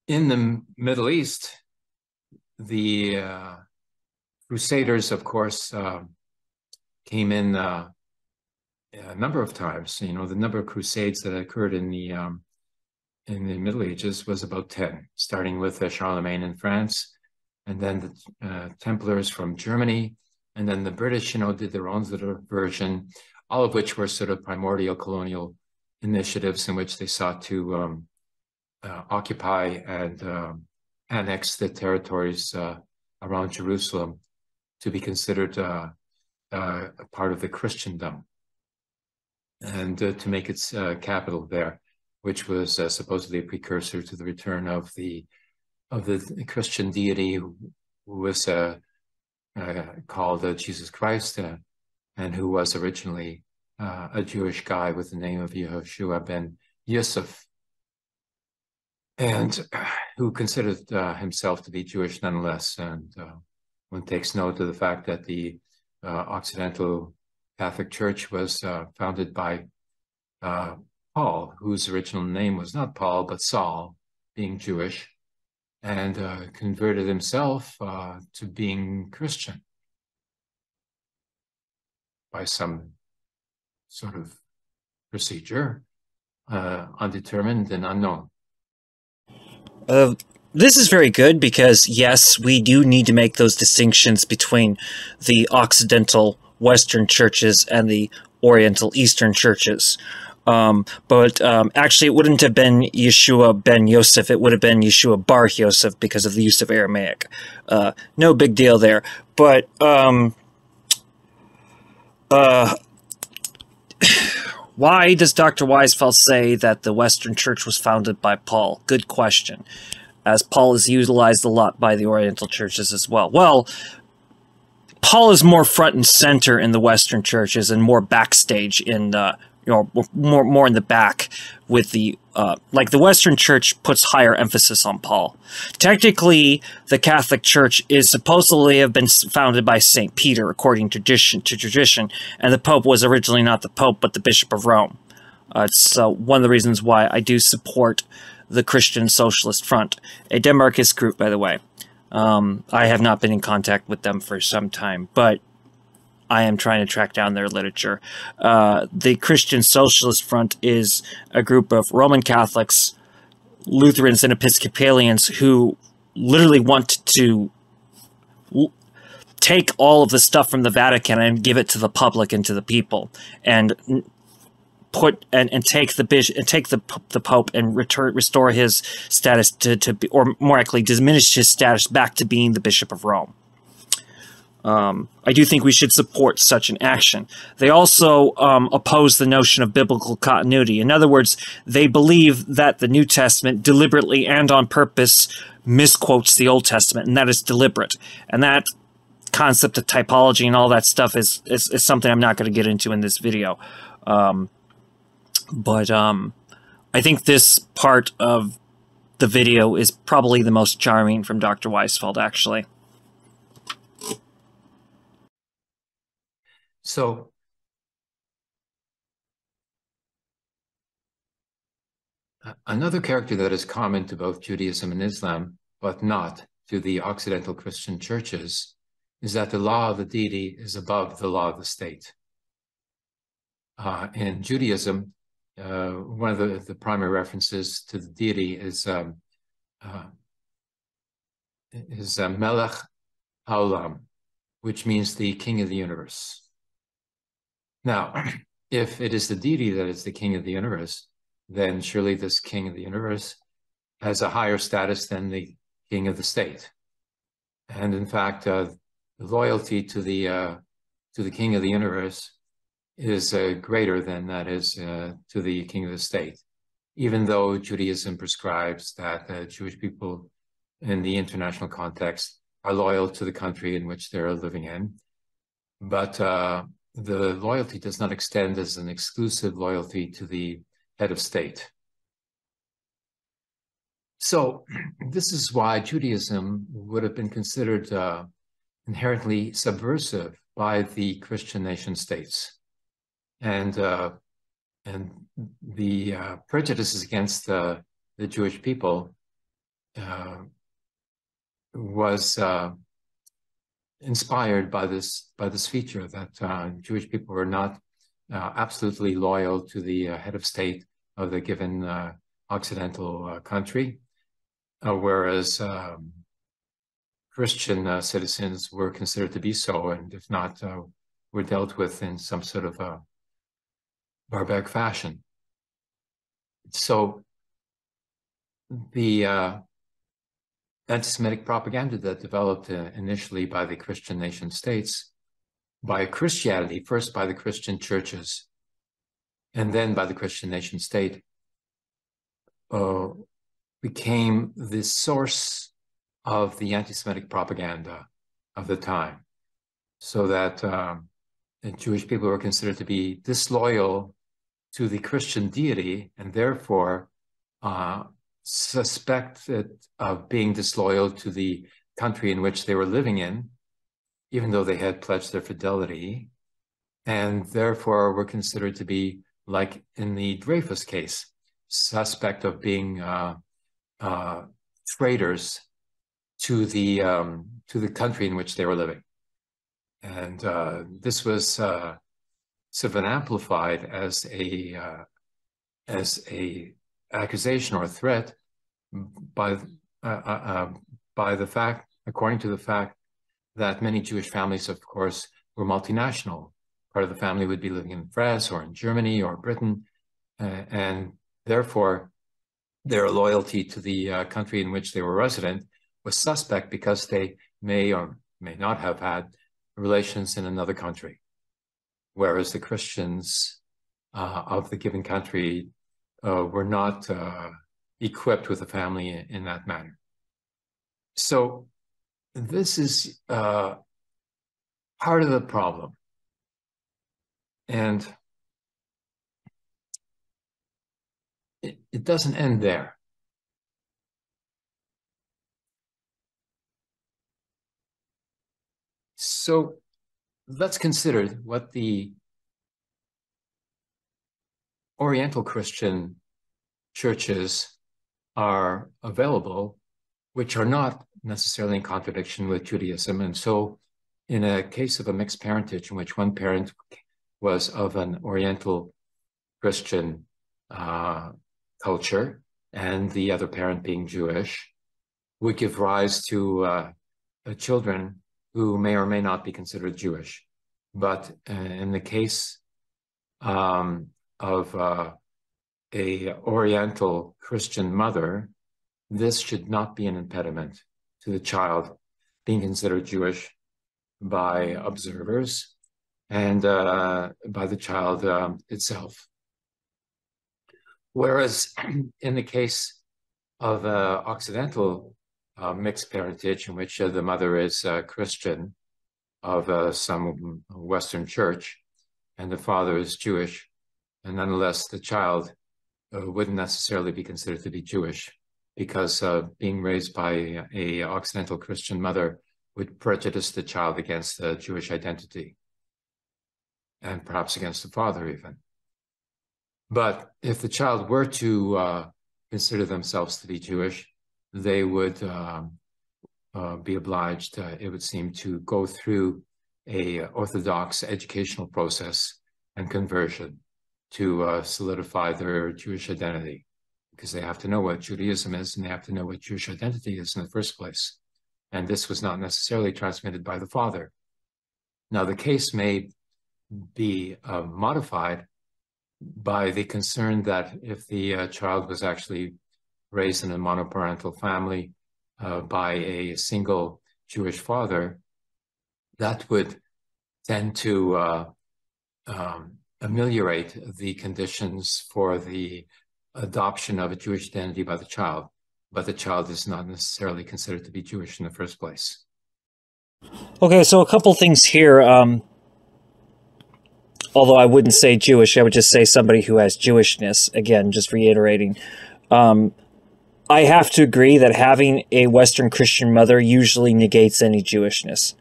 in the Middle East, the Crusaders, of course, came in a number of times. You know, the number of crusades that occurred in the Middle Ages was about 10, starting with Charlemagne in France, and then the Templars from Germany, and then the British, you know, did their own sort of version, all of which were sort of primordial colonial initiatives in which they sought to occupy and annex the territories around Jerusalem to be considered a part of the Christendom, and to make its capital there, which was supposedly a precursor to the return of the Christian deity who was called Jesus Christ, and who was originally a Jewish guy with the name of Yehoshua ben Yosef, and who considered himself to be Jewish nonetheless. And one takes note of the fact that the Occidental Catholic Church was founded by Paul, whose original name was not Paul, but Saul, being Jewish, and converted himself to being Christian by some sort of procedure, undetermined and unknown. This is very good because, yes, we do need to make those distinctions between the Occidental Western churches and the Oriental Eastern churches. But actually, it wouldn't have been Yeshua ben Yosef. It would have been Yeshua bar Yosef because of the use of Aramaic. No big deal there. But why does Dr. Weisfeld say that the Western Church was founded by Paul? Good question, as Paul is utilized a lot by the Oriental churches as well. Well, Paul is more front and center in the Western churches and more backstage in the, more in the back with the, like the Western Church puts higher emphasis on Paul. Technically, the Catholic Church is supposedly have been founded by St. Peter, according to tradition, and the Pope was originally not the Pope, but the Bishop of Rome. It's one of the reasons why I do support the Christian Socialist Front, a Denmarkist group, by the way. I have not been in contact with them for some time, but I am trying to track down their literature. The Christian Socialist Front is a group of Roman Catholics, Lutherans, and Episcopalians who literally want to take all of the stuff from the Vatican and give it to the public and to the people, and put and take the bishop and take the Pope and restore his status to be, or more likely diminish his status back to being the Bishop of Rome. I do think we should support such an action. They also oppose the notion of biblical continuity. In other words, they believe that the New Testament deliberately and on purpose misquotes the Old Testament, and that is deliberate. And that concept of typology and all that stuff is something I'm not going to get into in this video. But I think this part of the video is probably the most charming from Dr. Weisfeld, actually. So, another character that is common to both Judaism and Islam, but not to the Occidental Christian churches, is that the law of the deity is above the law of the state. In Judaism, one of the primary references to the deity is Melech Haolam, which means the king of the universe. Now, if it is the deity that is the king of the universe, then surely this king of the universe has a higher status than the king of the state. And in fact, loyalty to the king of the universe is greater than that is to the king of the state. even though Judaism prescribes that Jewish people in the international context are loyal to the country in which they're living in. But the loyalty does not extend as an exclusive loyalty to the head of state. So this is why Judaism would have been considered inherently subversive by the Christian nation states. And the prejudices against the Jewish people was inspired by this feature that Jewish people were not absolutely loyal to the head of state of the given Occidental country, whereas Christian citizens were considered to be so, and if not, were dealt with in some sort of a barbaric fashion. So the anti-Semitic propaganda that developed initially by the Christian nation states, by Christianity, first by the Christian churches, and then by the Christian nation state, became the source of the anti-Semitic propaganda of the time, so that Jewish people were considered to be disloyal to the Christian deity, and therefore suspected of being disloyal to the country in which they were living in, even though they had pledged their fidelity, and therefore were considered to be, like in the Dreyfus case, suspect of being traitors to the country in which they were living. And this was sort of amplified as a accusation or a threat by the fact, according to the fact that many Jewish families, of course, were multinational. Part of the family would be living in France or in Germany or Britain, and therefore their loyalty to the country in which they were resident was suspect because they may or may not have had relations in another country, whereas the Christians of the given country were not equipped with a family in that manner. So this is part of the problem. And it doesn't end there. So let's consider what the Oriental Christian churches are available, which are not necessarily in contradiction with Judaism. And so in a case of a mixed parentage in which one parent was of an Oriental Christian culture and the other parent being Jewish, would give rise to children who may or may not be considered Jewish. But in the case of a Oriental Christian mother, this should not be an impediment to the child being considered Jewish by observers and by the child itself. Whereas in the case of Occidental mixed parentage, in which the mother is Christian of some Western church and the father is Jewish, and nonetheless the child wouldn't necessarily be considered to be Jewish, because being raised by a Occidental Christian mother would prejudice the child against the Jewish identity, and perhaps against the father even. But if the child were to consider themselves to be Jewish, they would be obliged, it would seem, to go through a Orthodox educational process and conversion to solidify their Jewish identity, because they have to know what Judaism is and they have to know what Jewish identity is in the first place. And this was not necessarily transmitted by the father. Now, the case may be modified by the concern that if the child was actually raised in a monoparental family by a single Jewish father, that would tend to ameliorate the conditions for the adoption of a Jewish identity by the child, but the child is not necessarily considered to be Jewish in the first place. Okay, so a couple things here. Although I wouldn't say Jewish, I would just say somebody who has Jewishness. Again, just reiterating. I have to agree that having a Western Christian mother usually negates any Jewishness.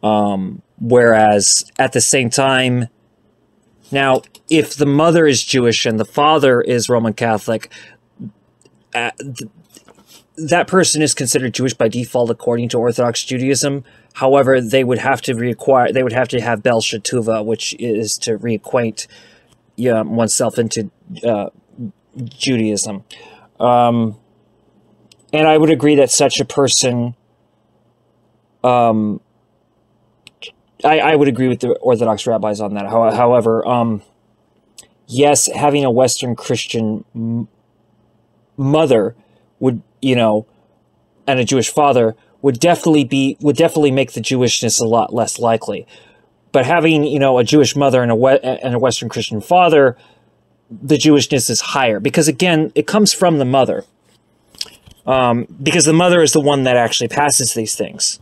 Whereas at the same time, now, if the mother is Jewish and the father is Roman Catholic, that person is considered Jewish by default according to Orthodox Judaism. However, they would have to have Bel Shatuvah, which is to reacquaint oneself into Judaism. And I would agree that such a person, I would agree with the Orthodox rabbis on that. However, yes, having a Western Christian mother would, and a Jewish father would definitely make the Jewishness a lot less likely. But having, a Jewish mother and a Western Christian father, the Jewishness is higher because, again, it comes from the mother. Because the mother is the one that actually passes these things.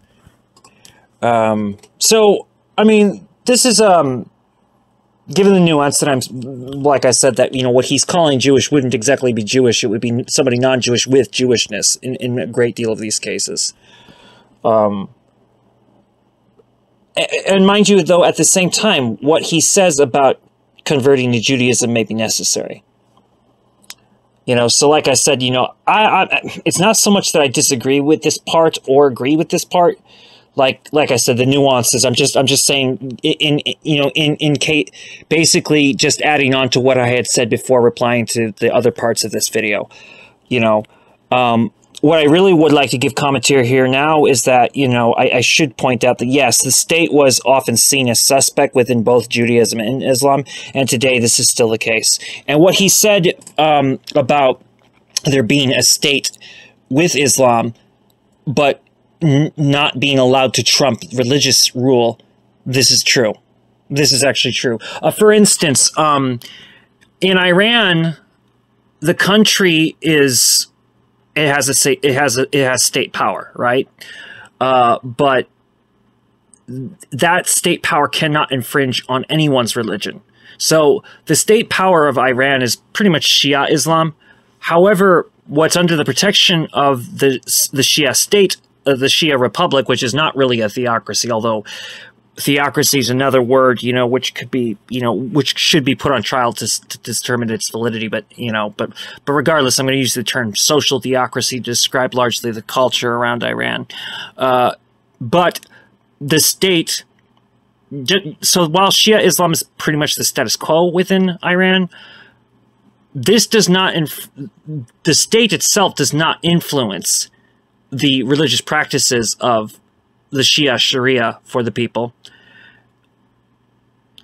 So, I mean, this is, given the nuance that like I said, that, what he's calling Jewish wouldn't exactly be Jewish. It would be somebody non-Jewish with Jewishness in a great deal of these cases. And mind you, though, at the same time, what he says about converting to Judaism may be necessary. So like I said, it's not so much that I disagree with this part or agree with this part. Like I said, the nuances. I'm just saying basically just adding on to what I had said before, replying to the other parts of this video. What I really would like to give commentary here now is that, I should point out that, yes, the state was often seen as suspect within both Judaism and Islam, and today this is still the case. And what he said about there being a state with Islam, but not being allowed to trump religious rule, this is true. This is actually true. For instance, in Iran, the country is... It has state power, right? But that state power cannot infringe on anyone's religion. So the state power of Iran is pretty much Shia Islam. However, what's under the protection of the Shia state, the Shia Republic, which is not really a theocracy, although theocracy is another word, which could be, which should be put on trial to determine its validity. But, but regardless, I'm going to use the term social theocracy to describe largely the culture around Iran. But the state, so while Shia Islam is pretty much the status quo within Iran, this does not, the state itself does not influence the religious practices of the Shia Sharia for the people.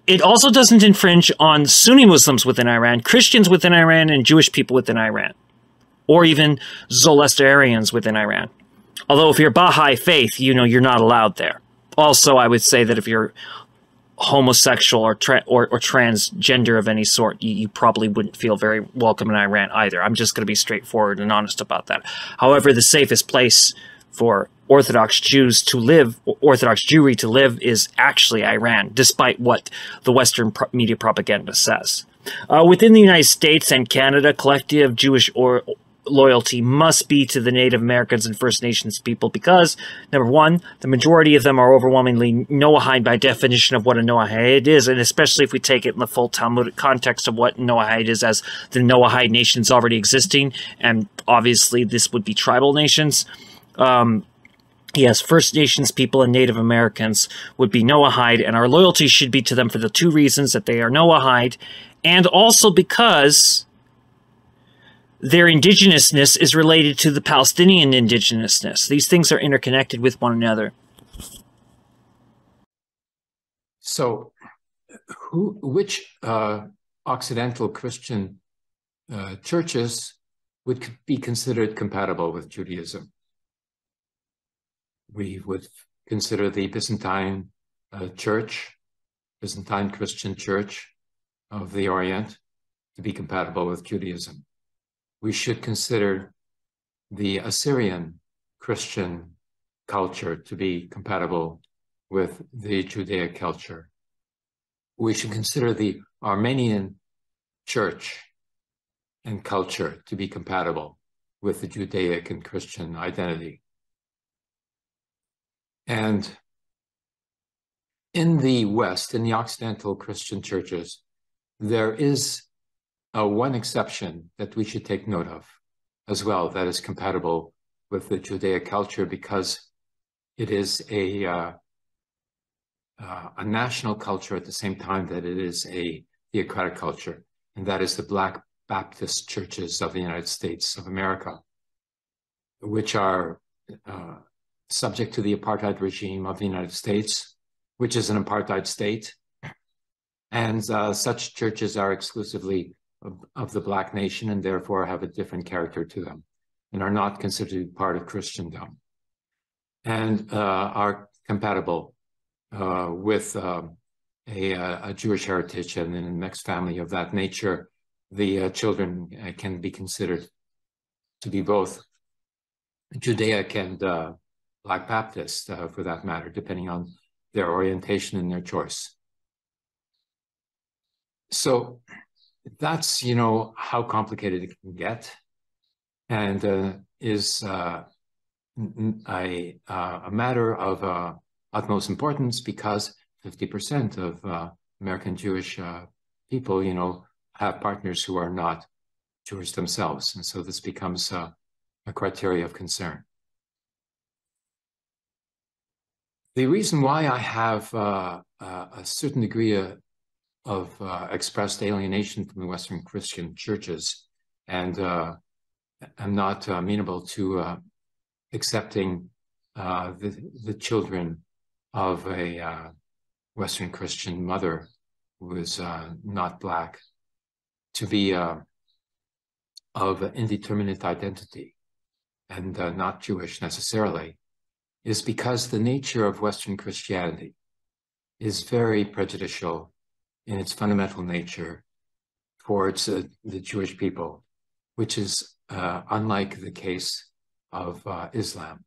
It also doesn't infringe on Sunni Muslims within Iran, Christians within Iran, and Jewish people within Iran, or even Zoroastrians within Iran. Although if you're Baha'i faith, you're not allowed there. Also, I would say that if you're homosexual or transgender of any sort, you probably wouldn't feel very welcome in Iran either. I'm just going to be straightforward and honest about that. However, the safest place for Orthodox Jews to live, Orthodox Jewry to live, is actually Iran, despite what the Western media propaganda says. Within the United States and Canada, collective Jewish loyalty must be to the Native Americans and First Nations people because, number one, the majority of them are overwhelmingly Noahide by definition of what a Noahide is, and especially if we take it in the full Talmudic context of what Noahide is as the Noahide nations already existing, and obviously this would be tribal nations. Yes, First Nations people and Native Americans would be Noahide, and our loyalty should be to them for the two reasons that they are Noahide, and also because their indigenousness is related to the Palestinian indigenousness. These things are interconnected with one another. So, which Occidental Christian churches would be considered compatible with Judaism? We would consider the Byzantine Church, Byzantine Christian Church of the Orient, to be compatible with Judaism. We should consider the Assyrian Christian culture to be compatible with the Judaic culture. We should consider the Armenian church and culture to be compatible with the Judaic and Christian identity. And in the West, in the Occidental Christian churches, there is one exception that we should take note of as well that is compatible with the Judaic culture, because it is a national culture at the same time that it is a theocratic culture, and that is the Black Baptist churches of the United States of America, which are subject to the apartheid regime of the United States, which is an apartheid state. And such churches are exclusively of the Black nation and therefore have a different character to them and are not considered to be part of Christendom, and are compatible with a Jewish heritage. And in a mixed family of that nature, the children can be considered to be both Judaic and Black Baptist, for that matter, depending on their orientation and their choice. So that's, how complicated it can get, and is a matter of utmost importance, because 50% of American Jewish people, have partners who are not Jewish themselves. And so this becomes a criteria of concern. The reason why I have a certain degree of expressed alienation from the Western Christian churches, and I'm not amenable to accepting the children of a Western Christian mother who is not Black to be of indeterminate identity and not Jewish necessarily, is because the nature of Western Christianity is very prejudicial in its fundamental nature towards the Jewish people, which is unlike the case of Islam.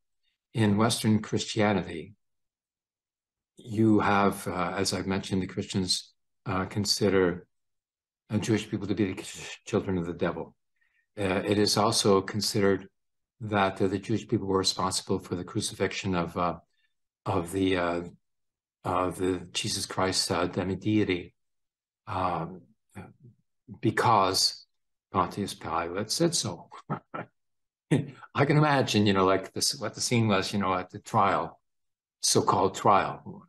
In Western Christianity, you have, as I've mentioned, the Christians consider Jewish people to be the children of the devil. It is also considered that the Jewish people were responsible for the crucifixion of the Jesus Christ demi-deity, because Pontius Pilate said so. I can imagine, like this, what the scene was, at the trial, so-called trial,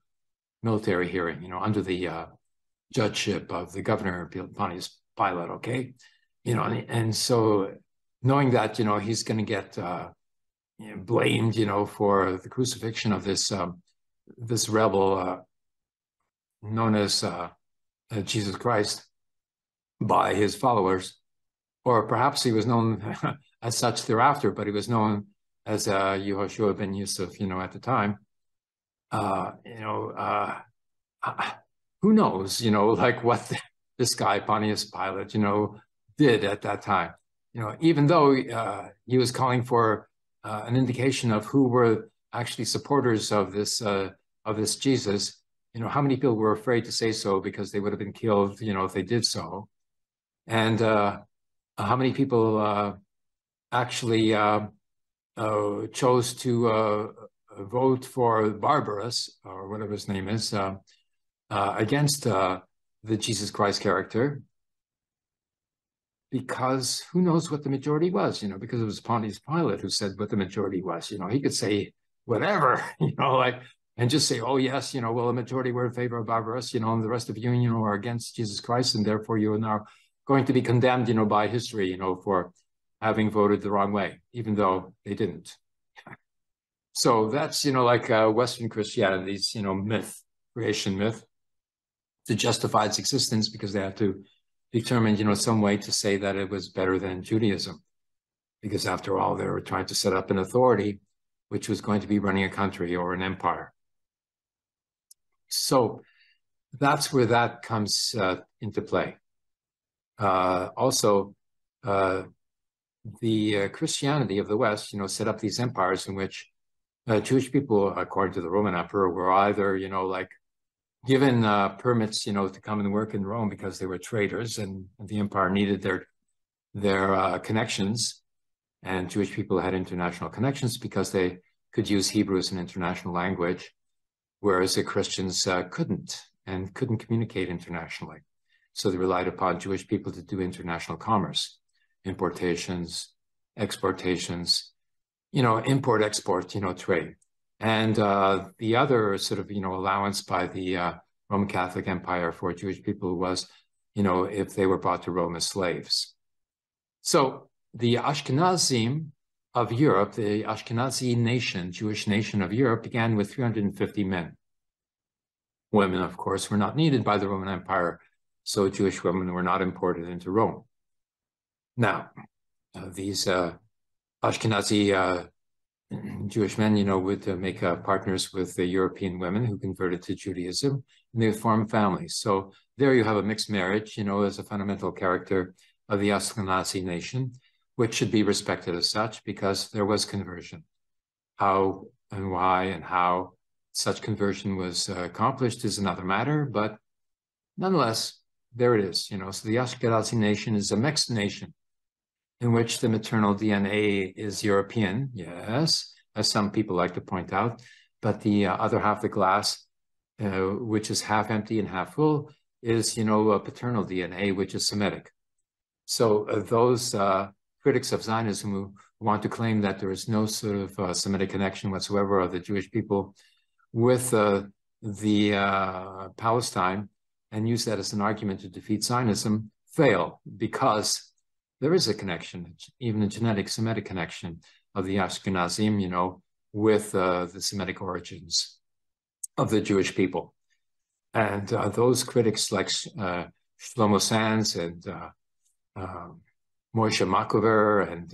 military hearing, under the judgeship of the governor, Pontius Pilate, okay? And so knowing that, he's going to get blamed, for the crucifixion of this this rebel known as Jesus Christ by his followers, or perhaps he was known as such thereafter, but he was known as Yehoshua ben Yusuf, at the time. Who knows, like what this guy, Pontius Pilate, did at that time. Even though he was calling for an indication of who were actually supporters of this Jesus, how many people were afraid to say so because they would have been killed, if they did so, and how many people actually chose to vote for Barbarus, or whatever his name is, against the Jesus Christ character, because who knows what the majority was, because it was Pontius Pilate who said what the majority was. He could say whatever, and just say, oh, yes, well, the majority were in favor of Barbarus, and the rest of you, are against Jesus Christ, and therefore you are now going to be condemned, by history, for having voted the wrong way, even though they didn't. So that's, like Western Christianity's, myth, creation myth, to justify its existence, because they have to determine, some way to say that it was better than Judaism, because after all, they were trying to set up an authority which was going to be running a country or an empire. So that's where that comes into play. Also, the Christianity of the West, set up these empires in which Jewish people, according to the Roman emperor, were either, like given permits, to come and work in Rome because they were traders, and the empire needed their connections, and Jewish people had international connections because they could use Hebrew as an international language, whereas the Christians couldn't communicate internationally. So they relied upon Jewish people to do international commerce, importations, exportations, import-export, trade. And the other sort of, allowance by the Roman Catholic Empire for Jewish people was, if they were brought to Rome as slaves. So the Ashkenazim of Europe, the Ashkenazi nation, Jewish nation of Europe, began with 350 men. Women, of course, were not needed by the Roman Empire, so Jewish women were not imported into Rome. Now, these Ashkenazi Jewish men, would make partners with the European women who converted to Judaism, and they would form families. So there you have a mixed marriage, as a fundamental character of the Ashkenazi nation, which should be respected as such because there was conversion. How and why and how such conversion was accomplished is another matter, but nonetheless, there it is. So the Ashkenazi nation is a mixed nation in which the maternal DNA is European, yes, as some people like to point out, but the other half of the glass, which is half empty and half full, is, a paternal DNA, which is Semitic. So those critics of Zionism who want to claim that there is no sort of Semitic connection whatsoever of the Jewish people with Palestine and use that as an argument to defeat Zionism fail, because there is a connection, even a genetic Semitic connection of the Ashkenazim, with the Semitic origins of the Jewish people. And those critics like Shlomo Sands and Moshe Makover and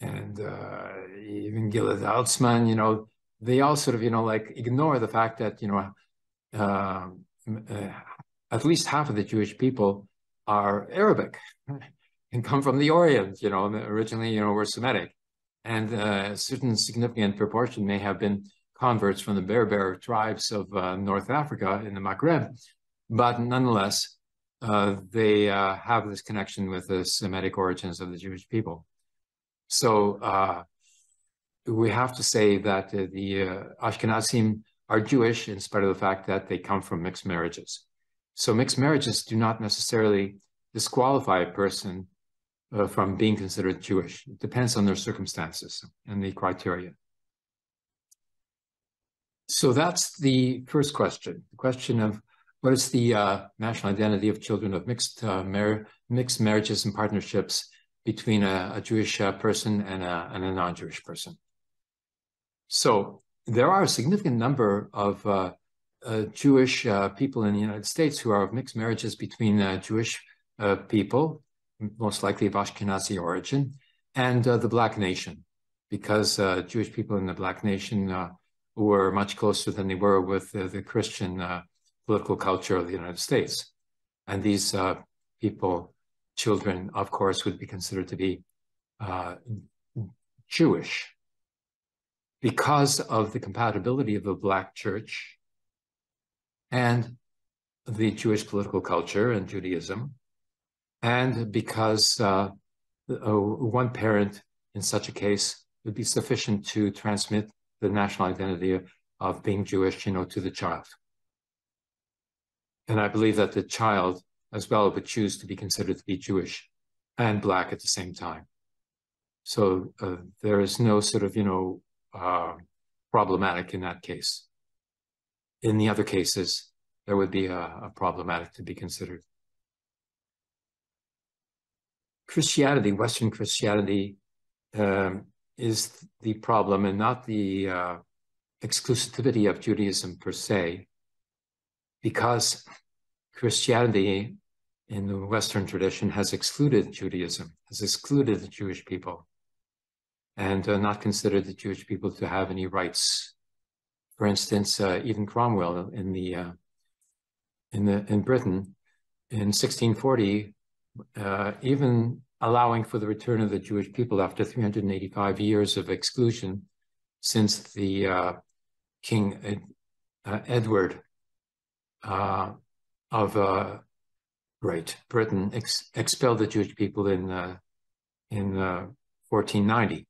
even Gilad Altsman, they all sort of, ignore the fact that, at least half of the Jewish people are Arabic and come from the Orient, originally, were Semitic. And a certain significant proportion may have been converts from the Berber tribes of North Africa in the Maghreb. But nonetheless, they have this connection with the Semitic origins of the Jewish people. So we have to say that the Ashkenazim are Jewish in spite of the fact that they come from mixed marriages. So mixed marriages do not necessarily disqualify a person from being considered Jewish. It depends on their circumstances and the criteria. So that's the first question, the question of what is the national identity of children of mixed marriages and partnerships between a Jewish person and a non-Jewish person. So there are a significant number of Jewish people in the United States who are of mixed marriages between Jewish people, most likely of Ashkenazi origin, and the Black nation, because Jewish people in the Black nation were much closer than they were with the Christian political culture of the United States. And these people, children, of course, would be considered to be Jewish because of the compatibility of the Black church and the Jewish political culture and Judaism, and because one parent in such a case would be sufficient to transmit the national identity of being Jewish, to the child. And I believe that the child as well would choose to be considered to be Jewish and Black at the same time. So there is no sort of, problematic in that case. In the other cases, there would be a problematic to be considered. Christianity, Western Christianity, is the problem and not the exclusivity of Judaism per se, because Christianity in the Western tradition has excluded Judaism, has excluded the Jewish people, and not considered the Jewish people to have any rights. For instance, even Cromwell in Britain in 1640 even allowing for the return of the Jewish people after 385 years of exclusion since the King Edward of Great Britain expelled the Jewish people in 1490,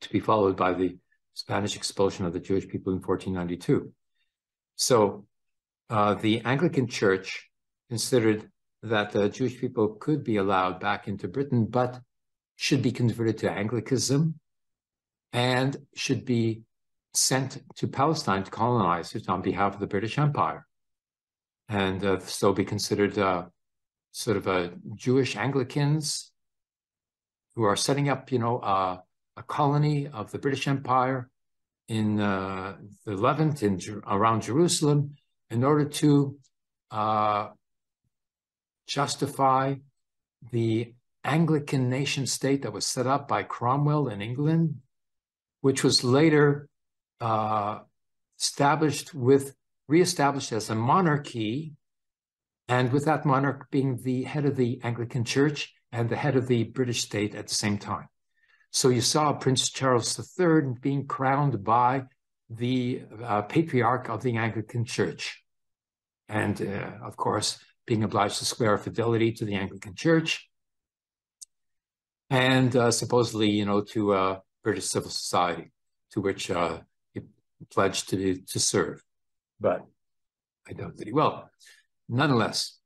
to be followed by the Spanish expulsion of the Jewish people in 1492. So the Anglican Church considered that the Jewish people could be allowed back into Britain, but should be converted to Anglicanism and should be sent to Palestine to colonize it on behalf of the British Empire, and so be considered sort of a Jewish Anglicans who are setting up, a colony of the British Empire in the Levant, around Jerusalem, in order to justify the Anglican nation state that was set up by Cromwell in England, which was later reestablished as a monarchy, and with that monarch being the head of the Anglican Church and the head of the British state at the same time. So you saw Prince Charles III being crowned by the patriarch of the Anglican Church, and of course being obliged to swear fidelity to the Anglican Church, and supposedly, to British civil society, to which he pledged to serve. But I doubt that he will. Nonetheless,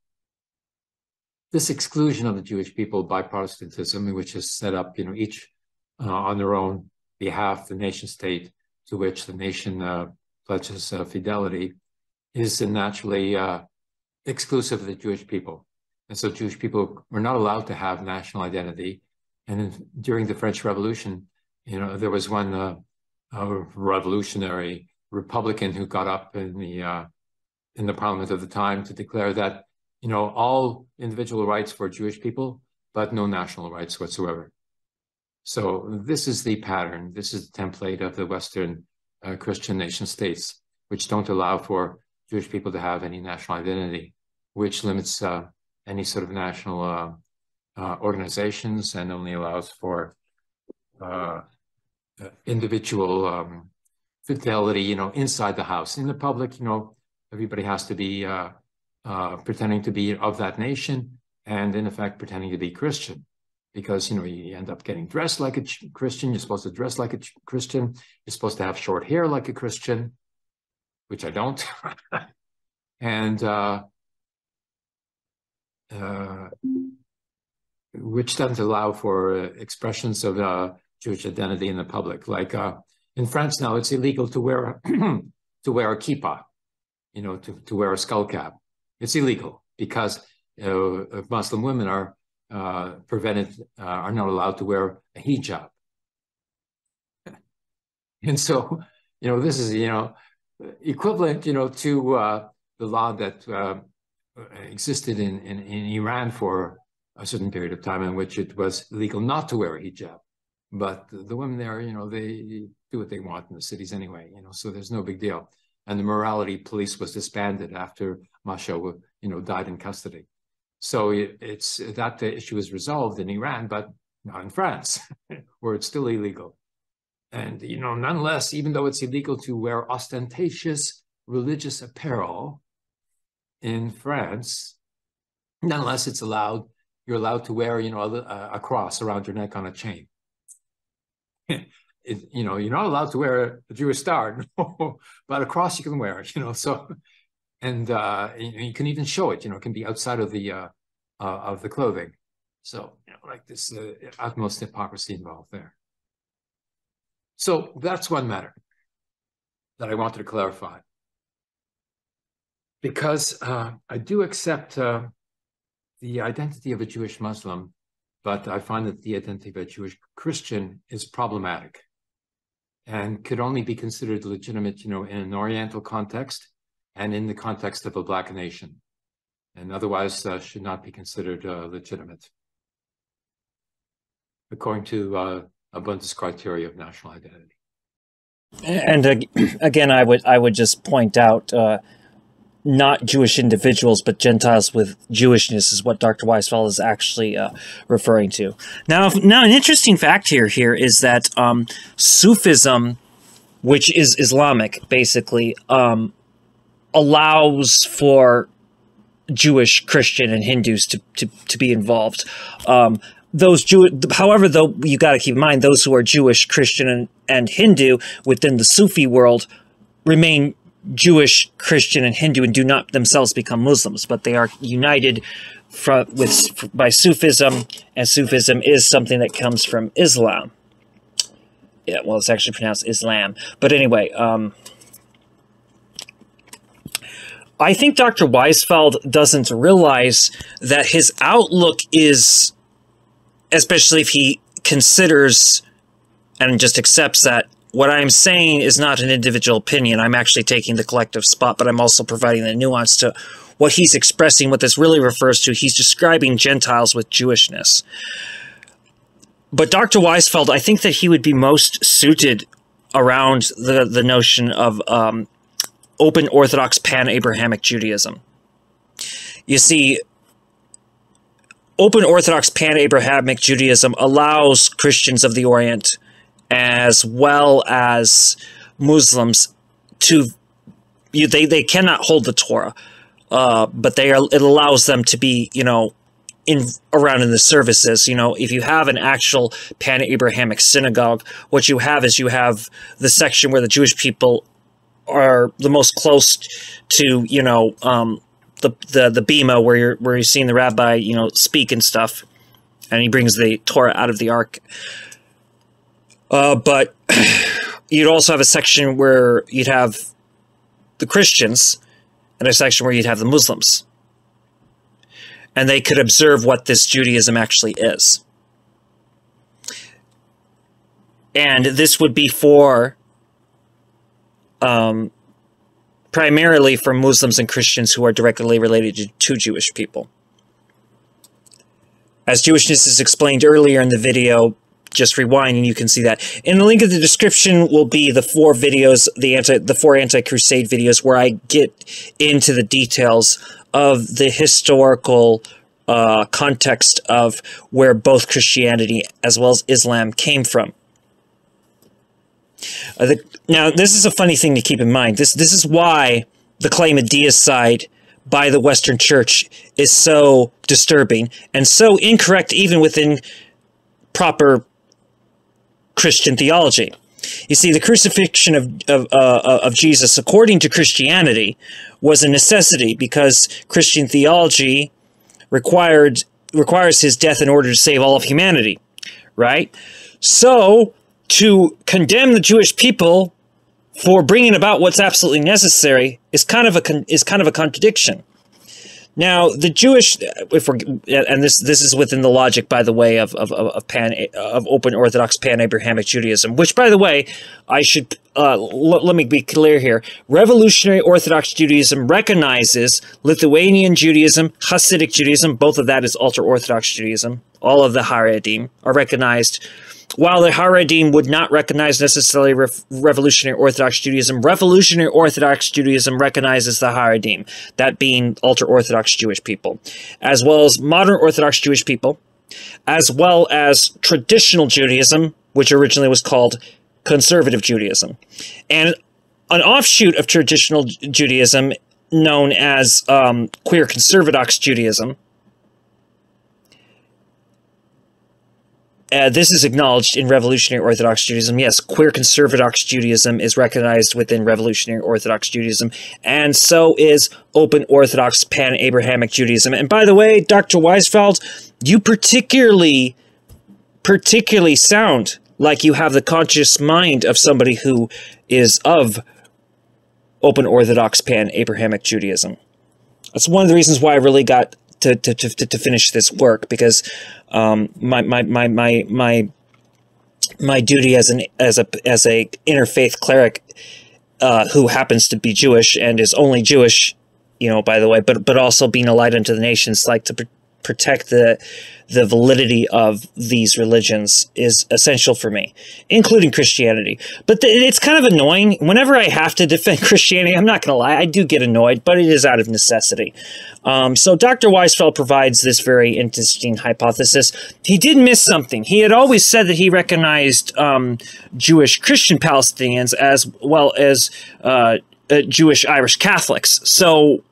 this exclusion of the Jewish people by Protestantism, which has set up, each on their own behalf, the nation state to which the nation pledges fidelity, is naturally exclusive of the Jewish people. And so Jewish people were not allowed to have national identity. And during the French Revolution, there was one revolutionary Republican who got up in the parliament of the time to declare that, all individual rights for Jewish people, but no national rights whatsoever. So this is the pattern. This is the template of the Western Christian nation states, which don't allow for Jewish people to have any national identity, which limits any sort of national organizations and only allows for individual fidelity, inside the house. In the public, everybody has to be pretending to be of that nation and, in effect, pretending to be Christian, because, you end up getting dressed like a Christian. You're supposed to dress like a Christian. You're supposed to have short hair like a Christian, which I don't. And which doesn't allow for expressions of Jewish identity in the public. Like in France now, it's illegal to wear to wear a kippah, to wear a skull cap. It's illegal because Muslim women are are not allowed to wear a hijab. And so, this is, equivalent, to the law that existed in Iran for a certain period of time, in which it was illegal not to wear a hijab. But the women there, they do what they want in the cities anyway, so there's no big deal. And the morality police was disbanded after Masha, died in custody. So it's that the issue is resolved in Iran, but not in France, where it's still illegal. And, nonetheless, even though it's illegal to wear ostentatious religious apparel in France, nonetheless, it's allowed. You're allowed to wear, a cross around your neck on a chain. You're not allowed to wear a Jewish star, but a cross you can wear, so, and you can even show it, it can be outside of the clothing. So, like this utmost hypocrisy involved there. So that's one matter that I wanted to clarify. Because I do accept the identity of a Jewish Muslim, but I find that the identity of a Jewish Christian is problematic and could only be considered legitimate, in an Oriental context and in the context of a Black nation, and otherwise should not be considered legitimate, according to a Bundist criteria of national identity. And again, I would just point out not Jewish individuals, but Gentiles with Jewishness is what Dr. Weisfeld is actually referring to. Now, an interesting fact here is that Sufism, which is Islamic, basically, allows for Jewish, Christian, and Hindus to be involved. However, though, you got to keep in mind those who are Jewish, Christian, and Hindu within the Sufi world remain Jewish, Christian, and Hindu, and do not themselves become Muslims, but they are united by Sufism, and Sufism is something that comes from Islam. Yeah, well, it's actually pronounced Islam. But anyway, I think Dr. Weisfeld doesn't realize that his outlook is, especially if he considers and just accepts that what I'm saying is not an individual opinion. I'm actually taking the collective spot, but I'm also providing the nuance to what he's expressing. What this really refers to, he's describing Gentiles with Jewishness. But Dr. Weisfeld, I think that he would be most suited around the notion of open Orthodox Pan-Abrahamic Judaism. You see, open Orthodox Pan-Abrahamic Judaism allows Christians of the Orient as well as Muslims to, they cannot hold the Torah, but it allows them to be, around in the services. If you have an actual Pan-Abrahamic synagogue, what you have is the section where the Jewish people are the most close to, the bima where you're seeing the rabbi, speak and stuff, and he brings the Torah out of the ark. But you'd also have a section where you'd have the Christians and a section where you'd have the Muslims. And they could observe what this Judaism actually is. And this would be for, primarily for Muslims and Christians who are directly related to Jewish people. As Jewishness is explained earlier in the video, just rewind and you can see that. In the link in the description will be the 4 videos, the 4 anti-crusade videos, where I get into the details of the historical context of where both Christianity as well as Islam came from. Now, this is a funny thing to keep in mind. This is why the claim of deicide by the Western Church is so disturbing and so incorrect even within proper Christian theology. You see, the crucifixion of Jesus, according to Christianity, was a necessity because Christian theology requires his death in order to save all of humanity, right? So, to condemn the Jewish people for bringing about what's absolutely necessary is kind of a contradiction. Now, the Jewish, and this is within the logic, by the way, of open Orthodox Pan-Abrahamic Judaism, which, by the way, I should let me be clear here. Revolutionary Orthodox Judaism recognizes Lithuanian Judaism, Hasidic Judaism, both of that is ultra-Orthodox Judaism. All of the Haredim are recognized. While the Haredim would not recognize necessarily Revolutionary Orthodox Judaism, Revolutionary Orthodox Judaism recognizes the Haredim, that being ultra-Orthodox Jewish people, as well as modern Orthodox Jewish people, as well as traditional Judaism, which originally was called conservative Judaism. And an offshoot of traditional Judaism known as queer conservadox Judaism. This is acknowledged in Revolutionary Orthodox Judaism. Yes, queer conservadox Judaism is recognized within Revolutionary Orthodox Judaism, and so is open Orthodox Pan-Abrahamic Judaism. And by the way, Dr. Weisfeld, you particularly sound like you have the conscious mind of somebody who is of open Orthodox Pan-Abrahamic Judaism. That's one of the reasons why I really got to finish this work, because my duty as a interfaith cleric who happens to be Jewish and is only Jewish, by the way, but also being a light unto the nations, like protect the validity of these religions is essential for me, including Christianity. But it's kind of annoying. Whenever I have to defend Christianity, I'm not going to lie, I do get annoyed, but it is out of necessity. So Dr. Weisfeld provides this very interesting hypothesis. He did miss something. He had always said that he recognized Jewish Christian Palestinians as well as Jewish Irish Catholics. So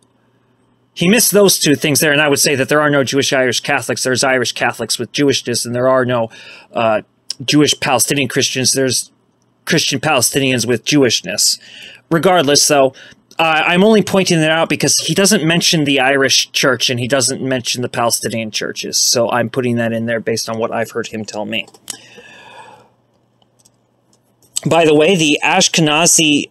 he missed those two things there, and I would say that there are no Jewish Irish Catholics. There's Irish Catholics with Jewishness, and there are no Jewish Palestinian Christians. There's Christian Palestinians with Jewishness. Regardless, though, I'm only pointing that out because he doesn't mention the Irish church, and he doesn't mention the Palestinian churches. So I'm putting that in there based on what I've heard him tell me. By the way, the Ashkenazi,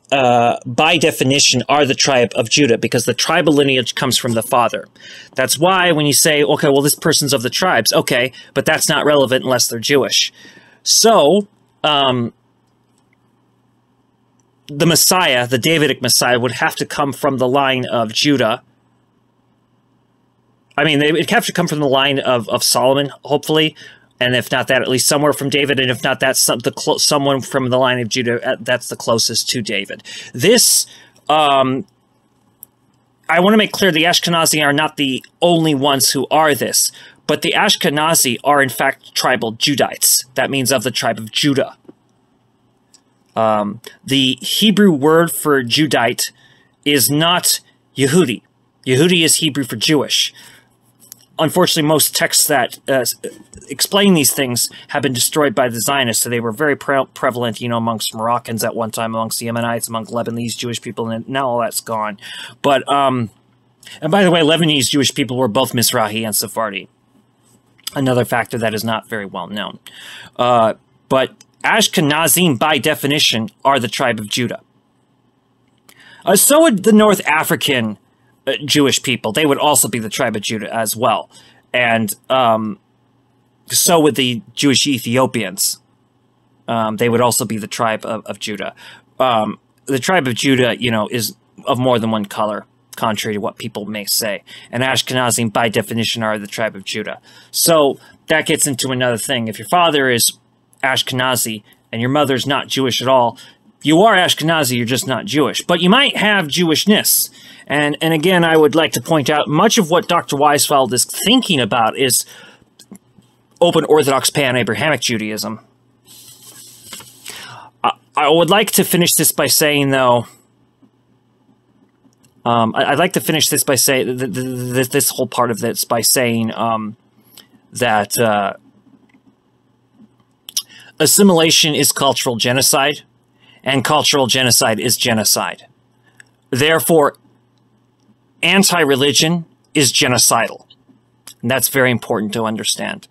by definition, are the tribe of Judah because the tribal lineage comes from the father. That's why when you say, okay, well, this person's of the tribes, okay, but that's not relevant unless they're Jewish. So, the Messiah, the Davidic Messiah, would have to come from the line of Judah. I mean, it would have to come from the line of Solomon, hopefully. And if not that, at least somewhere from David. And if not that, someone from the line of Judah, that's the closest to David. This, I want to make clear, the Ashkenazi are not the only ones who are this. But the Ashkenazi are, in fact, tribal Judites. That means of the tribe of Judah. The Hebrew word for Judite is not Yehudi. Yehudi is Hebrew for Jewish. Unfortunately, most texts that explain these things have been destroyed by the Zionists, so they were very prevalent, you know, amongst Moroccans at one time, amongst the Yemenites, among Lebanese Jewish people, and now all that's gone. But, and by the way, Lebanese Jewish people were both Mizrahi and Sephardi. Another factor that is not very well known. But Ashkenazim, by definition, are the tribe of Judah. So would the North African Jewish people. They would also be the tribe of Judah as well. And so would the Jewish Ethiopians. They would also be the tribe of Judah. The tribe of Judah, you know, is of more than one color, contrary to what people may say. And Ashkenazim, by definition, are the tribe of Judah. So that gets into another thing. If your father is Ashkenazi and your mother's not Jewish at all, you are Ashkenazi, you're just not Jewish. But you might have Jewishness. And again, I would like to point out, much of what Dr. Weisfeld is thinking about is open Orthodox Pan-Abrahamic Judaism. I would like to finish this by saying, though, I'd like to finish this by saying, this whole part of this by saying that assimilation is cultural genocide, and cultural genocide is genocide. Therefore, anti-religion is genocidal. And that's very important to understand.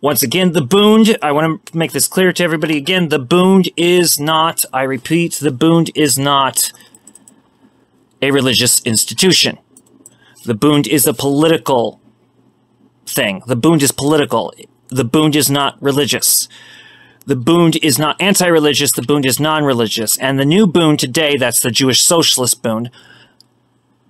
Once again, the Bund, I want to make this clear to everybody again, the Bund is not, I repeat, the Bund is not a religious institution. The Bund is a political thing. The Bund is political. The Bund is not religious. The Bund is not anti-religious. The Bund is non-religious. And the new Bund today, that's the Jewish Socialist Bund,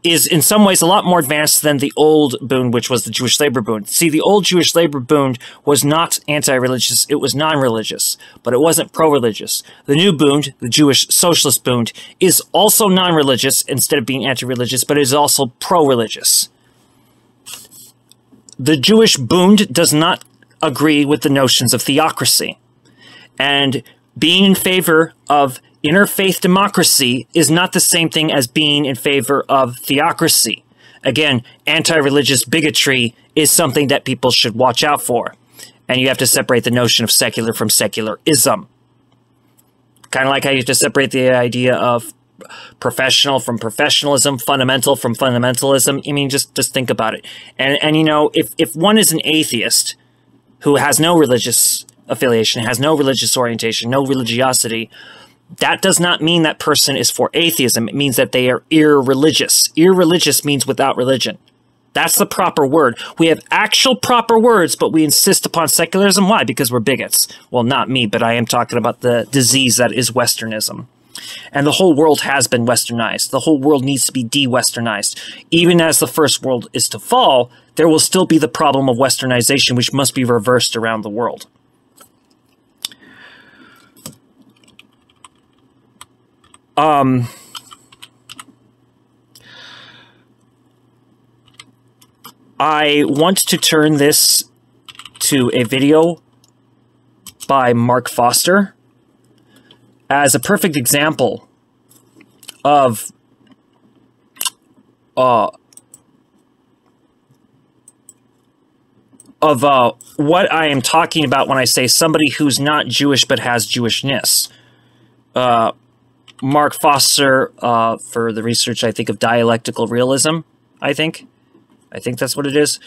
is in some ways a lot more advanced than the old Bund, which was the Jewish Labor Bund. See, the old Jewish Labor Bund was not anti-religious, it was non-religious, but it wasn't pro-religious. The new Bund, the Jewish Socialist Bund, is also non-religious instead of being anti-religious, but it is also pro-religious. The Jewish Bund does not agree with the notions of theocracy, and being in favor of interfaith democracy is not the same thing as being in favor of theocracy. Again, anti-religious bigotry is something that people should watch out for. And you have to separate the notion of secular from secularism. Kind of like how you have to separate the idea of professional from professionalism, fundamental from fundamentalism. I mean, just think about it. And you know, if one is an atheist who has no religious affiliation, has no religious orientation, no religiosity, that does not mean that person is for atheism. It means that they are irreligious. Irreligious means without religion. That's the proper word. We have actual proper words, but we insist upon secularism. Why? Because we're bigots. Well, not me, but I am talking about the disease that is Westernism. And the whole world has been westernized. The whole world needs to be de-westernized. Even as the first world is to fall, there will still be the problem of westernization, which must be reversed around the world. I want to turn this to a video by Mark Foster as a perfect example of what I am talking about when I say somebody who's not Jewish but has Jewishness. Mark Foster, for the research, I think, of dialectical realism, I think that's what it is.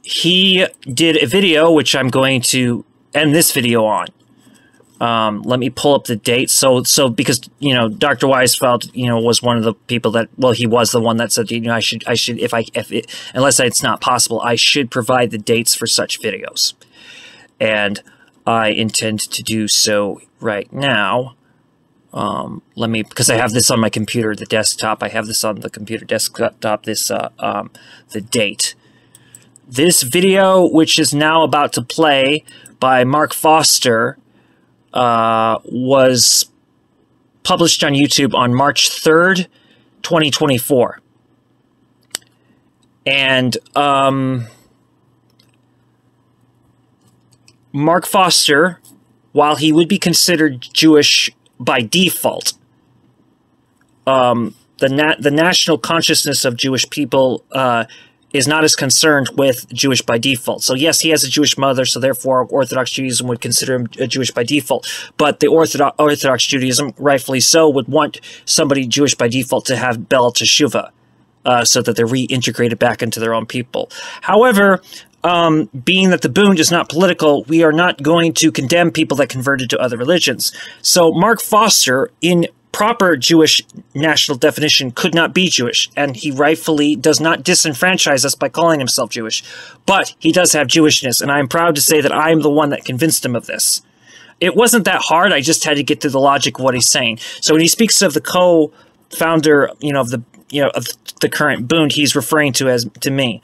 He did a video, which I'm going to end this video on. Let me pull up the date. So because, you know, Dr. Weisfeld, you know, was one of the people that, well, he was the one that said, you know, I should, unless it's not possible, I should provide the dates for such videos. And I intend to do so right now. Let me, because I have this on my computer, the desktop. I have this on the computer desktop, the date. This video, which is now about to play by Mark Foster, was published on YouTube on March 3rd, 2024. And Mark Foster, while he would be considered Jewish by default, the national consciousness of Jewish people is not as concerned with Jewish by default. So yes, he has a Jewish mother, so therefore Orthodox Judaism would consider him a Jewish by default. But the Orthodox Judaism, rightfully so, would want somebody Jewish by default to have Bel Teshuvah, so that they're reintegrated back into their own people. However, being that the Bund is not political, we are not going to condemn people that converted to other religions. So Mark Foster, in proper Jewish national definition, could not be Jewish, and he rightfully does not disenfranchise us by calling himself Jewish. But he does have Jewishness, and I'm proud to say that I'm the one that convinced him of this. It wasn't that hard, I just had to get through the logic of what he's saying. So when he speaks of the co-founder, of the current Bund, he's referring to me.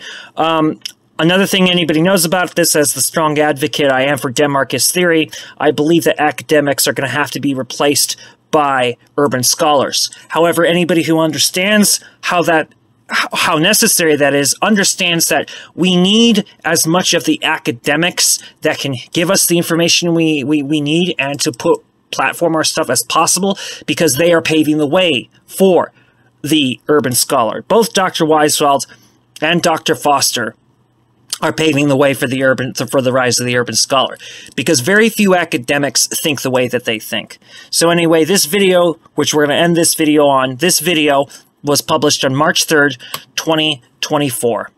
Another thing anybody knows about this, as the strong advocate I am for Demarchist theory, I believe that academics are going to have to be replaced by urban scholars. However, anybody who understands how necessary that is, understands that we need as much of the academics that can give us the information we need and to platform our stuff as possible, because they are paving the way for the urban scholar. Both Dr. Weisfeld and Dr. Foster are paving the way for the rise of the urban scholar, because very few academics think the way that they think. So anyway, this video, which we're going to end this video on, this video was published on March 3rd, 2024.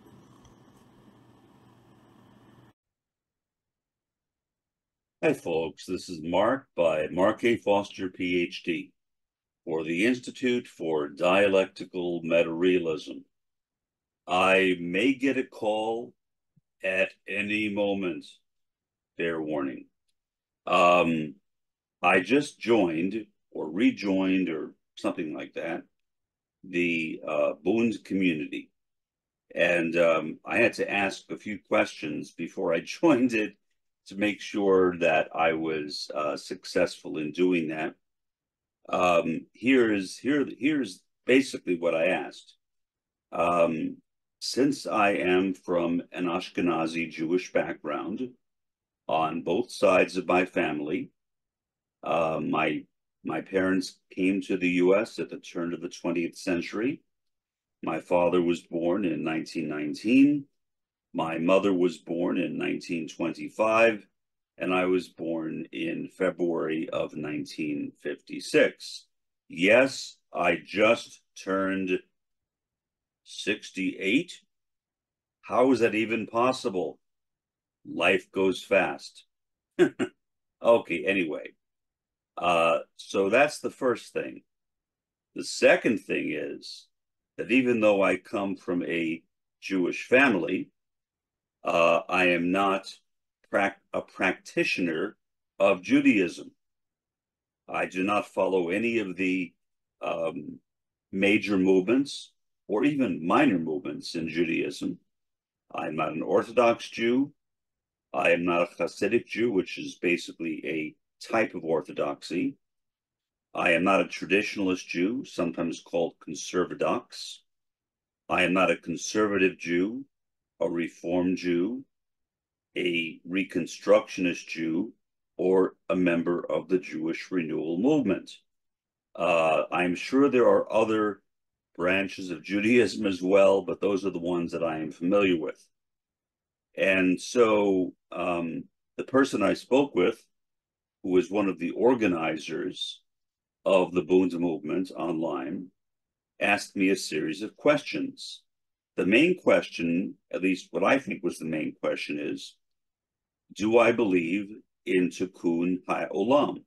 Hi folks, this is Mark by Mark A. Foster, PhD, for the Institute for Dialectical Metarealism. I may get a call at any moment, fair warning. I just joined or rejoined or something like that, the Bund community. And I had to ask a few questions before I joined it to make sure that I was successful in doing that. Here's basically what I asked. Since I am from an Ashkenazi Jewish background on both sides of my family, my parents came to the U.S. at the turn of the 20th century. My father was born in 1919. My mother was born in 1925, and I was born in February of 1956. Yes, I just turned 68? How is that even possible? Life goes fast. Okay, anyway. So that's the first thing. The second thing is that even though I come from a Jewish family, I am not a practitioner of Judaism. I do not follow any of the major movements or even minor movements in Judaism. I'm not an Orthodox Jew. I am not a Hasidic Jew, which is basically a type of Orthodoxy. I am not a traditionalist Jew, sometimes called conservadox. I am not a conservative Jew, a Reform Jew, a Reconstructionist Jew, or a member of the Jewish Renewal Movement. I'm sure there are other branches of Judaism as well, but those are the ones that I am familiar with. And so the person I spoke with, who was one of the organizers of the Bund movement online, asked me a series of questions. The main question, at least what I think was the main question, is, do I believe in Tikkun HaOlam?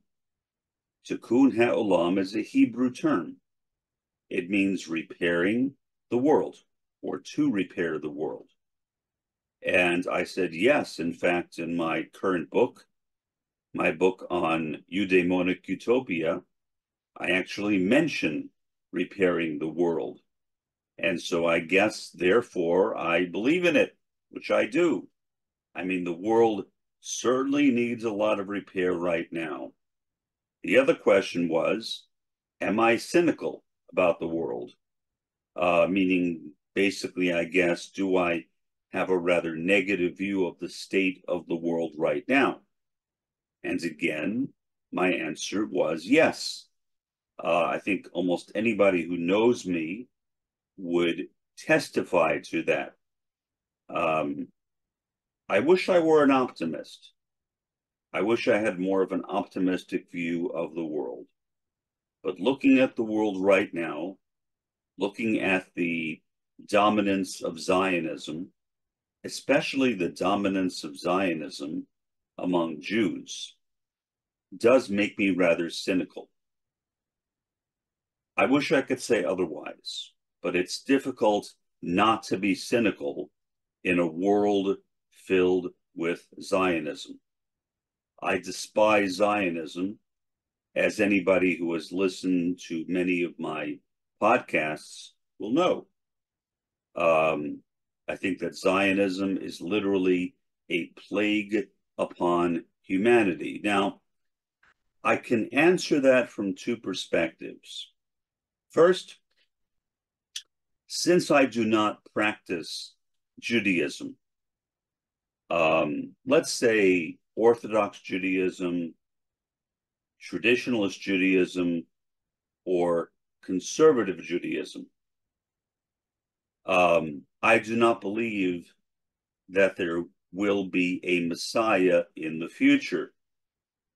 Tikkun HaOlam is a Hebrew term. It means repairing the world, or to repair the world. And I said, yes. In fact, in my current book, my book on eudaimonic utopia, I actually mention repairing the world. And so I guess, therefore, I believe in it, which I do. I mean, the world certainly needs a lot of repair right now. The other question was, am I cynical about the world? Meaning, basically, I guess, do I have a rather negative view of the state of the world right now? And again, my answer was yes. I think almost anybody who knows me would testify to that. I wish I were an optimist. I wish I had more of an optimistic view of the world. But looking at the world right now, looking at the dominance of Zionism, especially the dominance of Zionism among Jews, does make me rather cynical. I wish I could say otherwise, but it's difficult not to be cynical in a world filled with Zionism. I despise Zionism, as anybody who has listened to many of my podcasts will know. I think that Zionism is literally a plague upon humanity. Now, I can answer that from two perspectives. First, since I do not practice Judaism, let's say Orthodox Judaism, Traditionalist Judaism, or Conservative Judaism, I do not believe that there will be a Messiah in the future.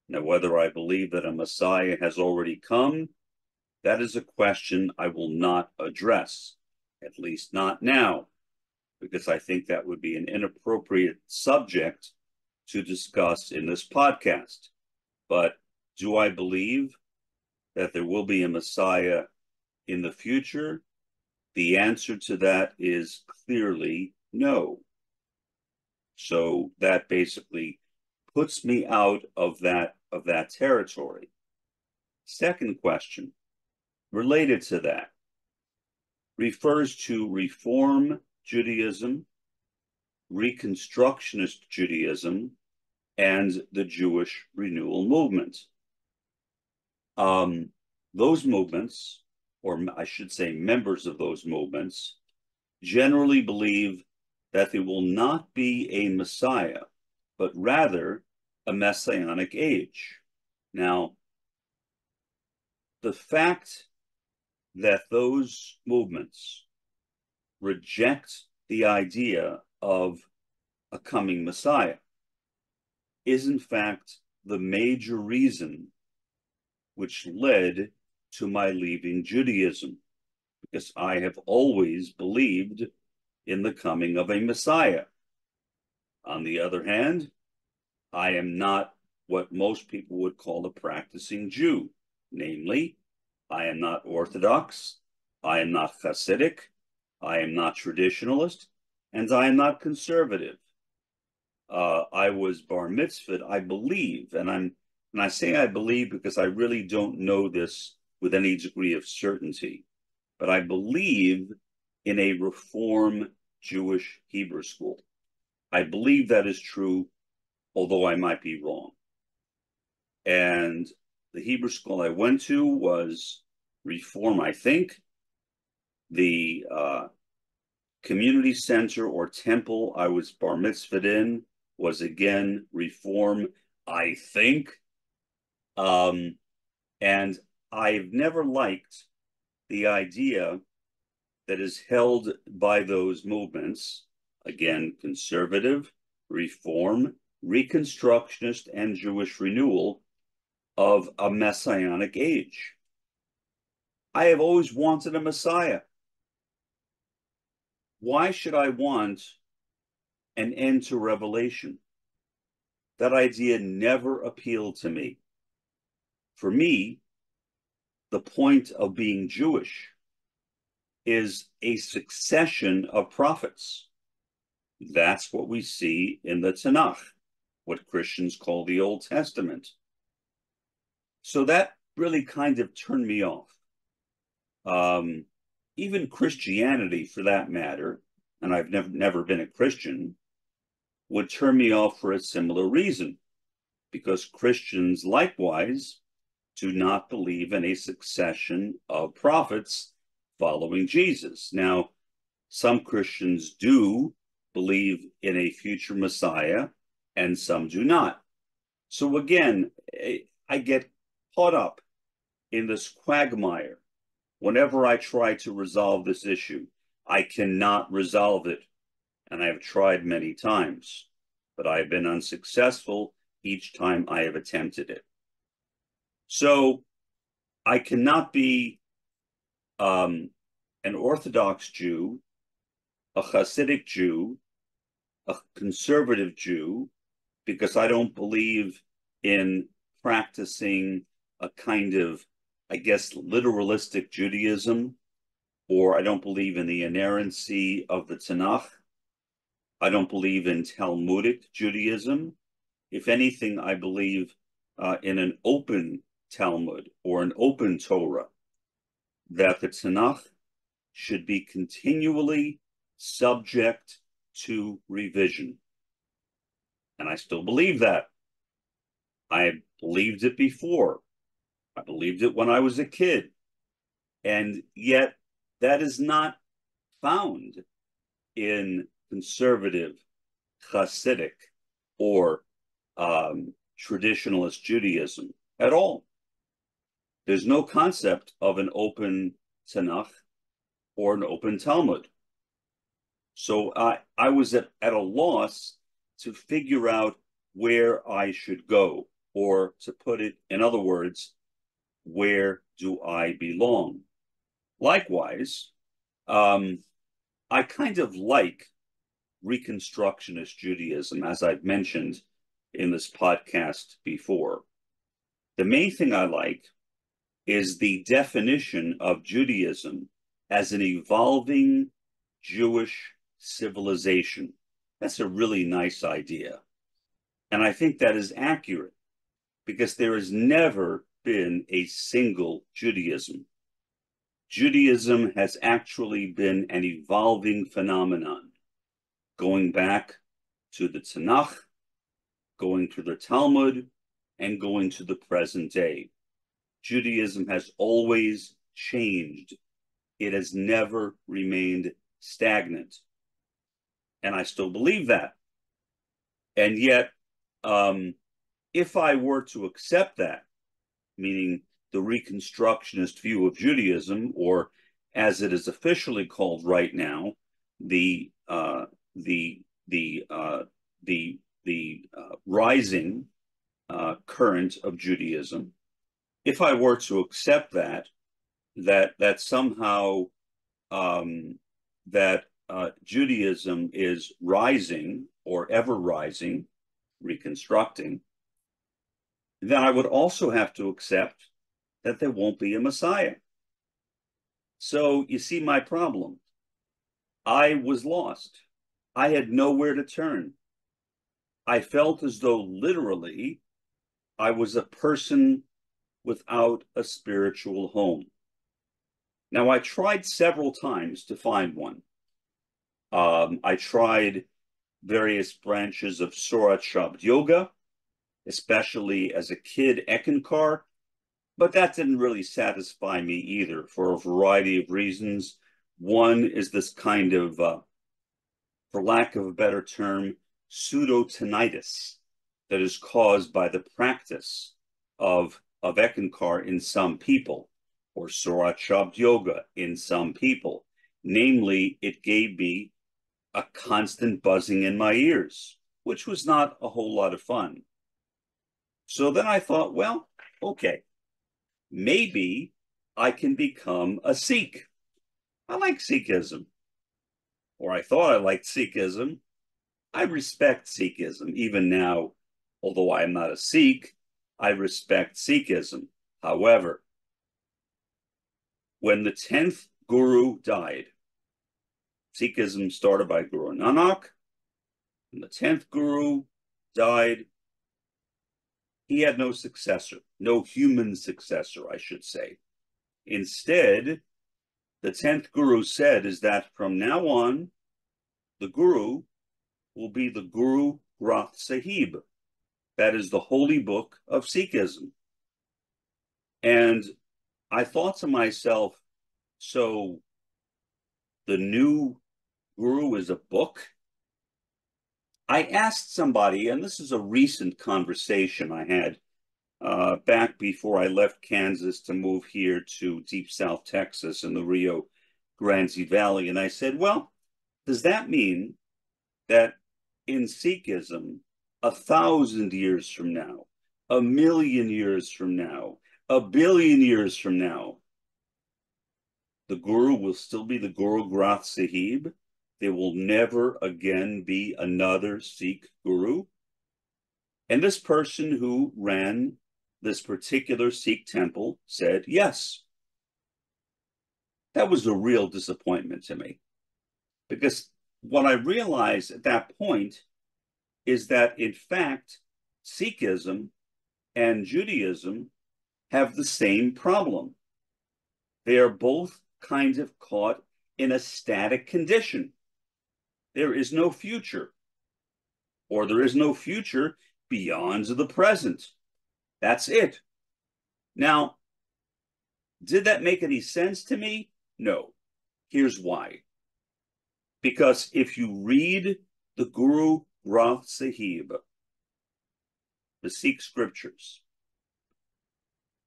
Now, whether I believe that a Messiah has already come, that is a question I will not address, at least not now, because I think that would be an inappropriate subject to discuss in this podcast. But do I believe that there will be a Messiah in the future? The answer to that is clearly no. So that basically puts me out of that territory. Second question, related to that, refers to Reform Judaism, Reconstructionist Judaism, and the Jewish Renewal Movement. Those movements, or I should say members of those movements, generally believe that there will not be a Messiah, but rather a messianic age. Now, the fact that those movements reject the idea of a coming Messiah is in fact the major reason which led to my leaving Judaism, because I have always believed in the coming of a Messiah. On the other hand, I am not what most people would call a practicing Jew. Namely, I am not Orthodox, I am not Hasidic, I am not traditionalist, and I am not conservative. I was bar mitzvahed, I believe, and I'm And I say I believe because I really don't know this with any degree of certainty, but I believe in a Reform Jewish Hebrew school. I believe that is true, although I might be wrong. And the Hebrew school I went to was Reform, I think. The community center or temple I was bar mitzvahed in was again Reform, I think. And I've never liked the idea that is held by those movements, again, conservative, Reform, Reconstructionist, and Jewish renewal, of a messianic age. I have always wanted a Messiah. Why should I want an end to revelation? That idea never appealed to me. For me, the point of being Jewish is a succession of prophets. That's what we see in the Tanakh, what Christians call the Old Testament. So that really kind of turned me off. Even Christianity, for that matter, and I've never been a Christian, would turn me off for a similar reason, because Christians likewise do not believe in a succession of prophets following Jesus. Now, some Christians do believe in a future Messiah, and some do not. So again, I get caught up in this quagmire. Whenever I try to resolve this issue, I cannot resolve it, and I have tried many times, but I have been unsuccessful each time I have attempted it. So I cannot be an Orthodox Jew, a Hasidic Jew, a conservative Jew, because I don't believe in practicing a kind of, I guess, literalistic Judaism, or I don't believe in the inerrancy of the Tanakh. I don't believe in Talmudic Judaism. If anything, I believe in an open Talmud or an open Torah, that the Tanakh should be continually subject to revision. And I still believe that. I believed it before. I believed it when I was a kid. And yet that is not found in conservative, Hasidic, or traditionalist Judaism at all. There's no concept of an open Tanakh or an open Talmud. So I was at a loss to figure out where I should go, or to put it in other words, where do I belong? Likewise, I kind of like Reconstructionist Judaism, as I've mentioned in this podcast before. The main thing I like is the definition of Judaism as an evolving Jewish civilization. That's a really nice idea. And I think that is accurate, because there has never been a single Judaism. Judaism has actually been an evolving phenomenon, going back to the Tanakh, going to the Talmud, and going to the present day. Judaism has always changed. It has never remained stagnant. And I still believe that. And yet, if I were to accept that, meaning the Reconstructionist view of Judaism, or as it is officially called right now, the rising current of Judaism, if I were to accept that somehow Judaism is rising or ever rising, reconstructing, then I would also have to accept that there won't be a Messiah. So you see my problem. I was lost. I had nowhere to turn. I felt as though literally I was a person without a spiritual home. Now, I tried several times to find one. I tried various branches of Surat Shabd Yoga, especially as a kid, Ekankar, but that didn't really satisfy me either for a variety of reasons. One is this kind of, for lack of a better term, pseudo-tinnitus that is caused by the practice of Ekankar in some people, or Surat Shabd Yoga in some people. Namely, it gave me a constant buzzing in my ears, which was not a whole lot of fun. So then I thought, well, okay, maybe I can become a Sikh. I like Sikhism, or I thought I liked Sikhism. I respect Sikhism. Even now, although I am not a Sikh, I respect Sikhism. However, when the 10th Guru died, Sikhism started by Guru Nanak, and the 10th Guru died. He had no successor, no human successor, I should say. Instead, the 10th Guru said is that from now on, the Guru will be the Guru Granth Sahib. That is the holy book of Sikhism. And I thought to myself, so the new Guru is a book? I asked somebody, and this is a recent conversation I had back before I left Kansas to move here to Deep South Texas in the Rio Grande Valley. And I said, well, does that mean that in Sikhism, 1,000 years from now, 1,000,000 years from now, 1,000,000,000 years from now, the Guru will still be the Guru Granth Sahib? There will never again be another Sikh Guru? And this person who ran this particular Sikh temple said yes. That was a real disappointment to me, because what I realized at that point is that, in fact, Sikhism and Judaism have the same problem. They are both kind of caught in a static condition. There is no future, or there is no future beyond the present. That's it. Now, did that make any sense to me? No. Here's why. Because if you read the Guru Granth Sahib, the Sikh scriptures,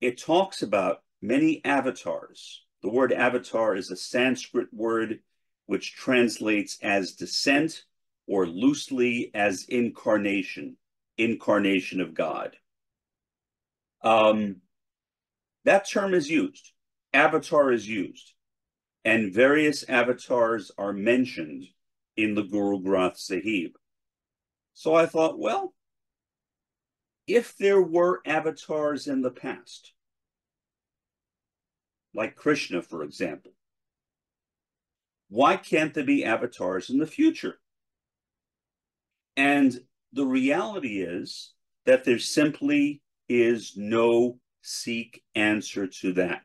it talks about many avatars. The word avatar is a Sanskrit word which translates as descent, or loosely as incarnation, incarnation of God. That term is used. Avatar is used. And various avatars are mentioned in the Guru Granth Sahib. So I thought, well, if there were avatars in the past, like Krishna, for example, why can't there be avatars in the future? And the reality is that there simply is no Sikh answer to that.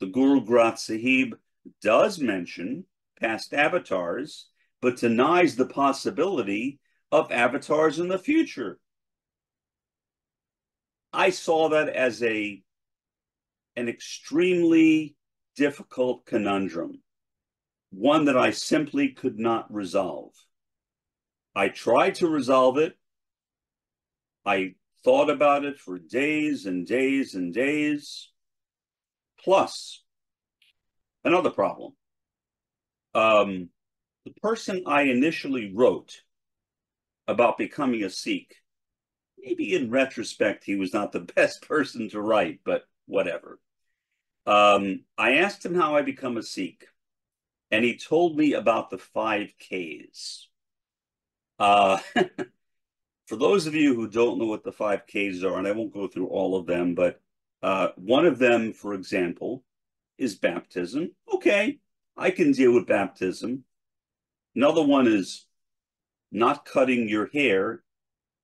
The Guru Granth Sahib does mention past avatars, but denies the possibility of avatars in the future. I saw that as an extremely difficult conundrum, one that I simply could not resolve. I tried to resolve it. I thought about it for days and days and days. Plus, another problem. The person I initially wrote about becoming a Sikh, maybe in retrospect, he was not the best person to write, but whatever. I asked him how I become a Sikh, and he told me about the 5 Ks. For those of you who don't know what the 5 Ks are, and I won't go through all of them, but one of them, for example, is baptism. Okay, I can deal with baptism. Another one is not cutting your hair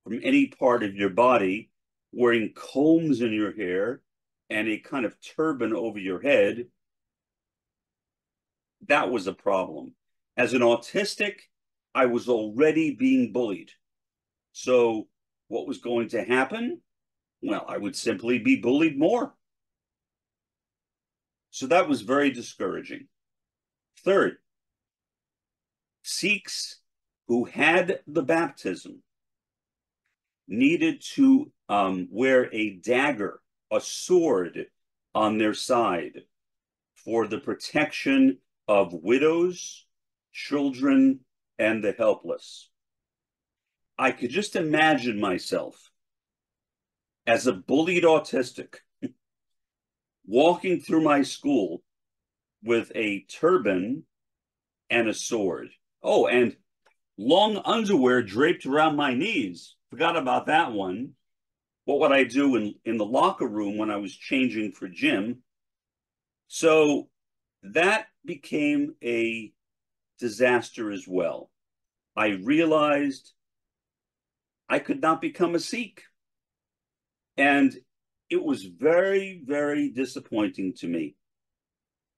from any part of your body wearing combs in your hair and a kind of turban over your head, that was a problem. As an autistic, I was already being bullied. So what was going to happen? Well, I would simply be bullied more. So that was very discouraging. Third, Sikhs who had the baptism needed to wear a dagger, a sword on their side for the protection of widows, children, and the helpless. I could just imagine myself as a bullied autistic walking through my school with a turban and a sword. Oh, and long underwear draped around my knees. Forgot about that one. What would I do in the locker room when I was changing for gym? So that became a disaster as well. I realized I could not become a Sikh. And it was very, very disappointing to me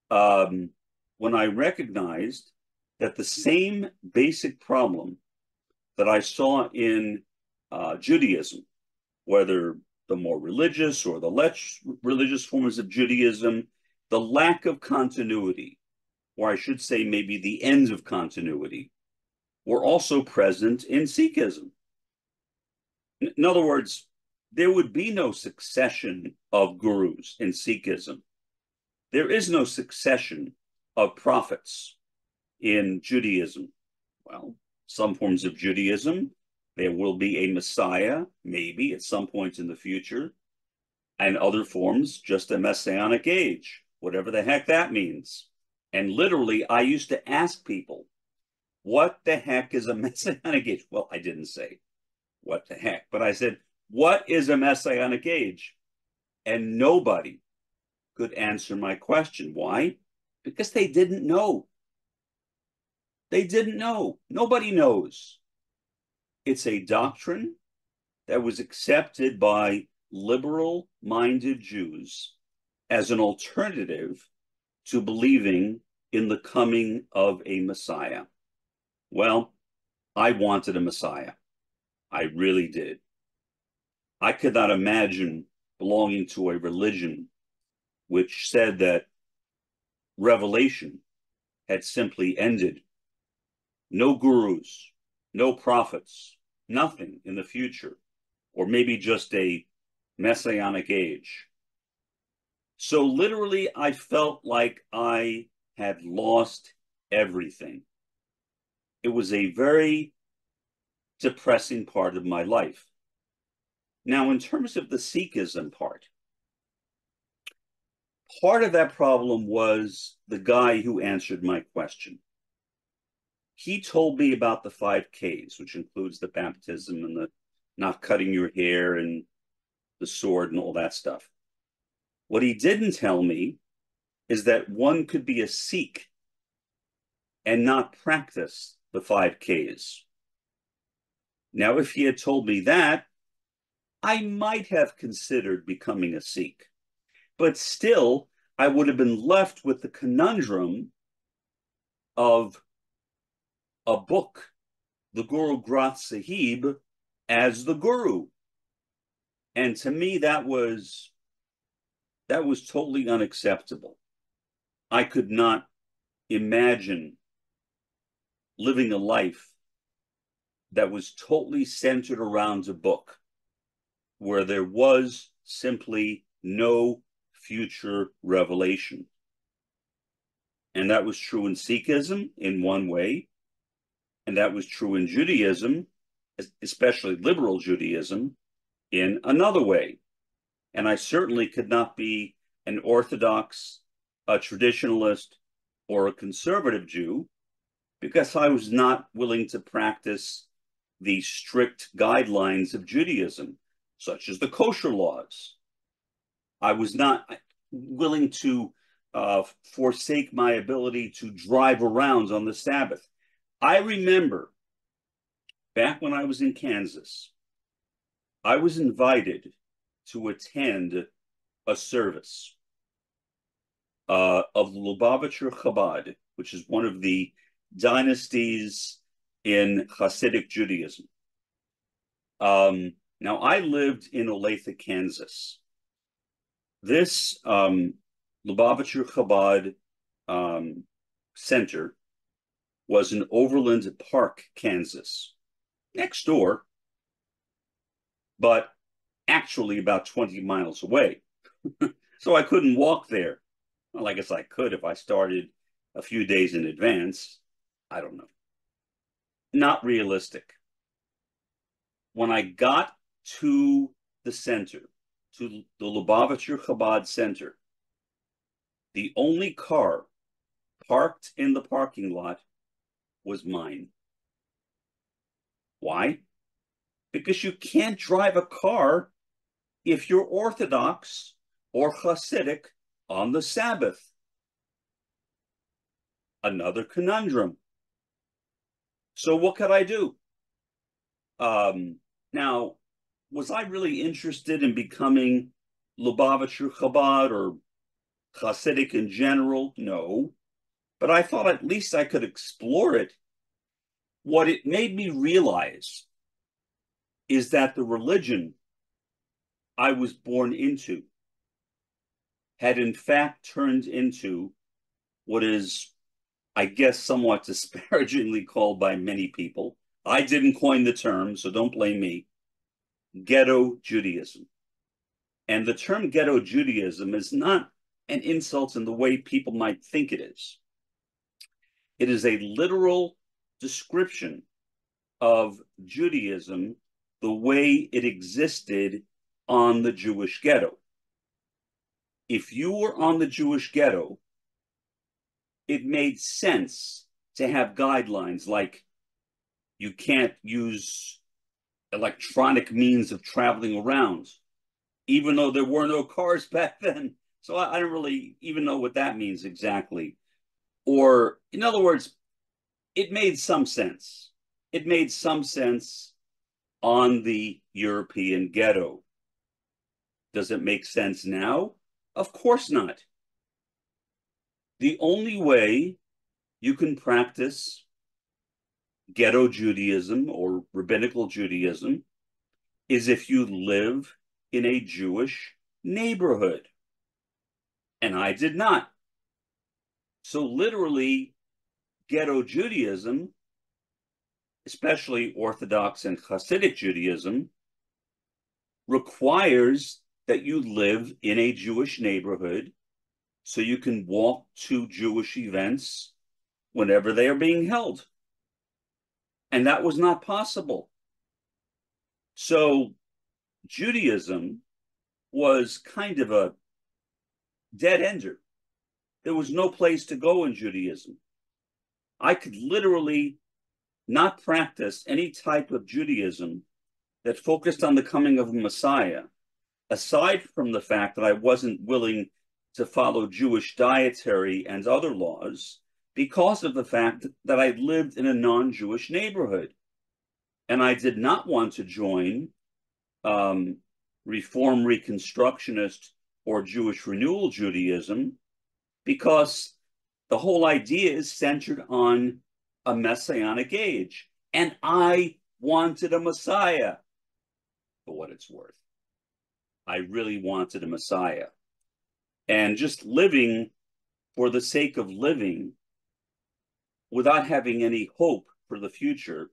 when I recognized that the same basic problem that I saw in Judaism, whether the more religious or the less religious forms of Judaism, the lack of continuity, or I should say maybe the end of continuity, were also present in Sikhism. In other words, there would be no succession of gurus in Sikhism. There is no succession of prophets in Judaism. Well, some forms of Judaism, there will be a Messiah, maybe at some point in the future, and other forms, just a messianic age, whatever the heck that means. And literally, I used to ask people, what the heck is a messianic age? Well, I didn't say what the heck, but I said, what is a messianic age? And nobody could answer my question. Why? Because they didn't know. They didn't know. Nobody knows. It's a doctrine that was accepted by liberal-minded Jews as an alternative to believing in the coming of a Messiah. Well, I wanted a Messiah. I really did. I could not imagine belonging to a religion which said that revelation had simply ended. No gurus, no prophets, nothing in the future, or maybe just a messianic age. So literally, I felt like I had lost everything. It was a very depressing part of my life. Now, in terms of the Sikhism part of that problem was the guy who answered my question. He told me about the 5 Ks, which includes the baptism and the not cutting your hair and the sword and all that stuff. What he didn't tell me is that one could be a Sikh and not practice the 5 Ks. Now, if he had told me that, I might have considered becoming a Sikh. But still, I would have been left with the conundrum of a book, the Guru Granth Sahib, as the guru. And to me, that was totally unacceptable. I could not imagine living a life that was totally centered around a book, where there was simply no future revelation. And that was true in Sikhism in one way, and that was true in Judaism, especially liberal Judaism, in another way. And I certainly could not be an Orthodox, a traditionalist, or a conservative Jew, because I was not willing to practice the strict guidelines of Judaism, such as the kosher laws. I was not willing to forsake my ability to drive around on the Sabbath. I remember back when I was in Kansas, I was invited to attend a service of the Lubavitcher Chabad, which is one of the dynasties in Hasidic Judaism. Now, I lived in Olathe, Kansas. This Lubavitcher Chabad center was in Overland Park, Kansas, next door, but actually about 20 miles away. So I couldn't walk there. Well, I guess I could if I started a few days in advance. I don't know. Not realistic. When I got to the center, to the Lubavitcher Chabad Center, the only car parked in the parking lot was mine. Why? Because you can't drive a car if you're Orthodox or Hasidic on the Sabbath. Another conundrum. So what could I do? Now, was I really interested in becoming Lubavitcher Chabad or Hasidic in general? No. But I thought at least I could explore it. What it made me realize is that the religion I was born into had in fact turned into what is, I guess, somewhat disparagingly called by many people. I didn't coin the term, so don't blame me. Ghetto Judaism. And the term ghetto Judaism is not an insult in the way people might think it is. It is a literal description of Judaism the way it existed on the Jewish ghetto. If you were on the Jewish ghetto, it made sense to have guidelines like you can't use electronic means of traveling around, even though there were no cars back then. So I don't really even know what that means exactly. Or, in other words, it made some sense. It made some sense on the European ghetto. Does it make sense now? Of course not. The only way you can practice ghetto Judaism or rabbinical Judaism is if you live in a Jewish neighborhood. And I did not. So literally, ghetto Judaism, especially Orthodox and Hasidic Judaism, requires that you live in a Jewish neighborhood so you can walk to Jewish events whenever they are being held. And that was not possible. So Judaism was kind of a dead ender. There was no place to go in Judaism. I could literally not practice any type of Judaism that focused on the coming of a Messiah, aside from the fact that I wasn't willing to follow Jewish dietary and other laws because of the fact that I lived in a non-Jewish neighborhood. And I did not want to join Reform Reconstructionist or Jewish Renewal Judaism because the whole idea is centered on a messianic age. And I wanted a Messiah, for what it's worth. I really wanted a Messiah. And just living for the sake of living without having any hope for the future,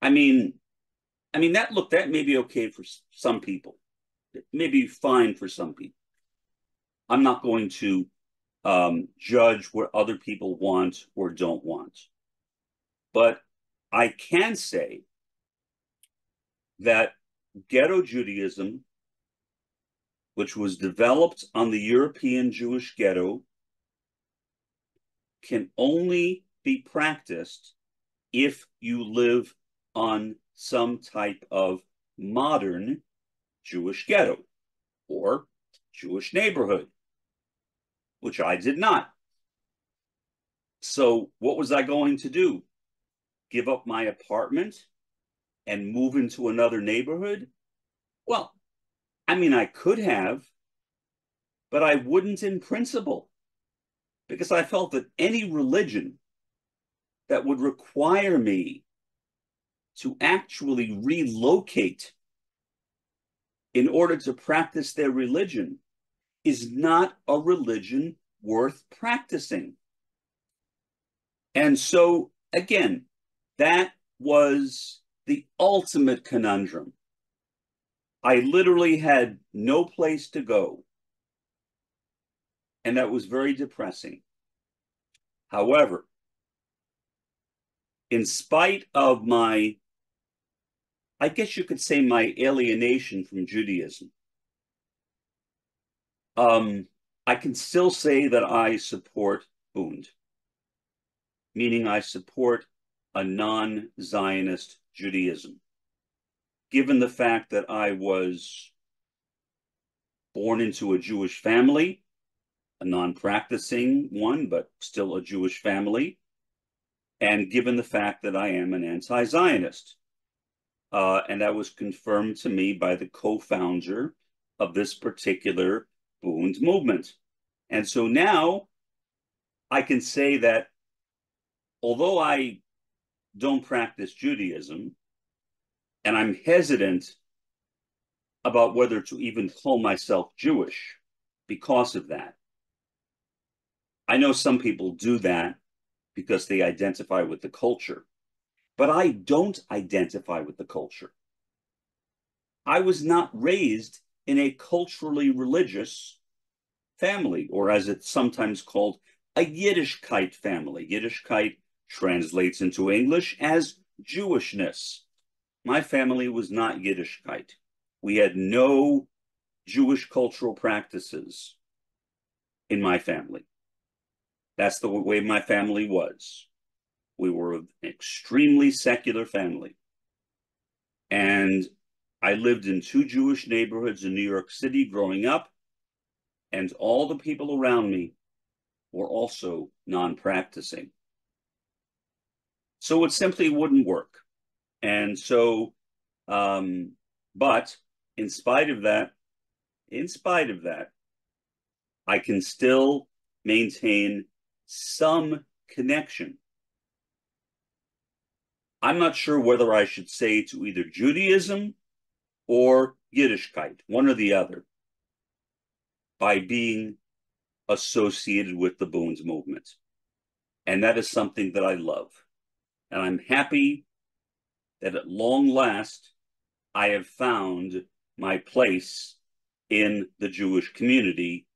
I mean, that may be okay for some people. It may be fine for some people. I'm not going to judge what other people want or don't want. But I can say that ghetto Judaism, which was developed on the European Jewish ghetto, can only be practiced if you live on some type of modern Jewish ghetto or Jewish neighborhood, which I did not. So what was I going to do? Give up my apartment and move into another neighborhood? Well, I mean, I could have, but I wouldn't in principle, because I felt that any religion that would require me to actually relocate in order to practice their religion is not a religion worth practicing. And so, again, that was the ultimate conundrum. I literally had no place to go. And that was very depressing. However, in spite of my, I guess you could say, my alienation from Judaism, I can still say that I support Bund, meaning I support a non-Zionist Judaism, given the fact that I was born into a Jewish family, a non-practicing one, but still a Jewish family, and given the fact that I am an anti-Zionist. And that was confirmed to me by the co-founder of this particular Bund movement. And so now I can say that although I don't practice Judaism, and I'm hesitant about whether to even call myself Jewish because of that. I know some people do that because they identify with the culture, but I don't identify with the culture. I was not raised in a culturally religious family, or as it's sometimes called, a Yiddishkeit family. Yiddishkeit translates into English as Jewishness. My family was not Yiddishkeit. We had no Jewish cultural practices in my family. That's the way my family was. We were an extremely secular family. And I lived in 2 Jewish neighborhoods in New York City growing up, and all the people around me were also non-practicing. So it simply wouldn't work. And so, but in spite of that, I can still maintain some connection. I'm not sure whether I should say to either Judaism or Yiddishkeit, one or the other, by being associated with the Bund movement. And that is something that I love. And I'm happy that at long last, I have found my place in the Jewish community,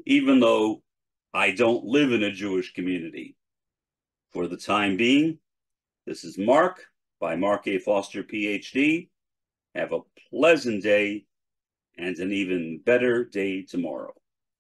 even though I don't live in a Jewish community. For the time being, this is Mark by Mark A. Foster, PhD. Have a pleasant day and an even better day tomorrow.